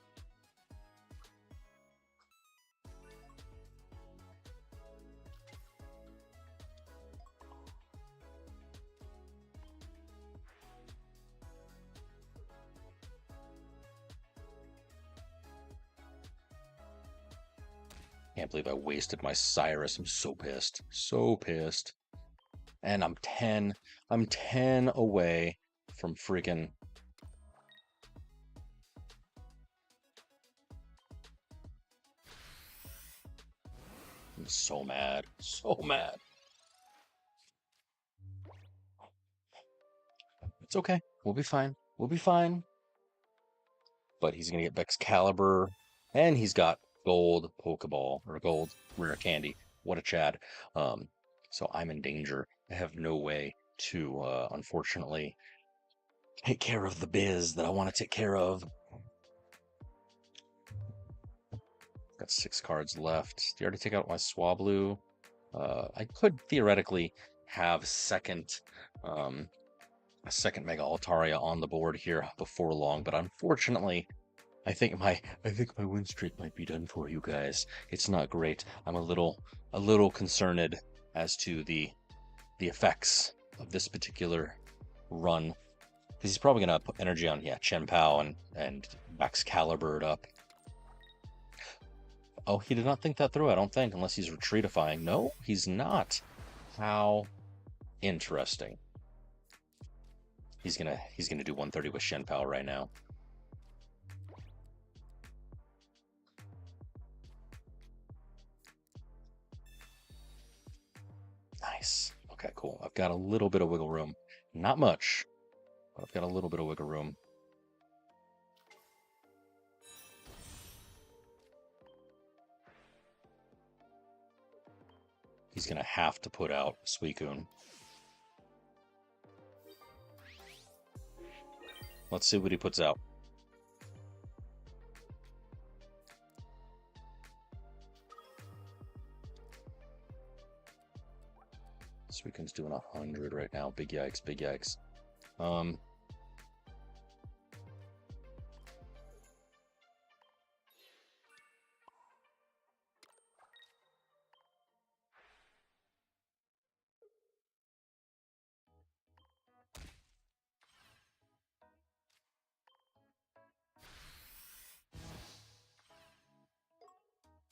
Can't believe I wasted my Cyrus. I'm so pissed. So pissed. And I'm 10 away from freaking. I'm so mad. So mad. It's okay. We'll be fine. We'll be fine. But he's gonna get Baxcalibur, and he's got gold Pokeball or gold rare candy. What a Chad. So I'm in danger. I have no way to unfortunately take care of the biz that I want to take care of. Got 6 cards left. Did you already take out my Swablu? I could theoretically have a second Mega Altaria on the board here before long, but unfortunately, I think my win streak might be done for you guys. It's not great. I'm a little concerned as to the effects of this particular run, because he's probably gonna put energy on Chen Pao and Baxcalibur up. Oh, he did not think that through, I don't think, unless he's retreatifying. No, he's not. How interesting. He's gonna do 130 with Shen Pao right now. Nice. Okay, cool. I've got a little bit of wiggle room. Not much, but I've got a little bit of wiggle room. He's gonna have to put out Suicune. Let's see what he puts out. Suicune's doing 100 right now. Big yikes, big yikes.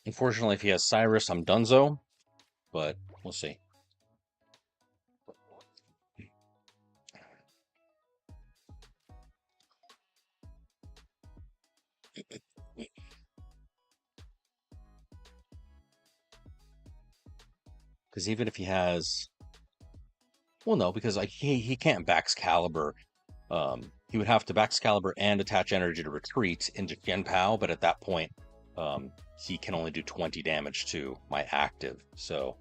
Unfortunately, if he has Cyrus, I'm donezo, but we'll see. Because even if he has, well, no, because like he can't Baxcalibur. He would have to Baxcalibur and attach energy to retreat into Shen Pao, but at that point, he can only do 20 damage to my active. So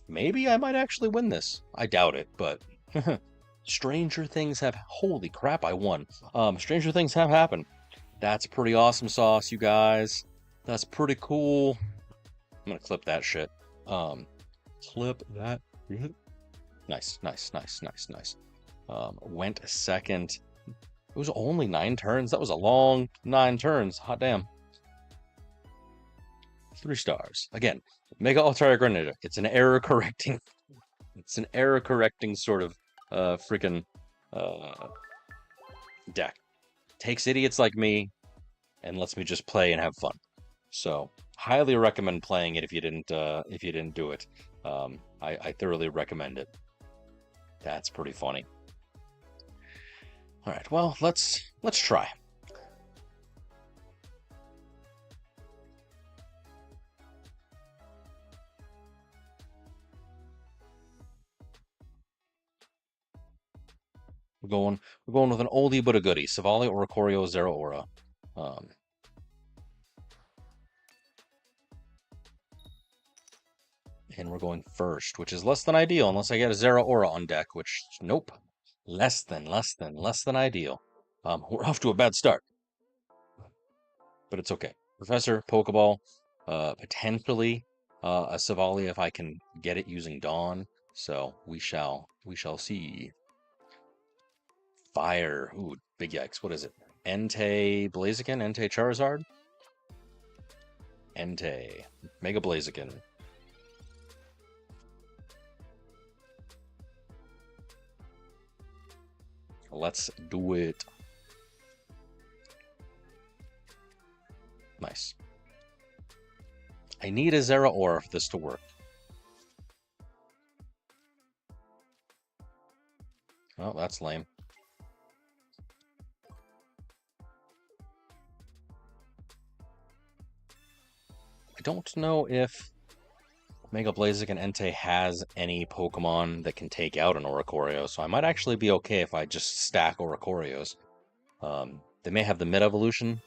maybe I might actually win this. I doubt it, but stranger things have. Holy crap! I won. Stranger things have happened. That's pretty awesome sauce, you guys. That's pretty cool. I'm gonna clip that shit. Clip that. Nice, nice, nice, nice, nice. Went second. It was only 9 turns. That was a long 9 turns. Hot damn. 3 stars. Again, Mega Altaria Greninja. It's an error correcting. It's an error correcting sort of freaking deck. Takes idiots like me and lets me just play and have fun. So highly recommend playing it if you didn't do it. I thoroughly recommend it. That's pretty funny. All right, well, let's try. We're going with an oldie but a goodie. Savali, Oricorio, Zeraora. And we're going first, which is less than ideal unless I get a Zeraora on deck, which, nope. Less than ideal. We're off to a bad start. But it's okay. Professor, Pokeball, potentially a Savali if I can get it using Dawn. So we shall see. Fire. Ooh, big yikes. What is it? Entei Blaziken? Entei Charizard? Entei. Mega Blaziken. Let's do it. Nice. I need a Zeraora for this to work. Oh, that's lame. I don't know if Mega Blaziken Entei has any Pokemon that can take out an Oricorio, so I might actually be okay if I just stack Oricorios. They may have the mid-evolution,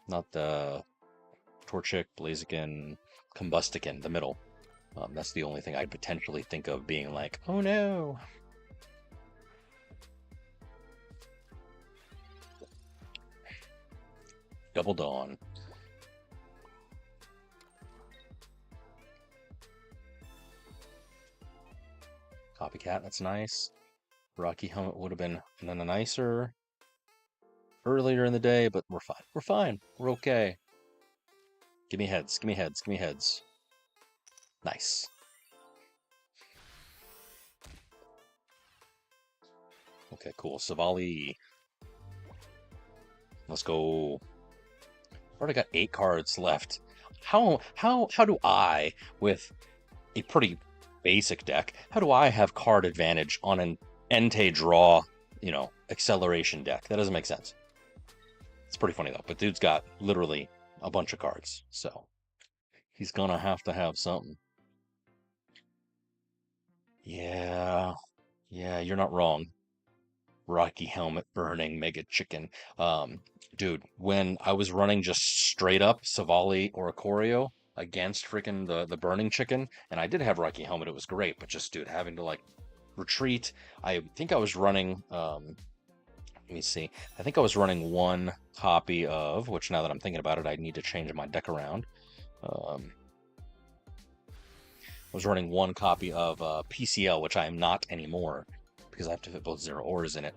not the Torchic, Blaziken, Combustican, the middle. That's the only thing I'd potentially think of being like, oh no. Double Dawn. Copycat, that's nice. Rocky Helmet would have been nicer earlier in the day, but we're fine. We're fine. We're okay. Give me heads. Give me heads. Give me heads. Nice. Okay, cool. Savali. Let's go. I've already got 8 cards left. How do I, with a pretty basic deck, how do I have card advantage on an Entei draw, acceleration deck? That doesn't make sense. It's pretty funny though, but dude's got literally a bunch of cards, so he's gonna have to have something. Yeah, you're not wrong. Rocky Helmet burning Mega Chicken. Dude, when I was running just straight up Savali or Ikorio against freaking the burning chicken, and I did have Rocky Helmet, it was great, but just dude having to like retreat. I think I was running let me see. I think I was running one copy of, which now that I'm thinking about it, I need to change my deck around. I was running one copy of PCL, which I am not anymore because I have to fit both Zeraoras in it.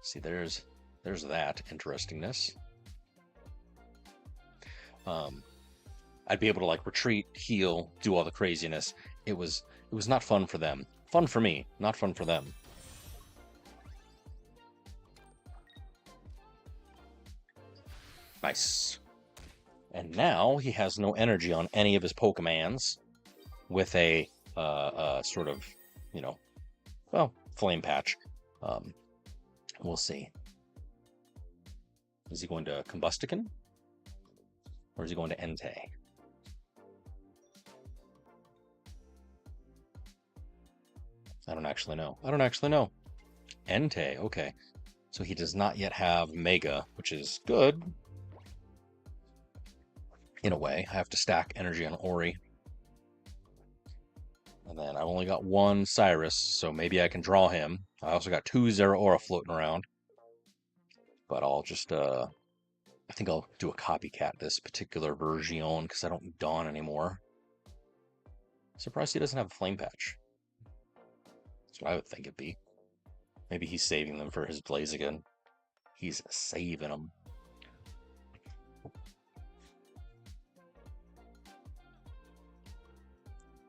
See, there's that interestingness. I'd be able to like retreat, heal, do all the craziness. It was not fun for them. Fun for me, not fun for them. Nice. And now he has no energy on any of his Pokemons with a sort of, well, Flame Patch. We'll see. Is he going to Combustican? Or is he going to Entei? I don't actually know. Entei, okay. So he does not yet have Mega, which is good. In a way, I have to stack energy on Ori. And then I've only got one Cyrus, so maybe I can draw him. I also got 2 Zeraora floating around. But I'll just, I think I'll do a copycat this particular version because I don't need Dawn anymore. Surprised he doesn't have a Flame Patch. That's what I would think it'd be. Maybe he's saving them for his Blaziken. He's saving them.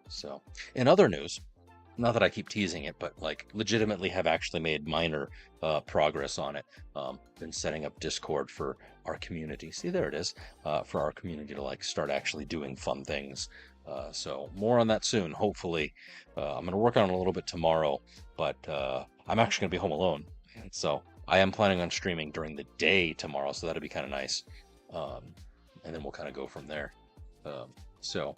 So, in other news, not that I keep teasing it, but like legitimately have actually made minor progress on it. Been setting up Discord for our community. See, there it is, for our community to like start actually doing fun things. So more on that soon. Hopefully, I'm gonna work on it a little bit tomorrow, but I'm actually gonna be home alone, so I am planning on streaming during the day tomorrow. So that'll be kind of nice, and then we'll kind of go from there. So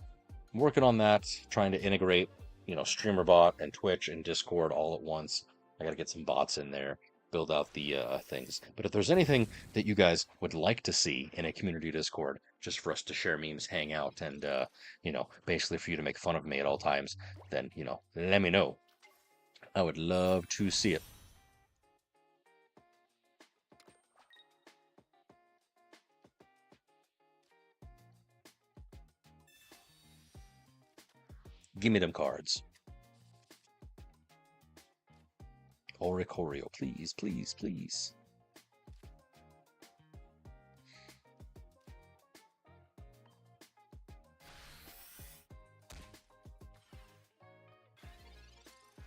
I'm working on that, trying to integrate, StreamerBot and Twitch and Discord all at once. I got to get some bots in there, build out the things. But if there's anything that you guys would like to see in a community Discord, just for us to share memes, hang out, and, basically for you to make fun of me at all times, then, let me know. I would love to see it. Give me them cards. Oricorio, please, please, please.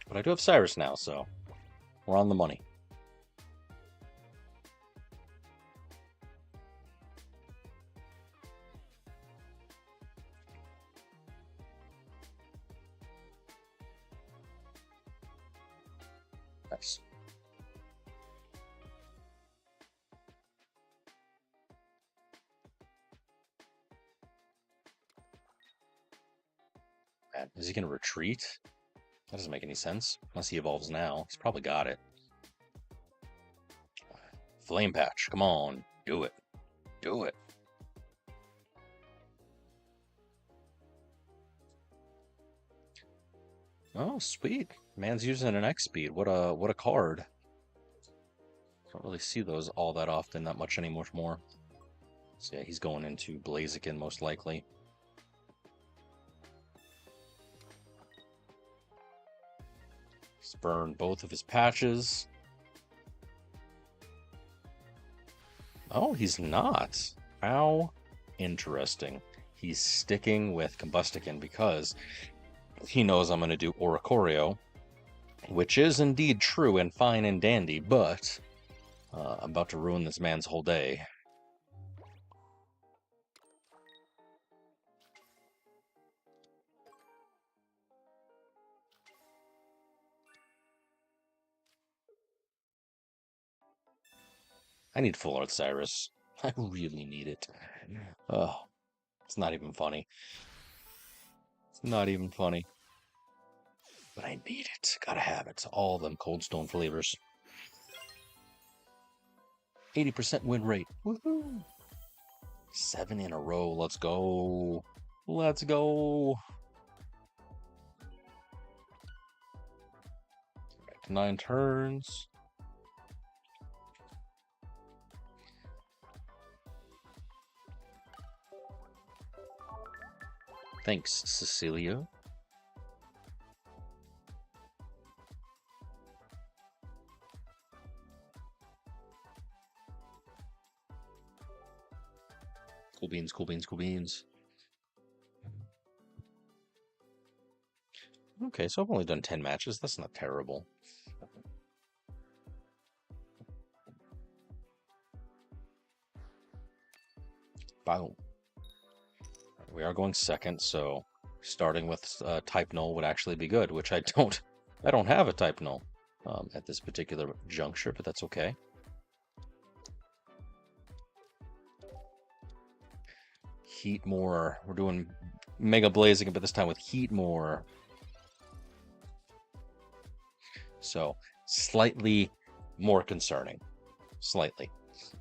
But I do have Cyrus now, so we're on the money. Nice. Man, is he going to retreat? That doesn't make any sense. Unless he evolves now. He's probably got it. Flame Patch, come on. Do it. Do it. Oh, sweet. Man's using an X speed. What a card. Don't really see those all that often, that much anymore. So yeah, he's going into Blaziken most likely. He's burned both of his patches. Oh, he's not. How interesting. He's sticking with Combustican because he knows I'm going to do Oricorio, which is indeed true and fine and dandy, but I'm about to ruin this man's whole day. I need Full Art Cyrus. I really need it. Oh, it's not even funny. It's not even funny. But I need it. Gotta have it. All them Cold Stone flavors. 80% win rate. Woohoo! 7 in a row. Let's go. Let's go. Back to 9 turns. Thanks, Cecilia. Cool beans, cool beans, cool beans. Okay, so I've only done 10 matches. That's not terrible. Boom. We are going second, so starting with type null would actually be good, which I don't have a type null at this particular juncture, but that's okay. Heat more. We're doing Mega Blazing, but this time with Heat more. So slightly more concerning. Slightly.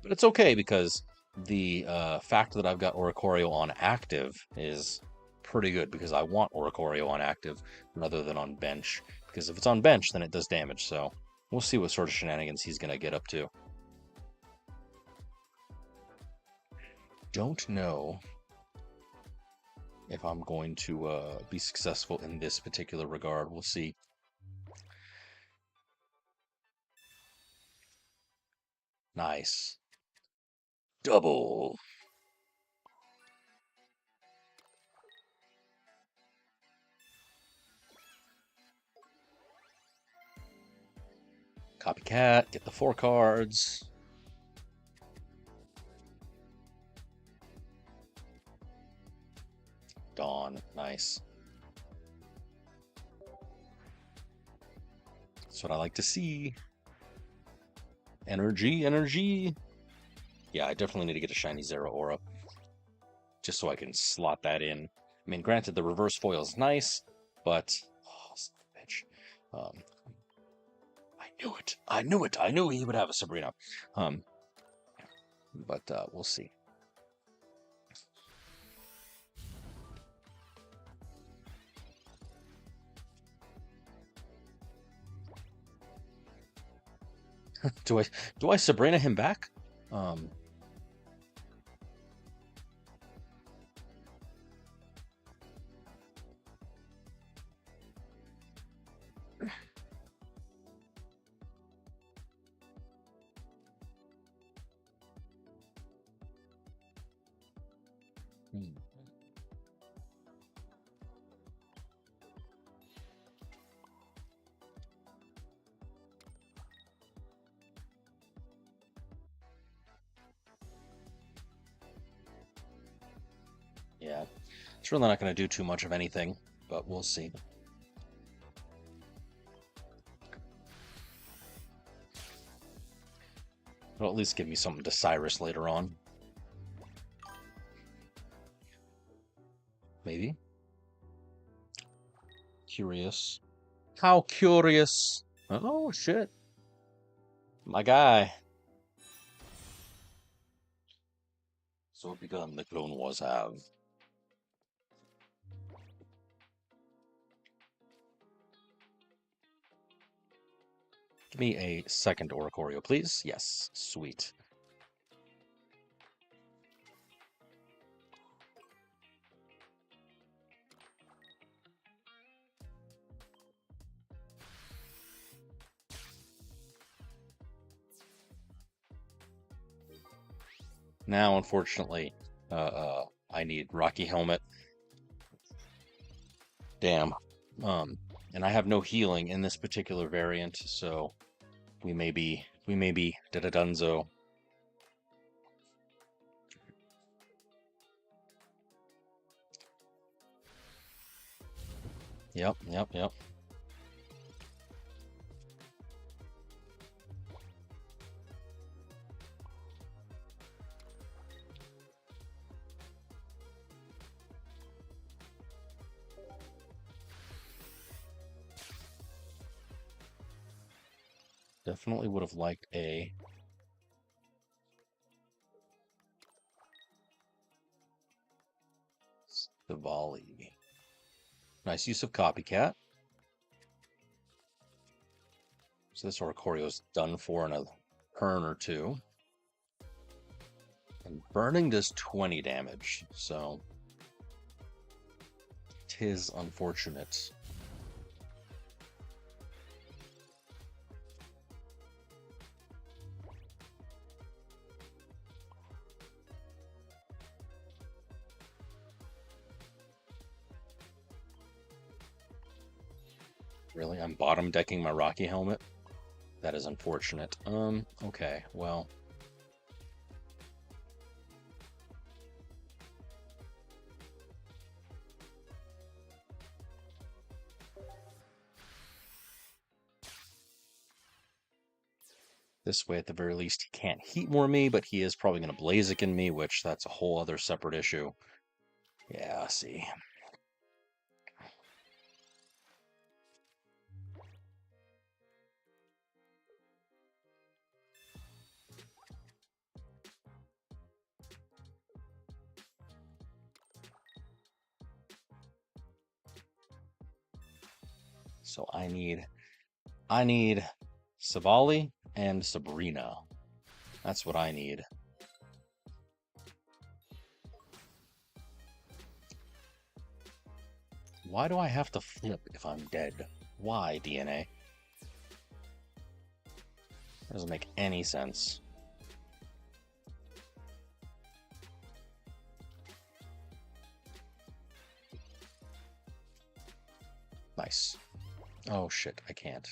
But it's okay because the fact that I've got Oricorio on active is pretty good because I want Oricorio on active rather than on bench. Because if it's on bench, then it does damage. So we'll see what sort of shenanigans he's going to get up to. Don't know if I'm going to be successful in this particular regard. We'll see. Nice. Double. Copycat, get the 4 cards. Dawn, nice. That's what I like to see. Energy, energy. Yeah, I definitely need to get a shiny Zero Aura. Just so I can slot that in. I mean, granted, the reverse foil is nice, but... Oh, son of a bitch. I knew it. I knew it. I knew he would have a Sabrina. But we'll see. Do I Sabrina him back? Hmm. Yeah, it's really not going to do too much of anything, but we'll see. It'll at least give me something to Cyrus later on. Maybe. Curious. How curious. Oh, shit. My guy. So what begun the Clone Wars have? Give me a second Oricorio, please. Yes, sweet. Now, unfortunately, I need Rocky Helmet. Damn. And I have no healing in this particular variant, so we may be da-da-dunzo. Yep. Definitely would have liked a Savali. Nice use of Copycat. So this Oricorio's done for in a turn or two. And burning does 20 damage, so 'tis unfortunate. Really? I'm bottom decking my Rocky Helmet? That is unfortunate. Okay, well. This way, at the very least, he can't Heatmore me, but he is probably going to Blaziken me, which that's a whole other separate issue. Yeah, see. So I need Savali and Sabrina. That's what I need. Why do I have to flip if I'm dead? Why, DNA? That doesn't make any sense. Nice. Oh shit, I can't.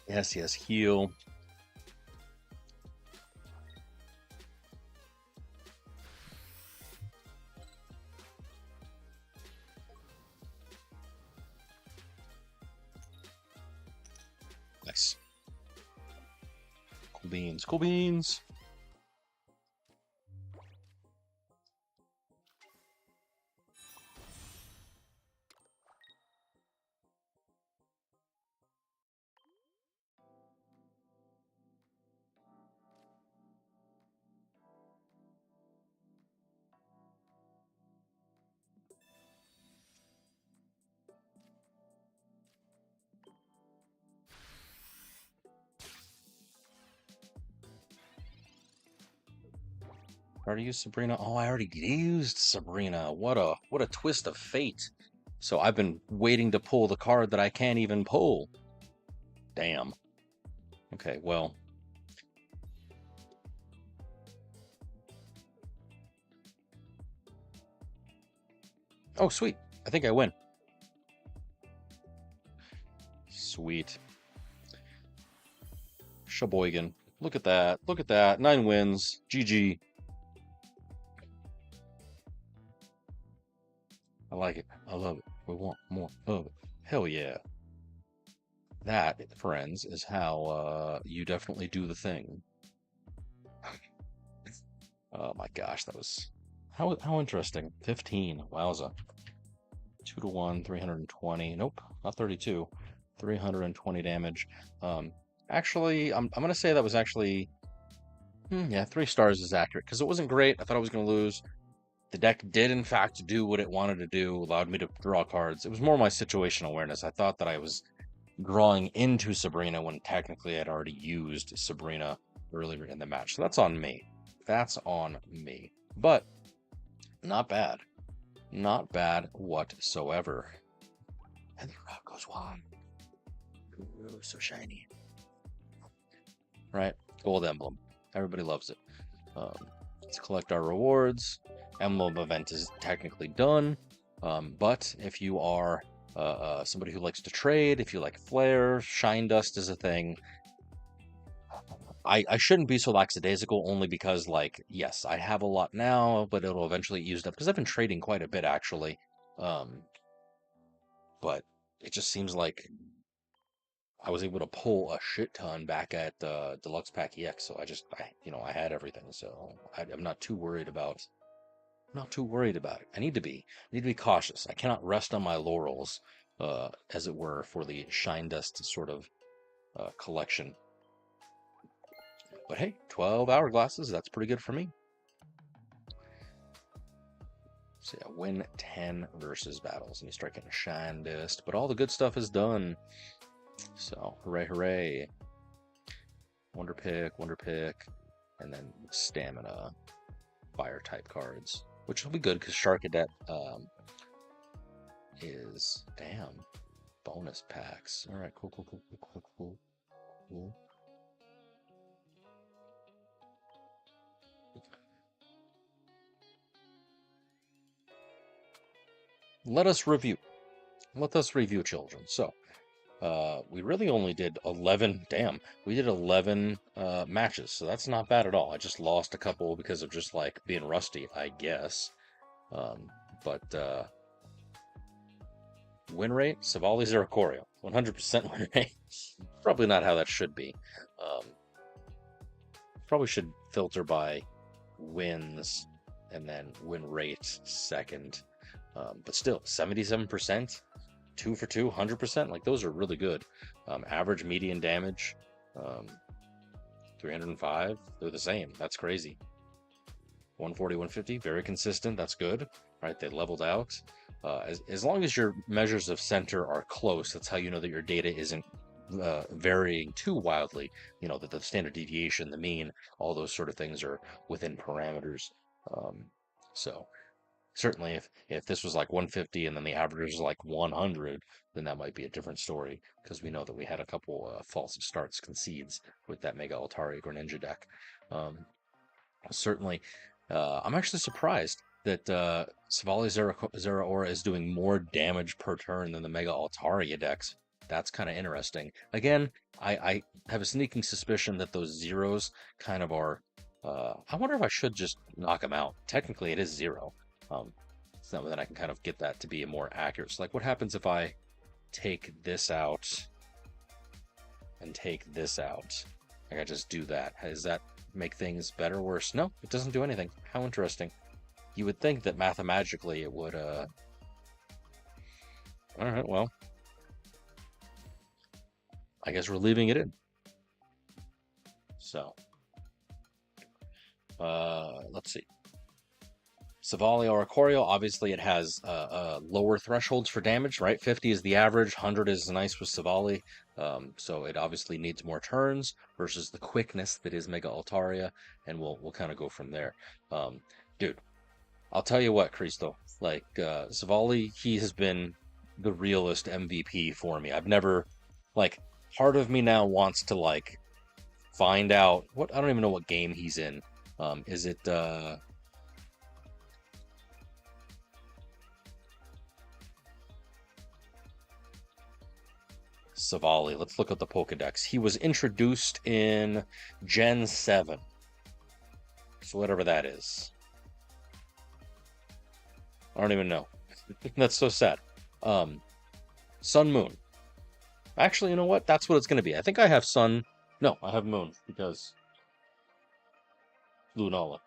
Yes, heal. Nice. Cool beans, cool beans. Already used Sabrina. Oh, I already used Sabrina. What a twist of fate. So I've been waiting to pull the card that I can't even pull. Damn. Okay, well. Oh, sweet. I think I win. Sweet. Sheboygan. Look at that. Look at that. 9 wins. GG. I like it. I love it. We want more of it. Hell yeah. That, friends, is how you definitely do the thing. Oh my gosh, that was how interesting. 15. Wowza. 2 to 1, 320. Nope, not 32. 320 damage. Actually, I'm gonna say that was actually yeah, 3 stars is accurate because it wasn't great. I thought I was gonna lose. The deck did in fact do what it wanted to do, allowed me to draw cards. It was more my situational awareness. I thought that I was drawing into Sabrina when technically I'd already used Sabrina earlier in the match. So that's on me. That's on me. But not bad. Not bad whatsoever. And the rock goes wide. Ooh, so shiny. Right? Gold emblem. Everybody loves it. Let's collect our rewards. Emblem event is technically done. But if you are somebody who likes to trade, if you like flare, shine dust is a thing. I shouldn't be so lackadaisical only because, like, yes, I have a lot now, but it'll eventually get used up because I've been trading quite a bit actually. But it just seems like I was able to pull a shit ton back at Deluxe Pack EX, so I had everything, so I'm not too worried about. Not too worried about it. I need to be cautious. I cannot rest on my laurels, as it were, for the shine dust sort of collection. But hey, 12 hourglasses, that's pretty good for me. So yeah, win 10 versus battles, and you start getting shine dust, but all the good stuff is done. So hooray, hooray. Wonder pick, and then stamina, fire type cards, which will be good because Shark Cadet is bonus packs. All right, cool. Let us review, children. So we really only did 11. We did 11 matches, so that's not bad at all. I just lost a couple because of just like being rusty, I guess. But win rate, Savali Zeracorio, 100% win rate. Probably not how that should be. Probably should filter by wins and then win rate second. But still, 77%, 2 for 2, 100%. Like, those are really good. Average median damage, 305. They're the same. That's crazy. 140, 150, very consistent. That's good, right? They leveled out. As long as your measures of center are close, that's how you know that your data isn't varying too wildly. You know, that the standard deviation, the mean, all those sort of things are within parameters. So certainly if this was like 150 and then the average was like 100, then that might be a different story, because we know that we had a couple false starts concedes with that Mega Altari Greninja deck. Certainly, I'm actually surprised that Savali Zeraora is doing more damage per turn than the Mega Altaria decks. That's kind of interesting. Again, I have a sneaking suspicion that those zeros kind of are. I wonder if I should just knock them out. Technically, it is 0. So then I can kind of get that to be a more accurate. So, like, what happens if I take this out and take this out? Like, I just do that. Does that make things better or worse? No, it doesn't do anything. How interesting. You would think that mathematically it would, Alright, well. I guess we're leaving it in. So. Let's see. Savali or Ikorio, obviously it has lower thresholds for damage, right? 50 is the average, 100 is nice with Savali. So it obviously needs more turns versus the quickness that is Mega Altaria, and we'll kind of go from there. Dude, I'll tell you what, Cristo, like Savali, he has been the realest MVP for me. I've never, like, part of me now wants to like find out what I don't even know what game he's in. Is it Savali? Let's look at the Pokedex. He was introduced in Gen 7. So whatever that is. I don't even know. That's so sad. Sun Moon. Actually, you know what? That's what it's going to be. I think I have Sun. No, I have Moon because Lunala.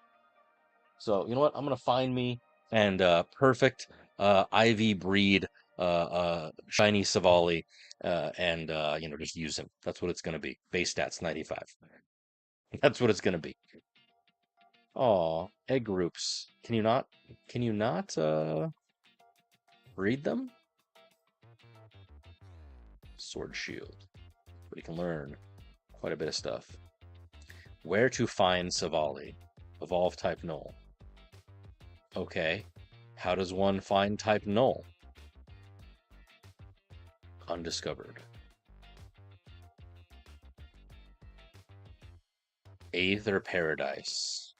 So, you know what? I'm going to find me and perfect IV breed shiny Savali and you know, just use him. That's what it's going to be. Base stats 95. That's what it's going to be. Oh, egg groups. Can you not read them? Sword Shield. But you can learn quite a bit of stuff. Where to find Savali? Evolve type null. Okay. How does one find type null? Undiscovered. Aether Paradise.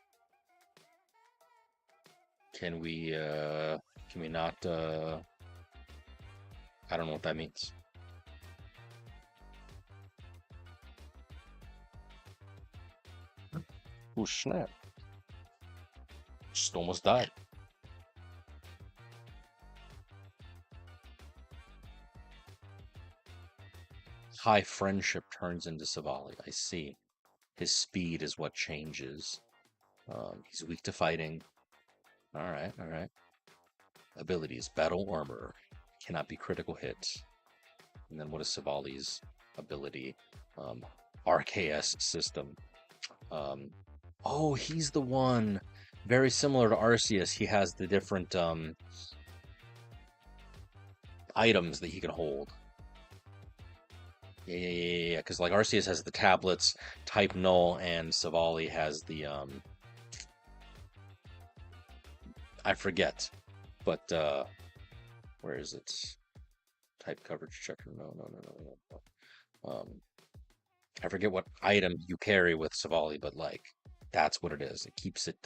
Can we not I don't know what that means. Oh snap. Just almost died. High friendship turns into Savali. I see. His speed is what changes. He's weak to fighting. Alright, alright. Abilities. Battle Armor. Cannot be critical hit. And then what is Savali's ability? RKS system. Oh, he's the one. Very similar to Arceus. He has the different items that he can hold. Yeah. Because like Arceus has the tablets, type null, and Savali has the I forget, but where is it? Type coverage checker. No. I forget what item you carry with Savali, but like that's what it is. It keeps it.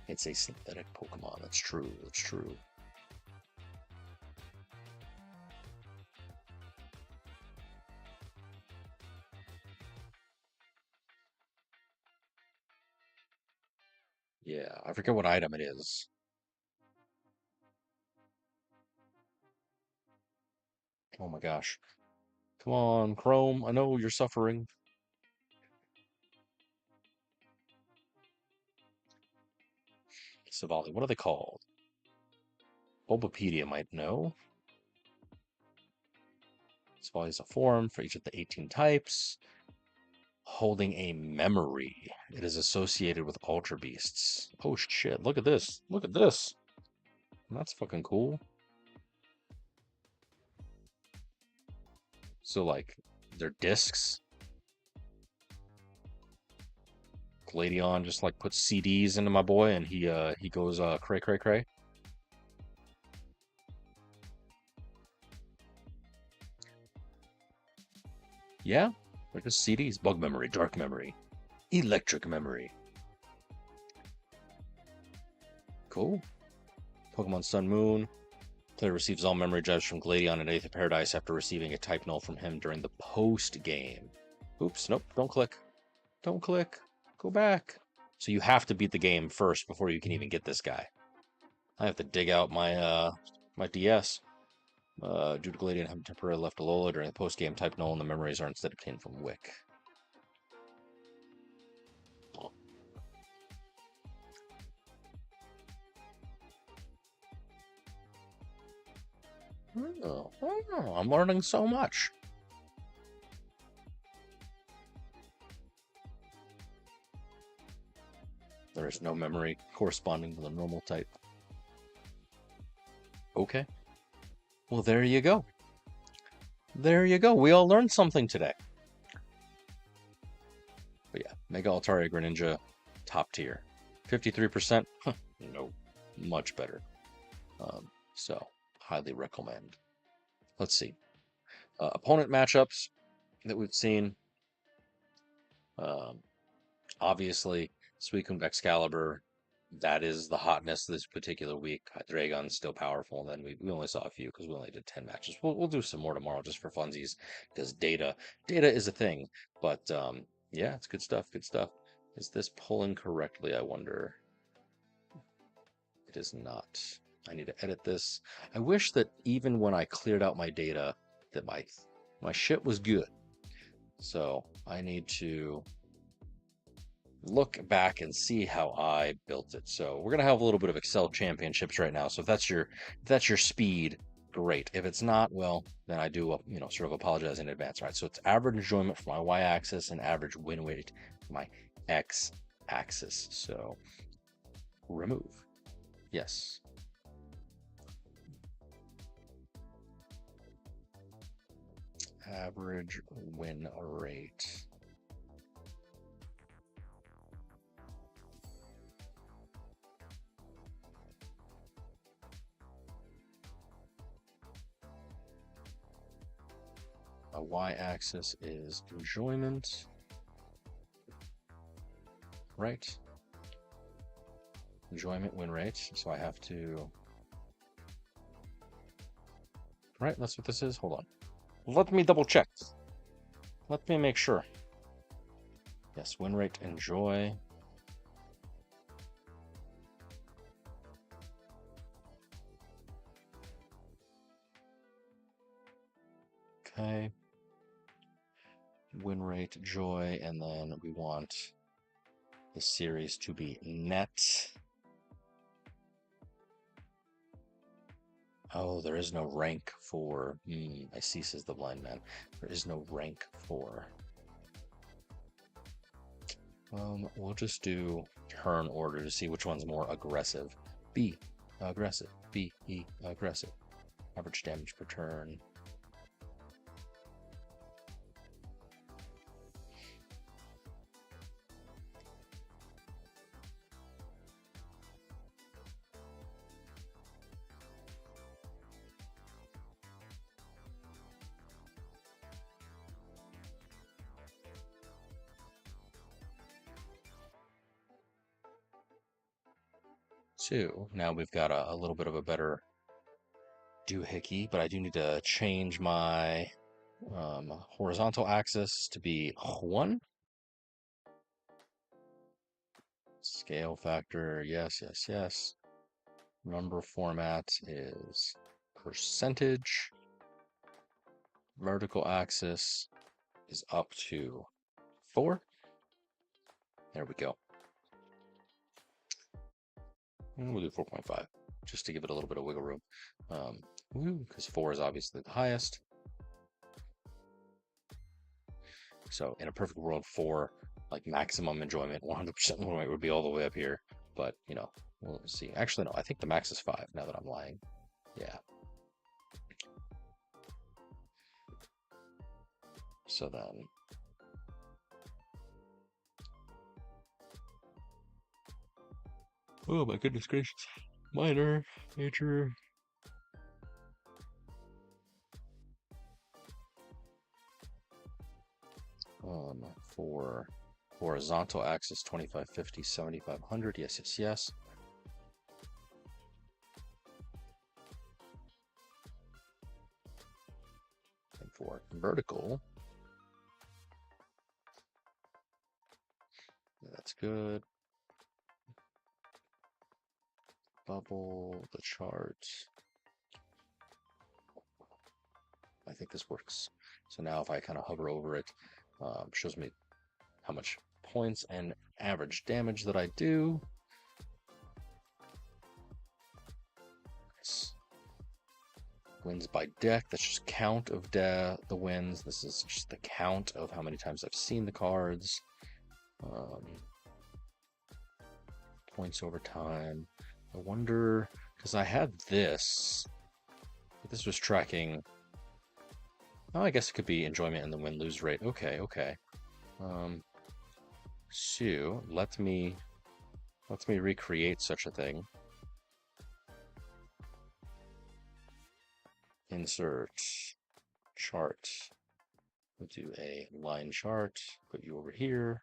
It's a synthetic Pokemon. That's true. That's true. Yeah, I forget what item it is. Oh my gosh. Come on, Chrome. I know you're suffering. Savali, what are they called? Bulbapedia might know. Savali is a form for each of the 18 types. Holding a memory. It is associated with Ultra Beasts. Oh shit, look at this. Look at this. That's fucking cool. So like, they're discs. Gladion just like puts CDs into my boy and he goes cray cray cray. Yeah, like just CDs. Bug memory, dark memory, electric memory. Cool. Pokemon Sun Moon. Player receives all memory drives from Gladion and Aether Paradise after receiving a type null from him during the post game. Oops, nope, don't click. Don't click. Go back. So you have to beat the game first before you can even get this guy. I have to dig out my my DS. Due to Gladion having temporarily left Alola during the post-game type null, and the memories are instead obtained from Wick. I'm learning so much. There is no memory corresponding to the normal type. Okay. Well, there you go. There you go. We all learned something today. But yeah, Mega Altaria Greninja, top tier. 53%? No, much better. So, highly recommend. Let's see. Opponent matchups that we've seen. Obviously, Suicune Baxcalibur, that is the hotness this particular week. Hydreigon's still powerful. And then we only saw a few because we only did 10 matches. We'll do some more tomorrow just for funsies because data is a thing. But yeah, it's good stuff. Good stuff. Is this pulling correctly? I wonder. It is not. I need to edit this. I wish that even when I cleared out my data, that my shit was good. So I need to look back and see how I built it. So we're gonna have a little bit of Excel championships right now. So if that's your speed, great. If it's not, well, then I do sort of apologize in advance. All right. So it's average enjoyment for my y-axis and average win rate for my x-axis. So remove. Yes. Average win rate. A y-axis is enjoyment, right? Enjoyment win rate. So I have to, right? That's what this is. Hold on. Let me double check. Let me make sure. Yes, win rate, enjoy. Okay. Win rate, joy, and then we want the series to be net. Oh, there is no rank for. I see, says the blind man. There is no rank for. We'll just do turn order to see which one's more aggressive. B, aggressive. B, E, aggressive. Average damage per turn. Two. Now we've got a little bit of a better doohickey, but I do need to change my horizontal axis to be 1. Scale factor, yes, yes, yes. Number format is percentage. Vertical axis is up to 4. There we go. And we'll do 4.5 just to give it a little bit of wiggle room. Because 4 is obviously the highest. So in a perfect world, 4, like maximum enjoyment, 100% win rate would be all the way up here. But, we'll see. Actually, no, I think the max is 5 now that I'm lying. Yeah. So then. Oh my goodness gracious. Minor, major. For horizontal axis 2550, 7500. Yes, yes, yes. And for vertical, that's good. Bubble the chart. I think this works. So now if I kind of hover over it, shows me how much points and average damage that I do. Nice. Wins by deck. That's just count of the wins. This is just the count of how many times I've seen the cards. Points over time. I wonder, because I had this. This was tracking. Oh, I guess it could be enjoyment and the win-lose rate. Okay, okay. So let me recreate such a thing. Insert chart. We'll do a line chart. Put you over here.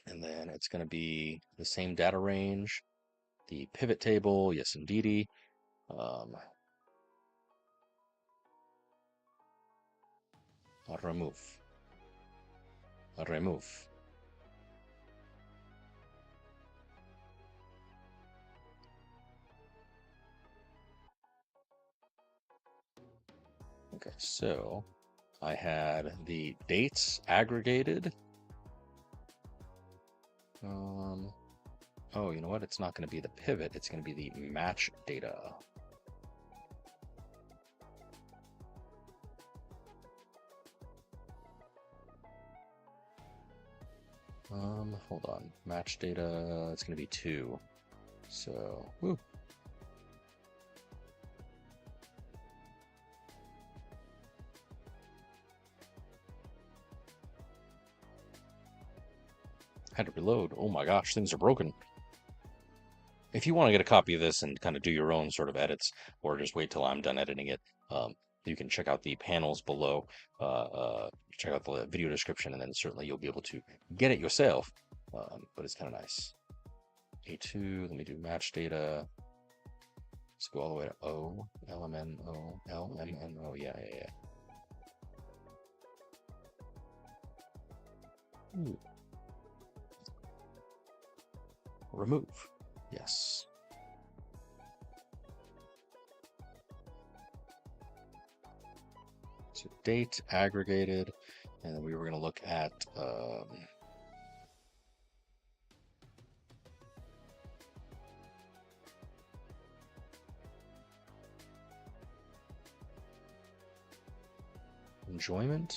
And then it's going to be the same data range. The pivot table, yes indeedy. Remove. Remove. Okay, so I had the dates aggregated. Oh, you know what? It's not going to be the pivot. It's going to be the match data. Hold on. Match data, it's going to be 2. So, woo. Had to reload. Oh my gosh, things are broken. If you want to get a copy of this and kind of do your own sort of edits, or just wait till I'm done editing it, you can check out the panels below, check out the video description, and then certainly you'll be able to get it yourself. But it's kind of nice. A2, let me do match data. Let's go all the way to O, LMNO, LMNO, yeah. Ooh. Remove, yes. So date aggregated, and then we were going to look at enjoyment.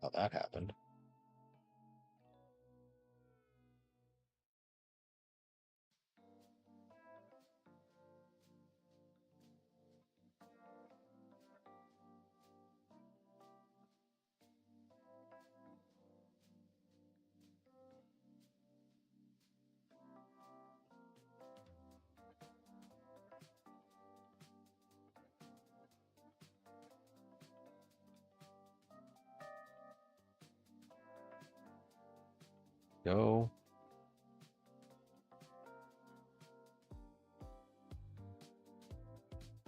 How that happened. Go.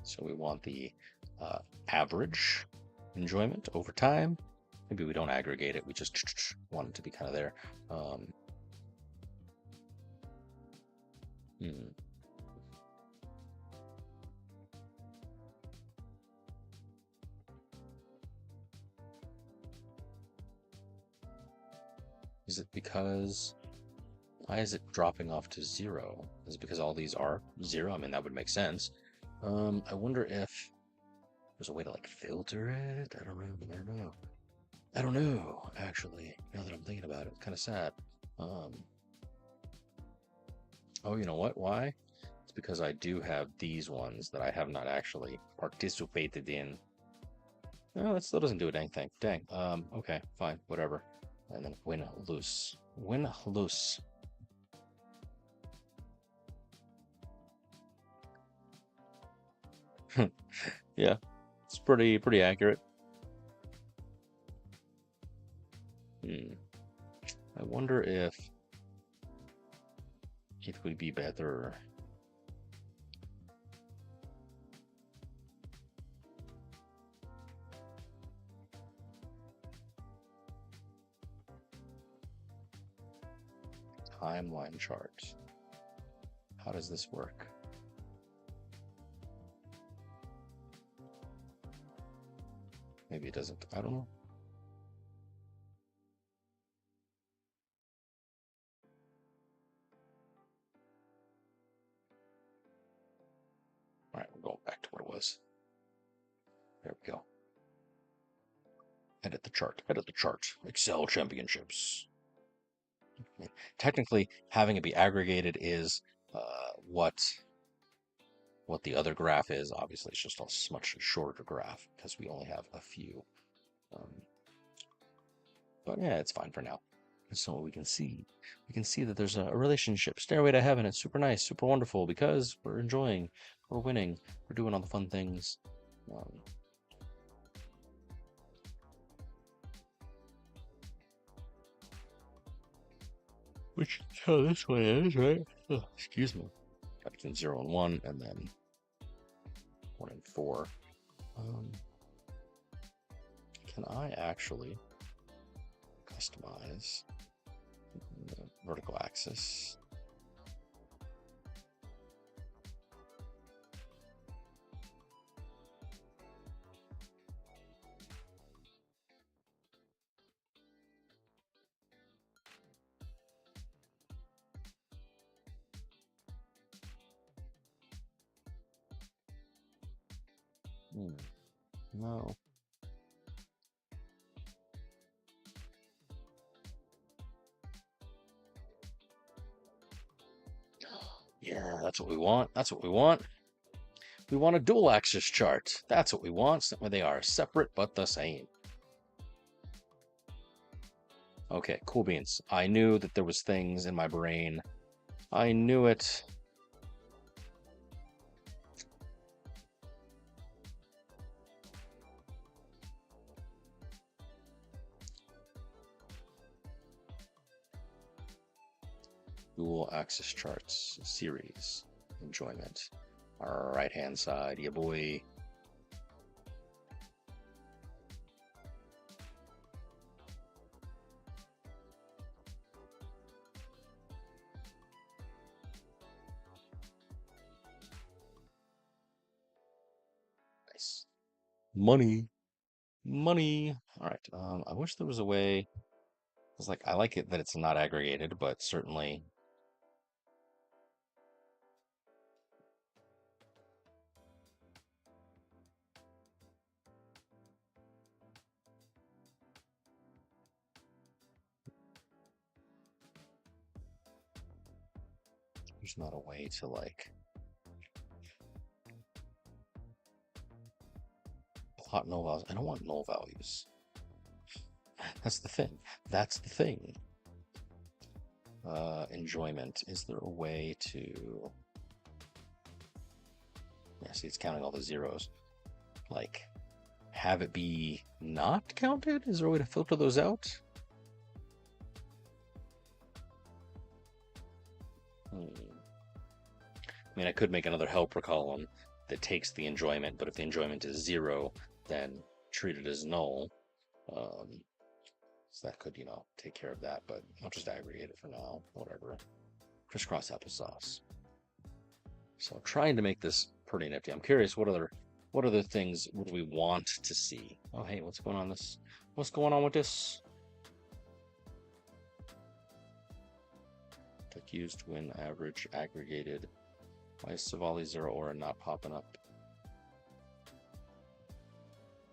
So we want the average enjoyment over time. Maybe we don't aggregate it. We just want it to be kind of there. Is it because... Why is it dropping off to 0? Is it because all these are 0? I mean, that would make sense. I wonder if there's a way to, like, filter it? I don't know, actually, now that I'm thinking about it. It's kind of sad. Oh, you know what? Why? It's because I do have these ones that I have not actually participated in. No, that still doesn't do a dang thing. Dang. Okay, fine, whatever. And then win loose. Win loose. Yeah, it's pretty accurate. I wonder if it would be better. Timeline charts. How does this work? Maybe it doesn't. I don't know. All right, we're going back to what it was. There we go. Edit the chart. Edit the chart. Excel championships. Technically, having it be aggregated is what the other graph is. Obviously, it's just a much shorter graph because we only have a few. But yeah, it's fine for now. So we can see that there's a relationship. Stairway to Heaven. It's super nice, super wonderful because we're enjoying, we're winning, we're doing all the fun things. Which is how this one is, right? Oh, excuse me. Got between 0 and 1, and then 1 and 4. Can I actually customize the vertical axis? No. Yeah, that's what we want. That's what we want. We want a dual axis chart. That's what we want. They are separate but the same. Okay, cool beans. I knew that there was things in my brain. I knew it. Dual axis charts series enjoyment. Our right hand side, yeah boy. Nice. Money. Money. All right. I wish there was a way. It's like I like it that it's not aggregated, but certainly there's not a way to like plot null values. I don't want null values. That's the thing. That's the thing. Enjoyment. Is there a way to... Yeah, see, it's counting all the zeros. Like, have it be not counted? Is there a way to filter those out? I mean, I could make another helper column that takes the enjoyment, but if the enjoyment is 0, then treat it as null. So that could, take care of that, but I'll just aggregate it for now. Whatever. Crisscross applesauce. So trying to make this pretty nifty. I'm curious, what other things would we want to see? Oh, hey, what's going on What's going on with this? Tech used to win average aggregated. Why is Savali 0 aura not popping up?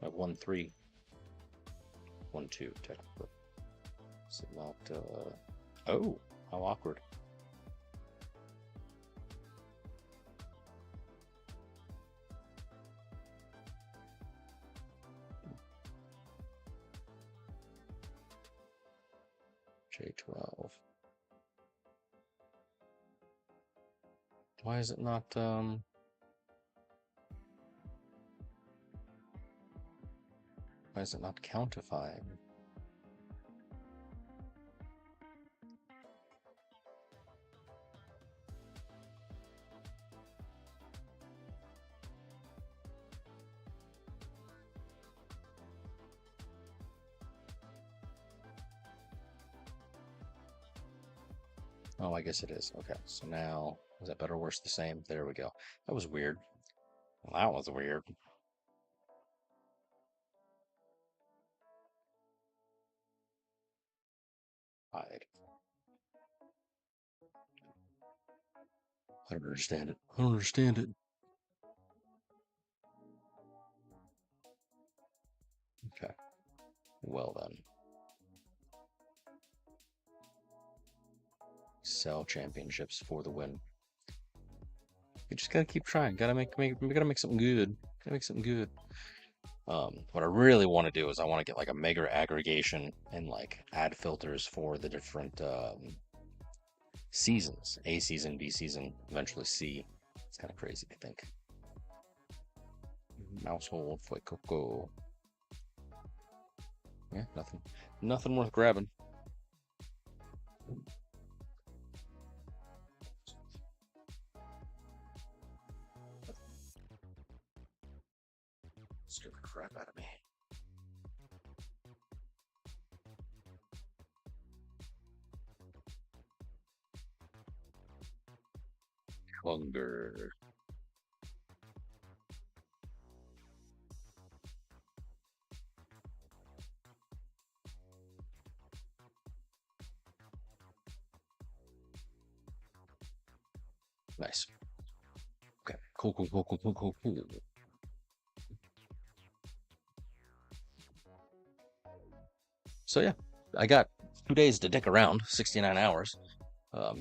I have 1-3. 1-2 technically. Is it not oh, how awkward. J12. Why is it not why is it not countifying? Oh, I guess it is. Okay, so now, is that better or worse? The same? There we go. That was weird. Well, that was weird. Hide. I don't understand it. I don't understand it. Okay. Well then. Sell championships for the win. You just gotta keep trying. Gotta make something good. Gotta make something good. What I really want to do is I want to get like a mega aggregation and like add filters for the different seasons. A season, B season, eventually C. It's kind of crazy to think. Mousehold, Foy Coco. Yeah, nothing. Nothing worth grabbing. Scared the crap out of me. Hunger. Nice. Okay. Cool, cool, cool, cool, cool, cool, cool. So yeah, I got 2 days to dick around, 69 hours.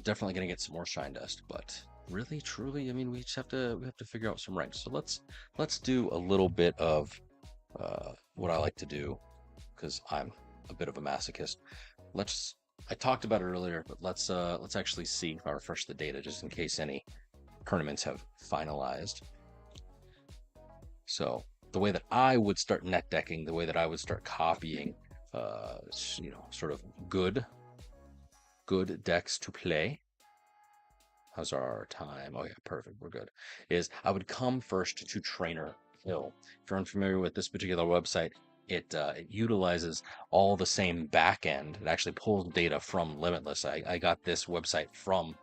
Definitely gonna get some more shine dust, but really, truly, I mean, we have to figure out some ranks. So let's do a little bit of what I like to do because I'm a bit of a masochist. Let's I talked about it earlier, but let's actually see if I refresh the data just in case any tournaments have finalized. So the way that I would start net decking, the way that I would start copying, sort of good decks to play. How's our time? Oh yeah, perfect. We're good. Is I would come first to Trainer Hill. If you're unfamiliar with this particular website, it utilizes all the same back end. It actually pulls data from Limitless. I got this website from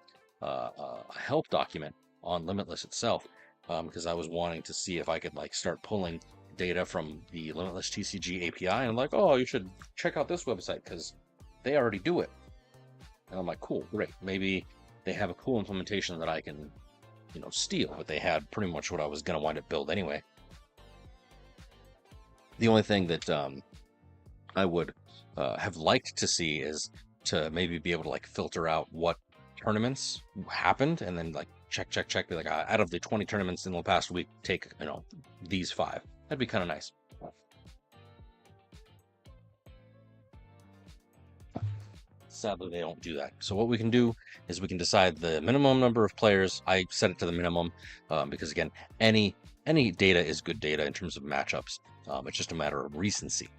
a help document on Limitless itself because I was wanting to see if I could like start pulling data from the Limitless TCG API. And I'm like, oh, you should check out this website because they already do it. And I'm like, cool, great. Maybe they have a cool implementation that I can, steal. But they had pretty much what I was going to wind up build anyway. The only thing that I would have liked to see is to maybe be able to like filter out what tournaments happened and then like check, be like, out of the 20 tournaments in the past week, take, these 5. That'd be kind of nice. Sadly, they don't do that. So what we can do is we can decide the minimum number of players. I set it to the minimum because again, any data is good data in terms of matchups. It's just a matter of recency.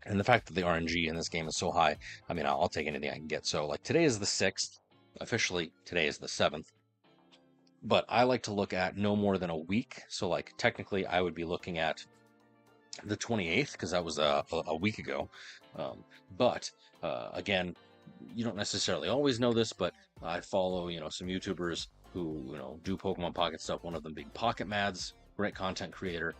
And the fact that the RNG in this game is so high, I mean, I'll take anything I can get. So like today is the 6th. Officially, today is the 7th. But I like to look at no more than a week. So like technically, I would be looking at the 28th because that was a week ago. But again, you don't necessarily always know this, but I follow some YouTubers who do Pokemon Pocket stuff. One of them being Pocket Mads, great content creator.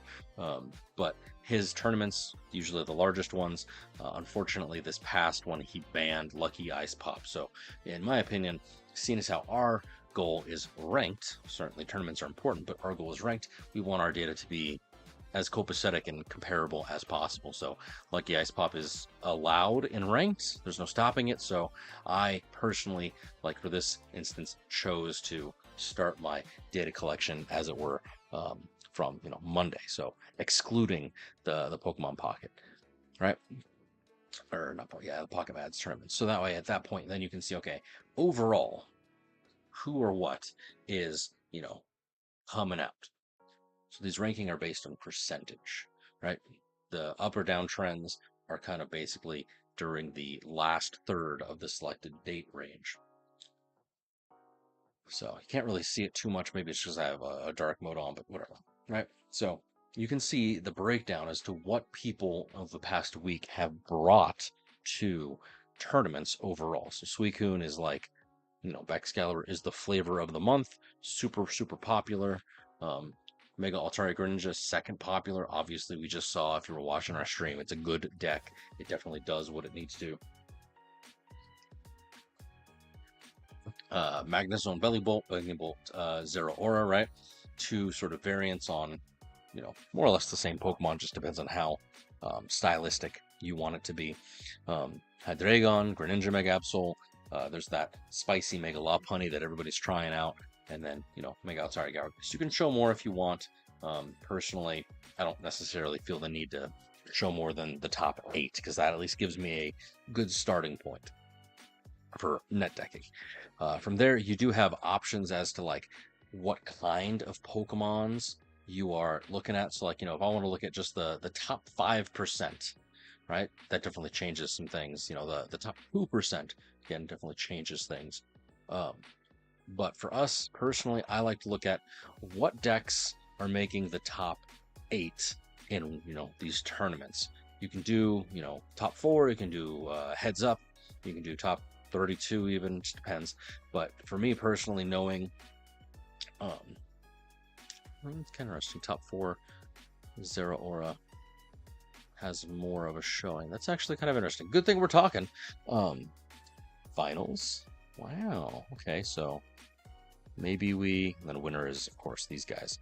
But his tournaments, usually the largest ones, unfortunately this past one he banned Lucky Ice Pop. So in my opinion, seeing as how our goal is ranked, certainly tournaments are important, but our goal is ranked, we want our data to be as copacetic and comparable as possible. So Lucky Ice Pop is allowed in ranked. There's no stopping it. So I personally, like for this instance, chose to start my data collection, as it were, from Monday. So excluding the Pokemon Pocket, right? Or not, yeah, the Pocket Mads tournament. So that way, at that point, then you can see, okay, overall, who or what is coming out. So these ranking are based on percentage, right? The up or down trends are kind of basically during the last third of the selected date range. So you can't really see it too much. Maybe it's because I have a dark mode on, but whatever, right? So you can see the breakdown as to what people of the past week have brought to tournaments overall. So Suicune is like, Baxcalibur is the flavor of the month. Super, super popular. Mega Altari Greninja, second popular. Obviously, we just saw, if you were watching our stream, it's a good deck. It definitely does what it needs to. Magnezone Bellibolt, Zero Aura, right? Two sort of variants on, more or less the same Pokemon, just depends on how stylistic you want it to be. Hydreigon, Greninja Mega Absol. There's that spicy Mega Lopunny that everybody's trying out. And then, Mega Altari Gyarados. So you can show more if you want. Personally, I don't necessarily feel the need to show more than the top 8, because that at least gives me a good starting point for net decking. From there, you do have options as to like what kind of Pokemons you are looking at. So like, if I want to look at just the top 5%, right? That definitely changes some things. The top 2%, again, definitely changes things. But for us personally, I like to look at what decks are making the top 8 in, these tournaments. You can do, top 4, you can do heads up, you can do top 32 even, just depends. But for me personally, knowing, it's kind of interesting, top 4, Zero Aura has more of a showing. That's actually kind of interesting. Good thing we're talking. Finals. Wow. Okay, so maybe then winner is, of course, these guys.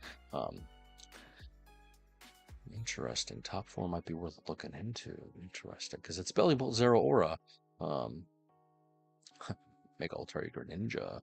Interesting. Top 4 might be worth looking into. Interesting, because it's Bellibolt, Zero Aura. Mega Altari Greninja.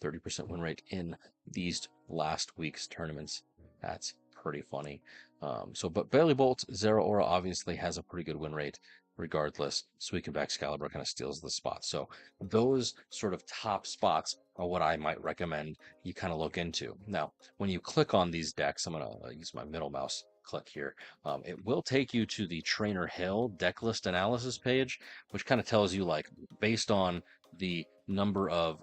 30% win rate in these last week's tournaments. That's pretty funny. But Bellibolt, Zero Aura obviously has a pretty good win rate regardless. Suicune Baxcalibur kind of steals the spot. So those sort of top spots are what I might recommend you kind of look into. Now, when you click on these decks, I'm going to use my middle mouse click here. It will take you to the Trainer Hill deck list analysis page, which kind of tells you, like, based on the number of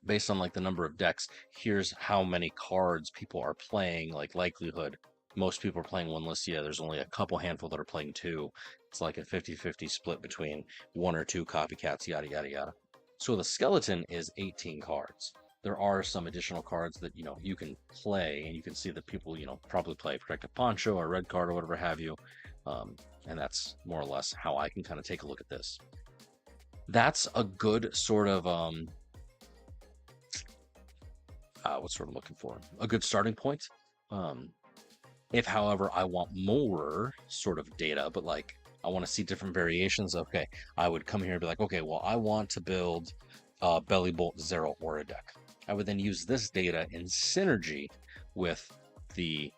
the number of decks, here's how many cards people are playing, like likelihood. Most people are playing one list. Yeah, there's only a couple handful that are playing 2. It's like a 50-50 split between 1 or 2 copycats, yada, yada, yada. So the skeleton is 18 cards. There are some additional cards that, you can play, and you can see that people, probably play Protective Poncho or Red Card or whatever have you. And that's more or less how I can kind of take a look at this. That's a good sort of, what's what I'm looking for? A good starting point. If, however, I want more sort of data, but like I want to see different variations, okay, I would come here and be like, okay, well, I want to build a Bellibolt Zero Aura deck. I would then use this data in synergy with the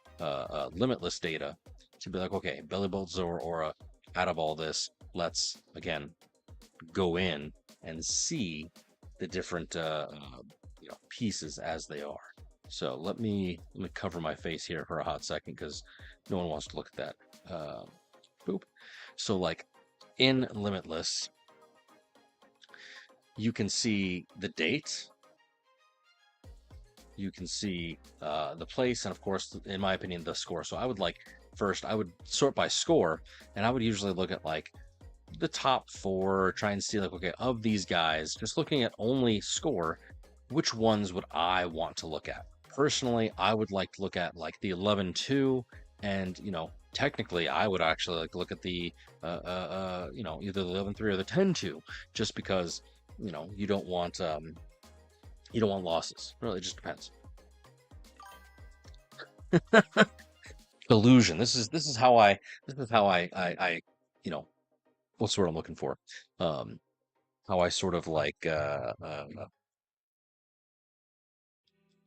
limitless data to be like, okay, Bellibolt Zero Aura, out of all this, let's, again, go in and see the different pieces as they are. So let me cover my face here for a hot second, because no one wants to look at that. Boop. So like in Limitless, you can see the date, you can see the place, and of course, in my opinion, the score. So I would I would sort by score, and I would usually look at like the top 4, try and see like, okay, of these guys, just looking at only score, which ones would I want to look at? Personally, I would like to look at like the 11-2, and technically I would actually like to look at the either the 11-3 or the 10-2, just because you don't want losses. Really, it just depends. Delusion. This is how I what's the word I'm looking for? How I sort of like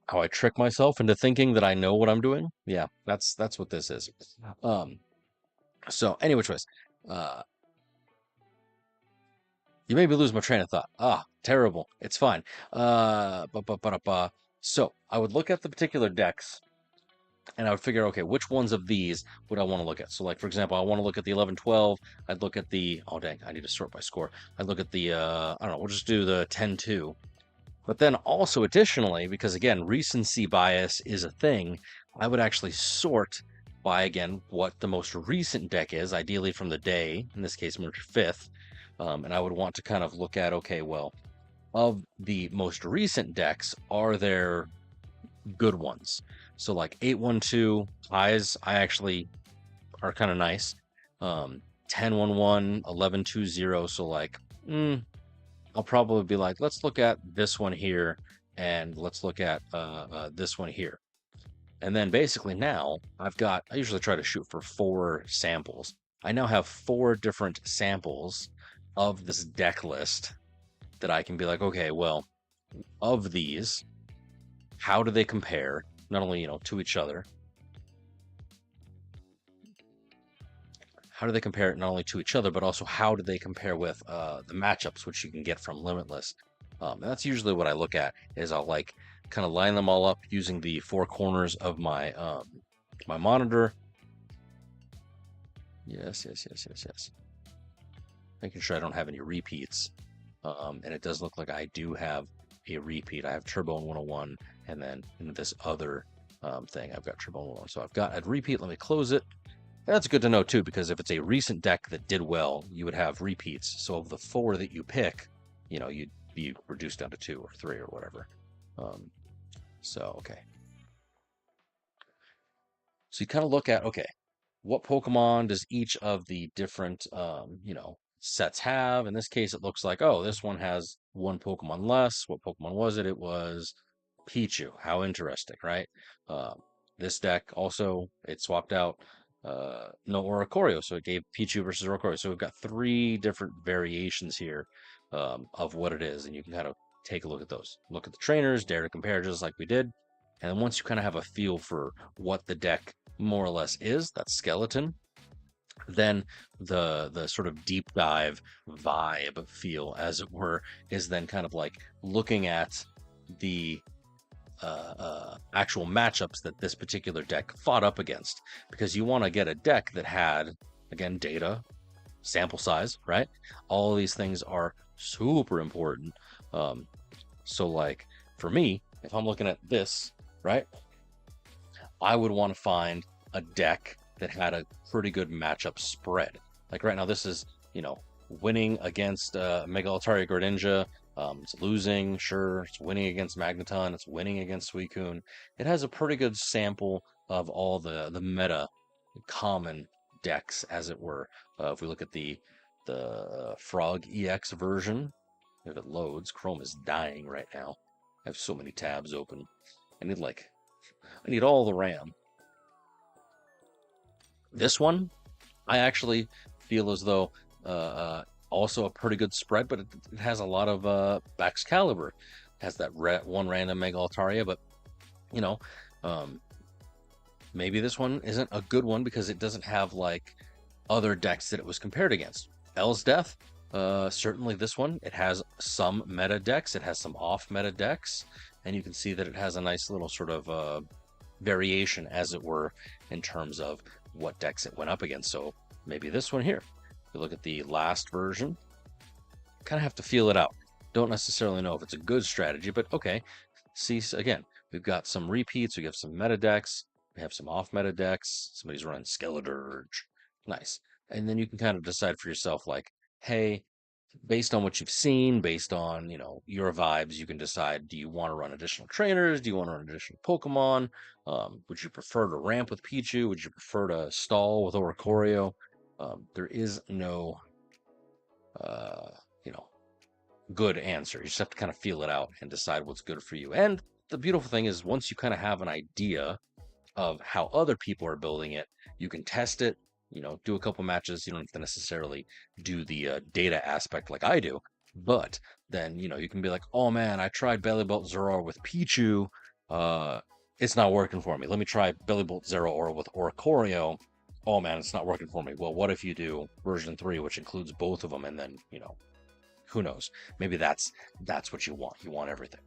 how I trick myself into thinking that I know what I'm doing. Yeah, that's what this is. So any which ways, you made me lose my train of thought. Terrible. It's fine. So I would look at the particular decks, and I would figure, okay, which ones of these would I want to look at? So like, for example, I want to look at the 11-12. I'd look at the, oh dang, I need to sort by score. I'd look at the, I don't know, we'll just do the 10-2. But then also additionally, because again, recency bias is a thing, I would actually sort by, again, what the most recent deck is, ideally from the day, in this case, March 5th. And I would want to kind of look at, okay, well, of the most recent decks, are there good ones? So like 812 eyes, I actually are kind of nice. 1011, 1120. So like, I'll probably be like, let's look at this one here, and let's look at this one here. And then basically now I usually try to shoot for 4 samples. I now have 4 different samples of this deck list that I can be like, okay, well, of these, how do they compare? Not only, to each other, how do they compare not only to each other, but also how do they compare with the matchups, which you can get from Limitless. And that's usually what I look at, is I'll like kind of line them all up using the 4 corners of my my monitor. Yes. Making sure I don't have any repeats. And it does look like I do have a repeat. I have Turbo in 101, and then in this other thing, I've got Turbo in 101. So I've got a repeat. Let me close it. That's good to know too, because if it's a recent deck that did well, you would have repeats. So of the 4 that you pick, you'd be reduced down to 2 or 3 or whatever. Okay. So you kind of look at, okay, what Pokemon does each of the different, sets have? In this case, it looks like, oh, this one has 1 Pokemon less. What Pokemon was it? It was Pichu. How interesting, right? This deck also, it swapped out no Oricorio, so it gave Pichu versus Oricorio. So we've got 3 different variations here of what it is, and you can kind of take a look at those. Look at the trainers, dare to compare just like we did. And once you kind of have a feel for what the deck more or less is, that skeleton, then the sort of deep dive vibe feel, as it were, is then kind of like looking at the actual matchups that this particular deck fought up against, because you want to get a deck that had, again, data, sample size, right? All of these things are super important. So like for me, if I'm looking at this, right, I would want to find a deck that had a pretty good matchup spread. Like right now, this is, winning against Mega Altaria Greninja. It's losing, sure. It's winning against Magneton. It's winning against Suicune. It has a pretty good sample of all the meta common decks, as it were. If we look at the Frog EX version, if it loads, Chrome is dying right now. I have so many tabs open. I need all the RAM. This one, I actually feel as though also a pretty good spread, but it has a lot of Baxcalibur. It has that one random Mega Altaria, but maybe this one isn't a good one because it doesn't have like other decks that it was compared against. Elsdeath, certainly this one, it has some meta decks, it has some off meta decks, and you can see that it has a nice little sort of variation, as it were, in terms of what decks it went up against. So maybe this one here. If you look at the last version, kind of have to feel it out. Don't necessarily know if it's a good strategy, but okay. See, again, we've got some repeats, we have some meta decks, we have some off meta decks, somebody's running Skeledirge. Nice. And then you can kind of decide for yourself, like, hey, based on what you've seen, based on, your vibes, you can decide, do you want to run additional trainers? Do you want to run additional Pokemon? Would you prefer to ramp with Pichu? Would you prefer to stall with Oricorio? There is no, uh, you know, good answer. You just have to kind of feel it out and decide what's good for you. And the beautiful thing is, once you kind of have an idea of how other people are building it, you can test it, do a couple matches. You don't have to necessarily do the data aspect like I do, but then, you can be like, oh man, I tried Bellibolt Zeraora with Pichu. It's not working for me. Let me try Bellibolt Zeraora with Oricorio. Oh man, it's not working for me. Well, what if you do version 3, which includes both of them, and then, who knows? Maybe that's what you want. You want everything.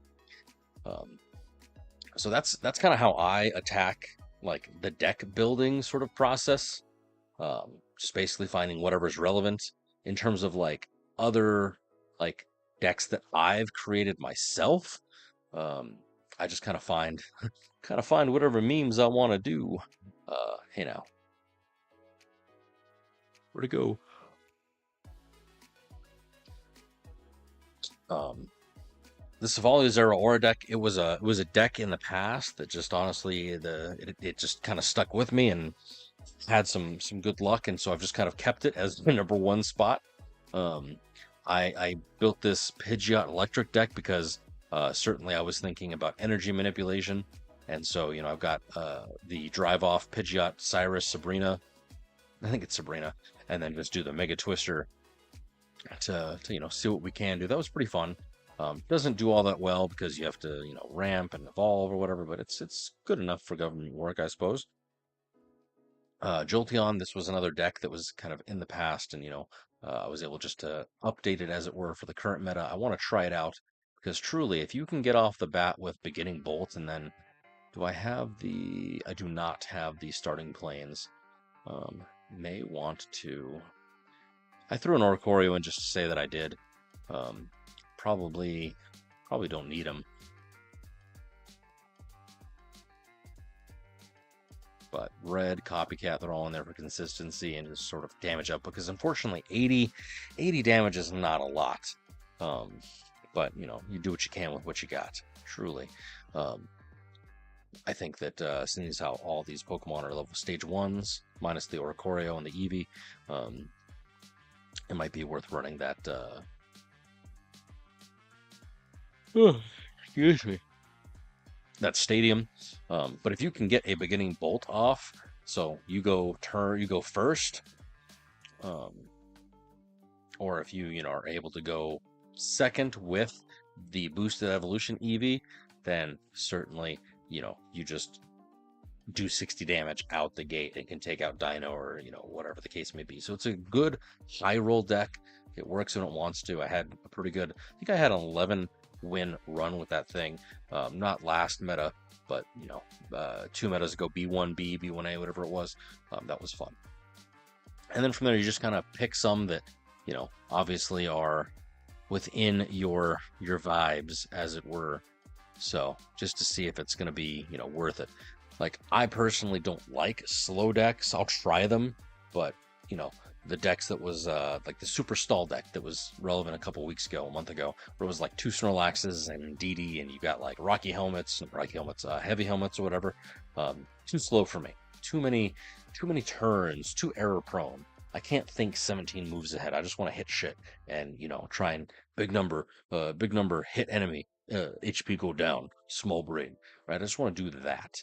So that's kind of how I attack like the deck building sort of process. Just basically finding whatever's relevant in terms of like other like decks that I've created myself. I just kind of find whatever memes I want to do. Where to go? the Savali Zero Aura deck, it was a deck in the past that just honestly it just kind of stuck with me and had some good luck, and so I've just kind of kept it as the number one spot. Um, I built this Pidgeot Electric deck because certainly I was thinking about energy manipulation, and so I've got the Drive Off Pidgeot Cyrus Sabrina, I think it's Sabrina, and then just do the Mega Twister to see what we can do. That was pretty fun. Doesn't do all that well because you have to ramp and evolve or whatever, but it's good enough for government work, I suppose. Jolteon, this was another deck that was kind of in the past, and I was able just to update it as it were for the current meta. I want to try it out because truly, if you can get off the bat with beginning Bolt, and then do I have the? I do not have the starting planes. May want to. I threw an Oricorio in just to say that I did. Probably don't need them. But red, copycat, they're all in there for consistency and just sort of damage up, because unfortunately 80 damage is not a lot. But you do what you can with what you got, truly. I think that seeing as how all these Pokemon are level stage 1s, minus the Oricorio and the Eevee, it might be worth running that excuse me, that stadium. But if you can get a beginning Bolt off, so you go first, or if you are able to go second with the boosted evolution Eevee, then certainly you just do 60 damage out the gate and can take out Dino or whatever the case may be. So it's a good high roll deck. It works when it wants to. I had a pretty good, I think I had an 11 win run with that thing. Not last meta, but 2 metas ago, B1B, B1A, whatever it was. That was fun. And then from there, you just kind of pick some that obviously are within your vibes, as it were. So just to see if it's going to be worth it. Like, I personally don't like slow decks. I'll try them, but the decks that was like the Super Stall deck that was relevant a month ago, where it was like 2 Snorlaxes and DD, and you got like heavy helmets or whatever. Too slow for me. Too many turns. Too error prone. I can't think 17 moves ahead. I just want to hit shit and try and big number hit enemy, HP go down, small brain, right? I just want to do that.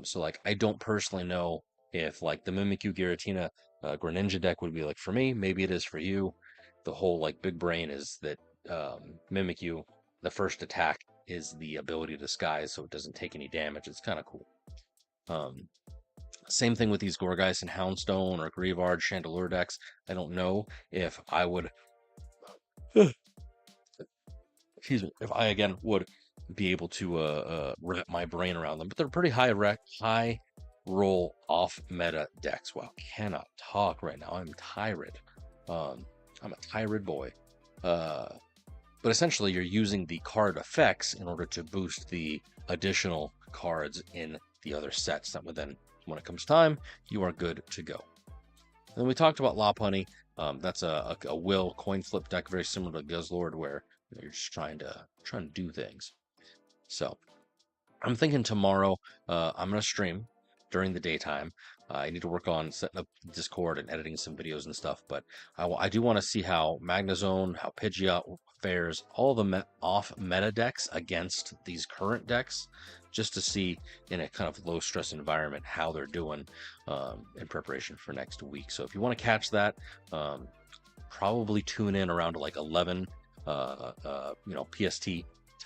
So like, I don't personally know if like the Mimikyu Giratina Greninja deck would be like for me. Maybe it is for you. The whole like big brain is that Mimikyu, the first attack is the ability to disguise, so it doesn't take any damage. It's kind of cool. Same thing with these Gourgeist and Houndstone or Grievard Chandelure decks. I don't know if I would excuse me, if I again would be able to wrap my brain around them, but they're pretty high roll off meta decks. Wow, cannot talk right now. I'm tired. I'm a tired boy. But essentially, you're using the card effects in order to boost the additional cards in the other sets. That would then, when it comes time, you are good to go. And then we talked about Lopunny. That's a will coin flip deck, very similar to Guzzlord, where you're just trying to do things. So I'm thinking tomorrow I'm gonna stream during the daytime. I need to work on setting up Discord and editing some videos and stuff, but I do want to see how Magnezone, how Pidgeot fares, all the off meta decks against these current decks, just to see in a kind of low stress environment how they're doing in preparation for next week. So if you want to catch that, probably tune in around like 11 PST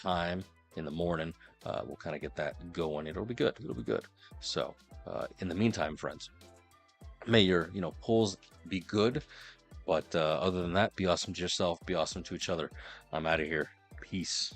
time in the morning. We'll kind of get that going. It'll be good. So in the meantime, friends, may your pulls be good, but other than that, be awesome to yourself, be awesome to each other. I'm out of here. Peace.